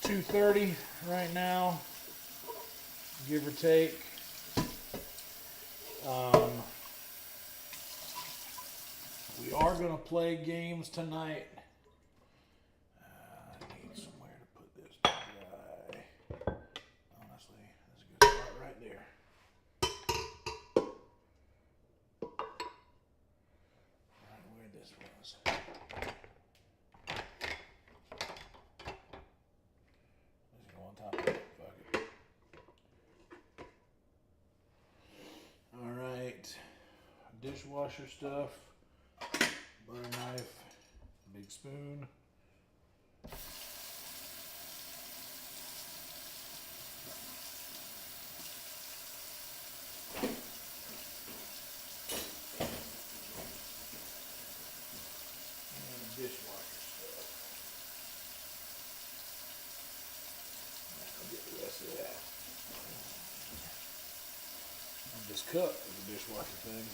2:30 right now, give or take. We are going to play games tonight. I need somewhere to put this guy. Honestly, that's a good spot right there. Right where this was. Let's go on top of it. Fuck it. Alright. Dishwasher stuff. Butter knife. Big spoon. Dishwasher stuff. I'll get the rest of that. And this cup is a dishwasher thing.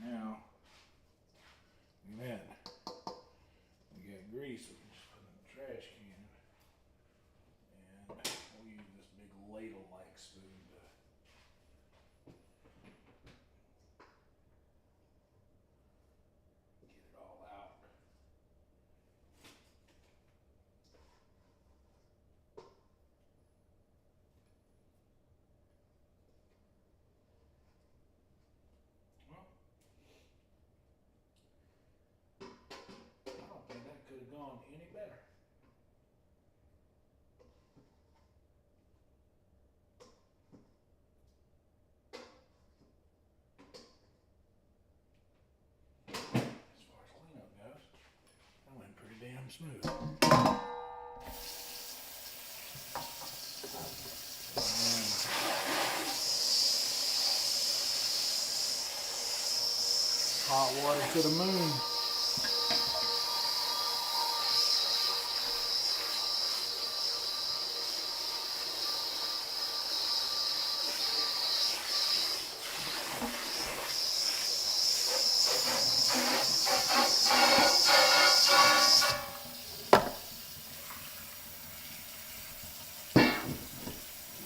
Now, man, we got grease we can just put in the trash can. smooth. Hot water to the moon.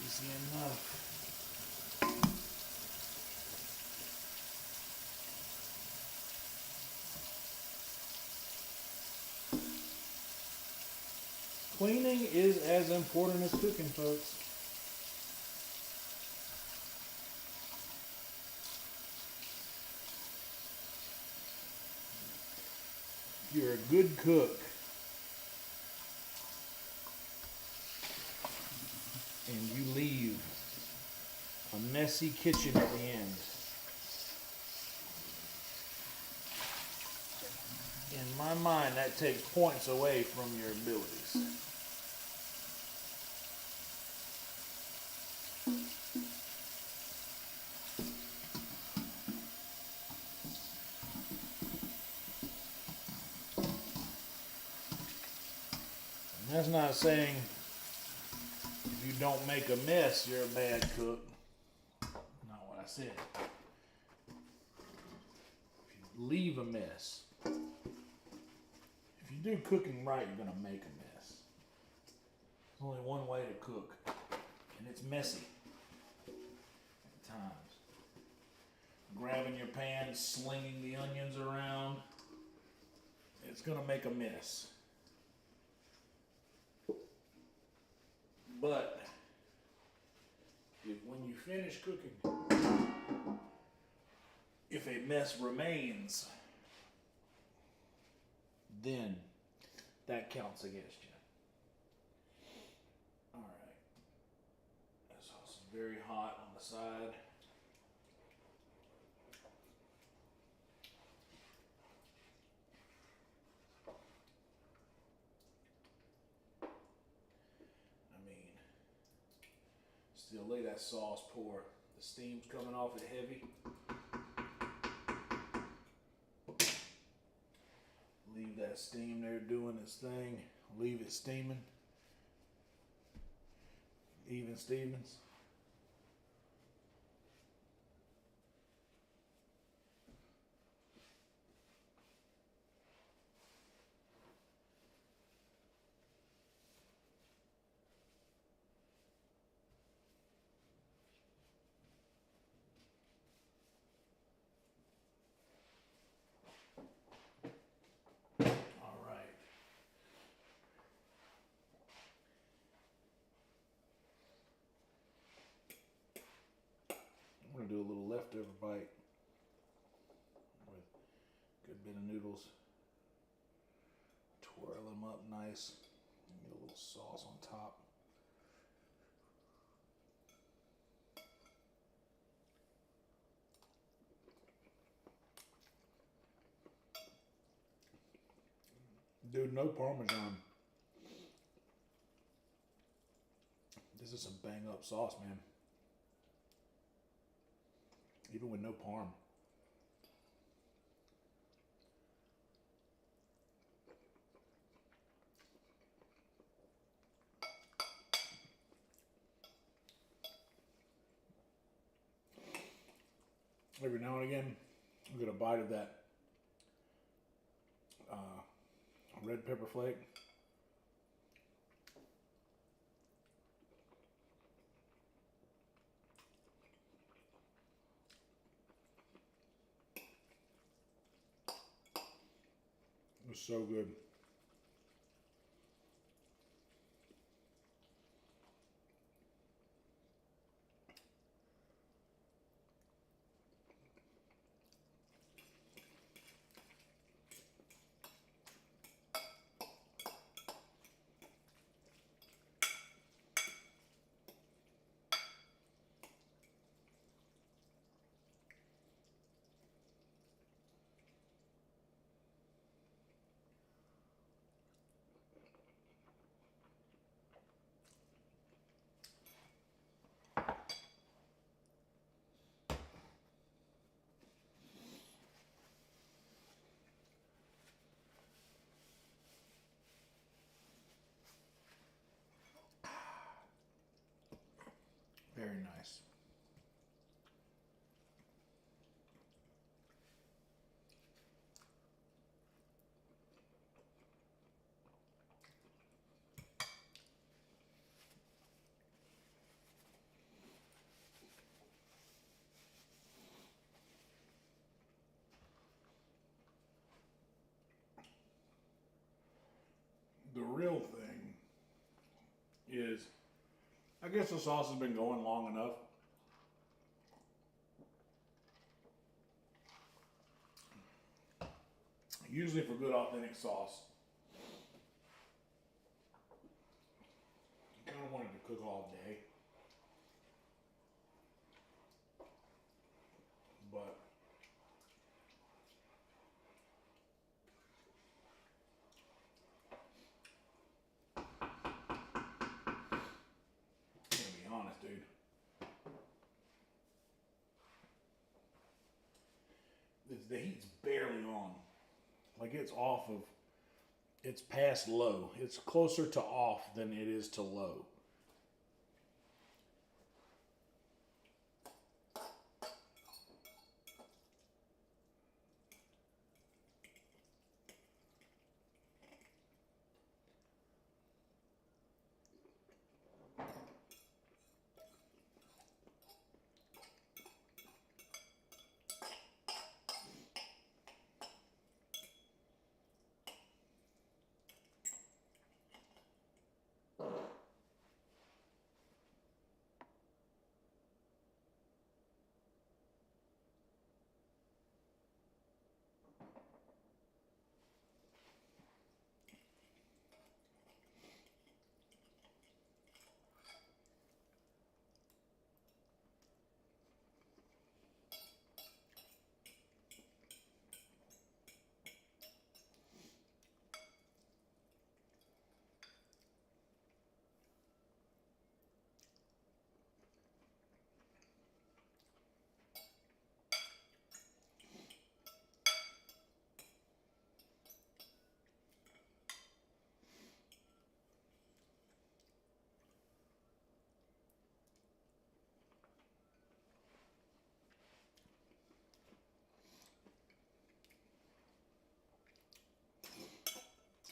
Easy enough. Cleaning is as important as cooking, folks. If you're a good cook and you leave a messy kitchen at the end, in my mind, that takes points away from your abilities. And that's not saying if you don't make a mess, you're a bad cook. Not what I said. If you leave a mess, if you do cooking right, you're going to make a mess. There's only one way to cook, and it's messy at times. Grabbing your pan, slinging the onions around, it's going to make a mess. But when you finish cooking, if a mess remains, then that counts against you. All right. That sauce is very hot on the side. Still let that sauce pour. The steam's coming off it heavy. Leave that steam there doing its thing. Leave it steaming. Even Stevens. I'm going to do a little leftover bite with a good bit of noodles. Twirl them up nice. Get a little sauce on top. Dude, no Parmesan. This is some bang up sauce, man. Even with no parm. Every now and again, I'll get a bite of that red pepper flake. It was so good. nice. The real thing is, I guess the sauce has been going long enough. Usually for good authentic sauce, I kind of want it to cook all day. But I'm gonna be honest, dude. The heat's barely on. Like it's off of, it's past low. It's closer to off than it is to low.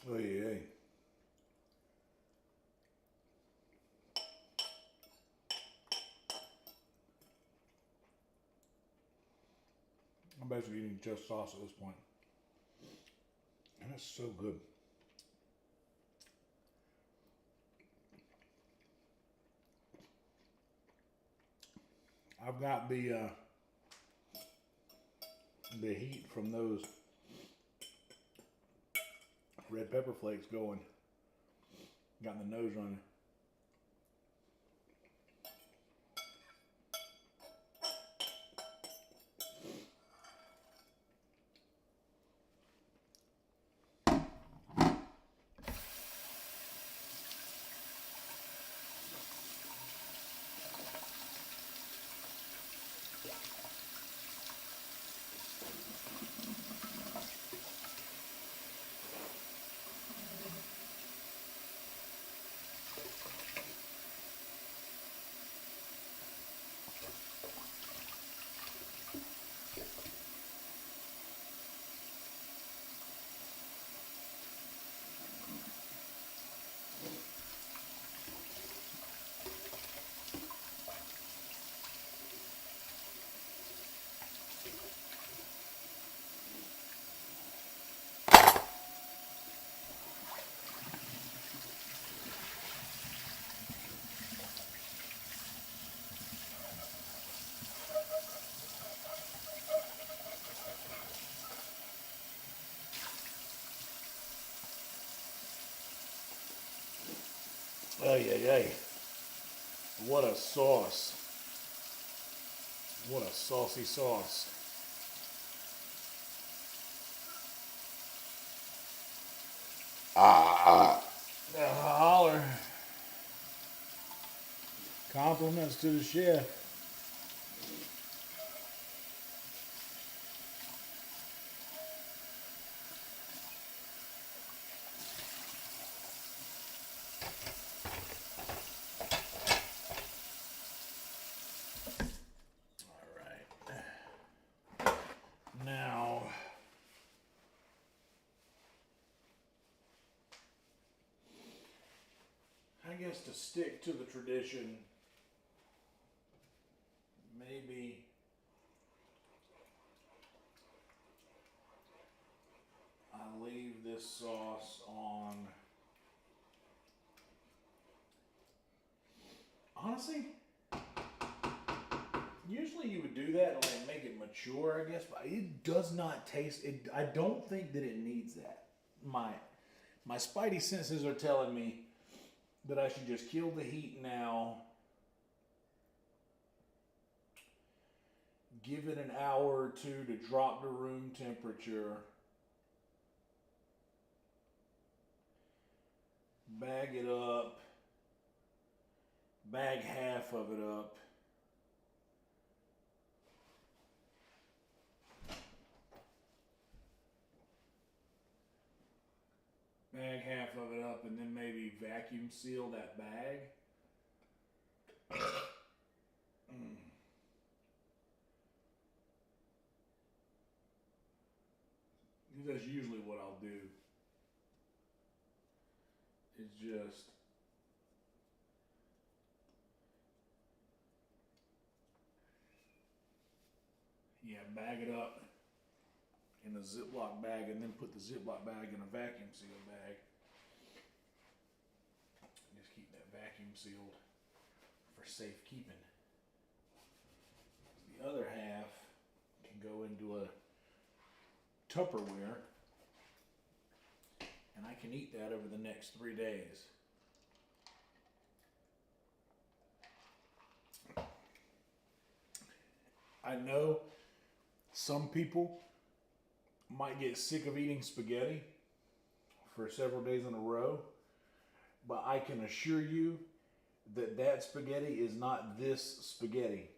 Oh yeah. I'm basically eating just sauce at this point. And it's so good. I've got the heat from those red pepper flakes going. Got the nose running. Ay, ay, ay. What a sauce. What a saucy sauce. Holler. Compliments to the chef. guess to stick to the tradition, maybe I leave this sauce on. Honestly, usually you would do that to like make it mature, I guess, but it does not taste it. I don't think that it needs that. My spidey senses are telling me that I should just kill the heat now, give it an hour or two to drop to room temperature, bag it up, bag half of it up, bag half of it up, and then maybe vacuum seal that bag. That's usually what I'll do. It's just bag it up in a Ziploc bag and then put the Ziploc bag in a vacuum seal bag. Just keep that vacuum sealed for safekeeping. The other half can go into a Tupperware and I can eat that over the next 3 days. I know some people might get sick of eating spaghetti for several days in a row, but I can assure you that that spaghetti is not this spaghetti.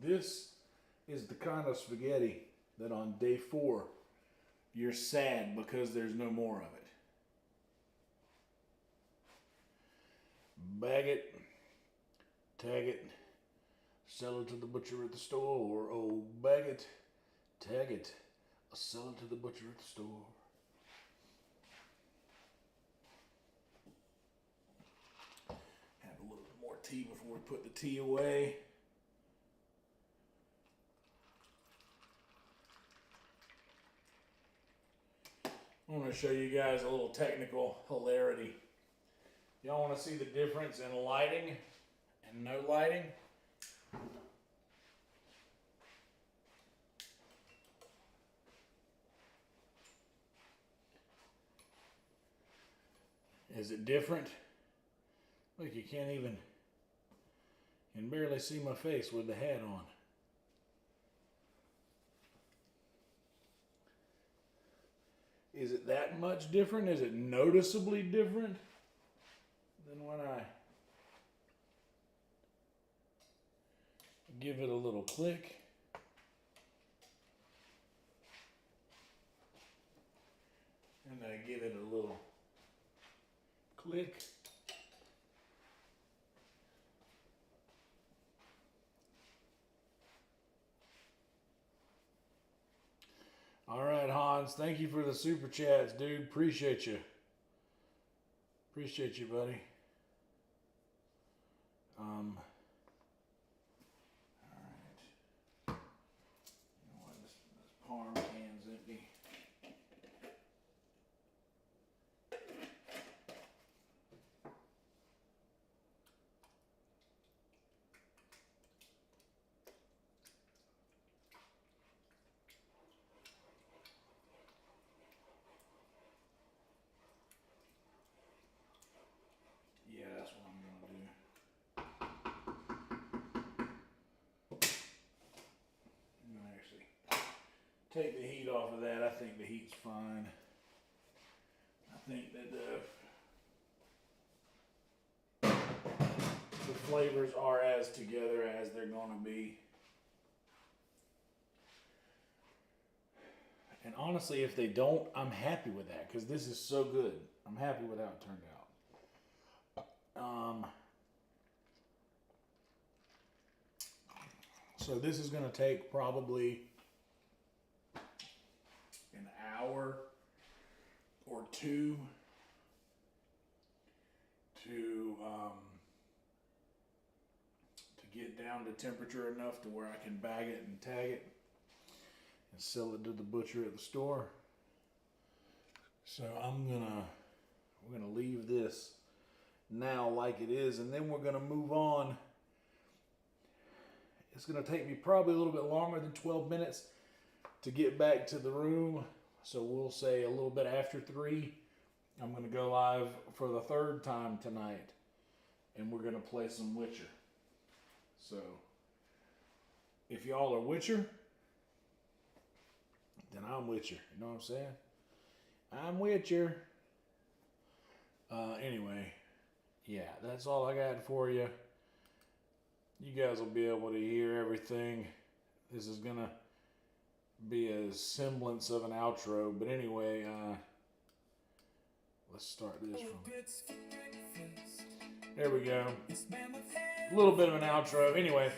This is the kind of spaghetti that on day 4 you're sad because there's no more of it. Bag it, tag it, sell it to the butcher at the store, or oh, bag it, tag it, sell it to the butcher at the store. Have a little bit more tea before we put the tea away. I want to show you guys a little technical hilarity. Y'all want to see the difference in lighting and no lighting? Is it different? Look, you can't even, you can barely see my face with the hat on. Is it that much different? Is it noticeably different than when I give it a little click? And I give it a little click. All right, Hans, thank you for the super chats, dude. Appreciate you. Appreciate you, buddy. All right. You know what? This parm can's empty. Yeah, that's what I'm gonna do. I'm gonna actually take the heat off of that. I think the heat's fine. I think that the flavors are as together as they're gonna be. And honestly, if they don't, I'm happy with that because this is so good. I'm happy with how it turned out. So this is going to take probably an hour or two to get down to temperature enough to where I can bag it and tag it and sell it to the butcher at the store. So we're gonna leave this now like it is, and then we're gonna move on. It's gonna take me probably a little bit longer than 12 minutes to get back to the room. So we'll say a little bit after 3. I'm gonna go live for the 3rd time tonight, and we're gonna play some Witcher. So if y'all are Witcher, then I'm Witcher. You know what I'm saying? I'm Witcher. Anyway, yeah, that's all I got for you. You guys will be able to hear everything. This is gonna be a semblance of an outro, but anyway, let's start this from. There we go. A little bit of an outro. Anyway,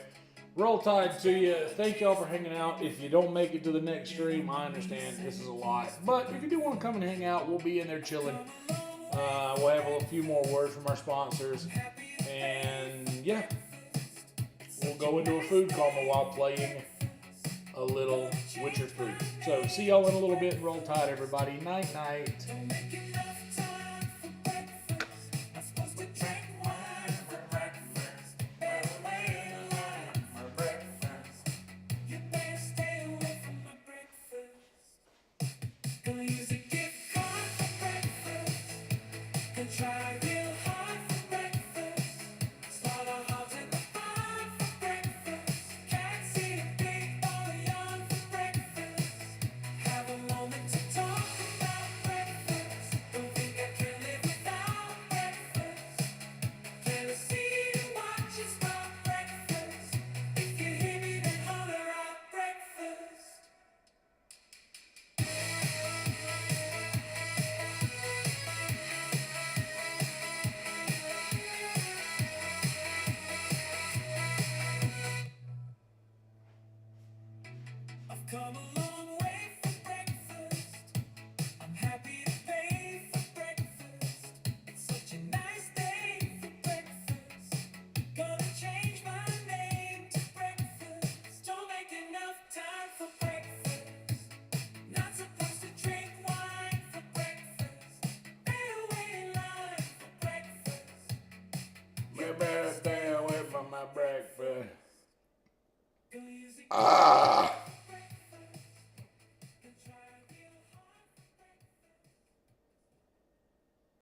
roll tide to you. Thank y'all for hanging out. If you don't make it to the next stream, I understand this is a lot. But if you do want to come and hang out, we'll be in there chilling. We'll have a few more words from our sponsors. And yeah, we'll go into a food coma while playing a little Witcher 3. So see y'all in a little bit. Roll tide, everybody. Night, night. Come a long way for breakfast. I'm happy to pay for breakfast. It's such a nice day for breakfast. Gonna change my name to breakfast. Don't make enough time for breakfast. Not supposed to drink wine for breakfast. Better wait in line for breakfast. You better stay away from my breakfast.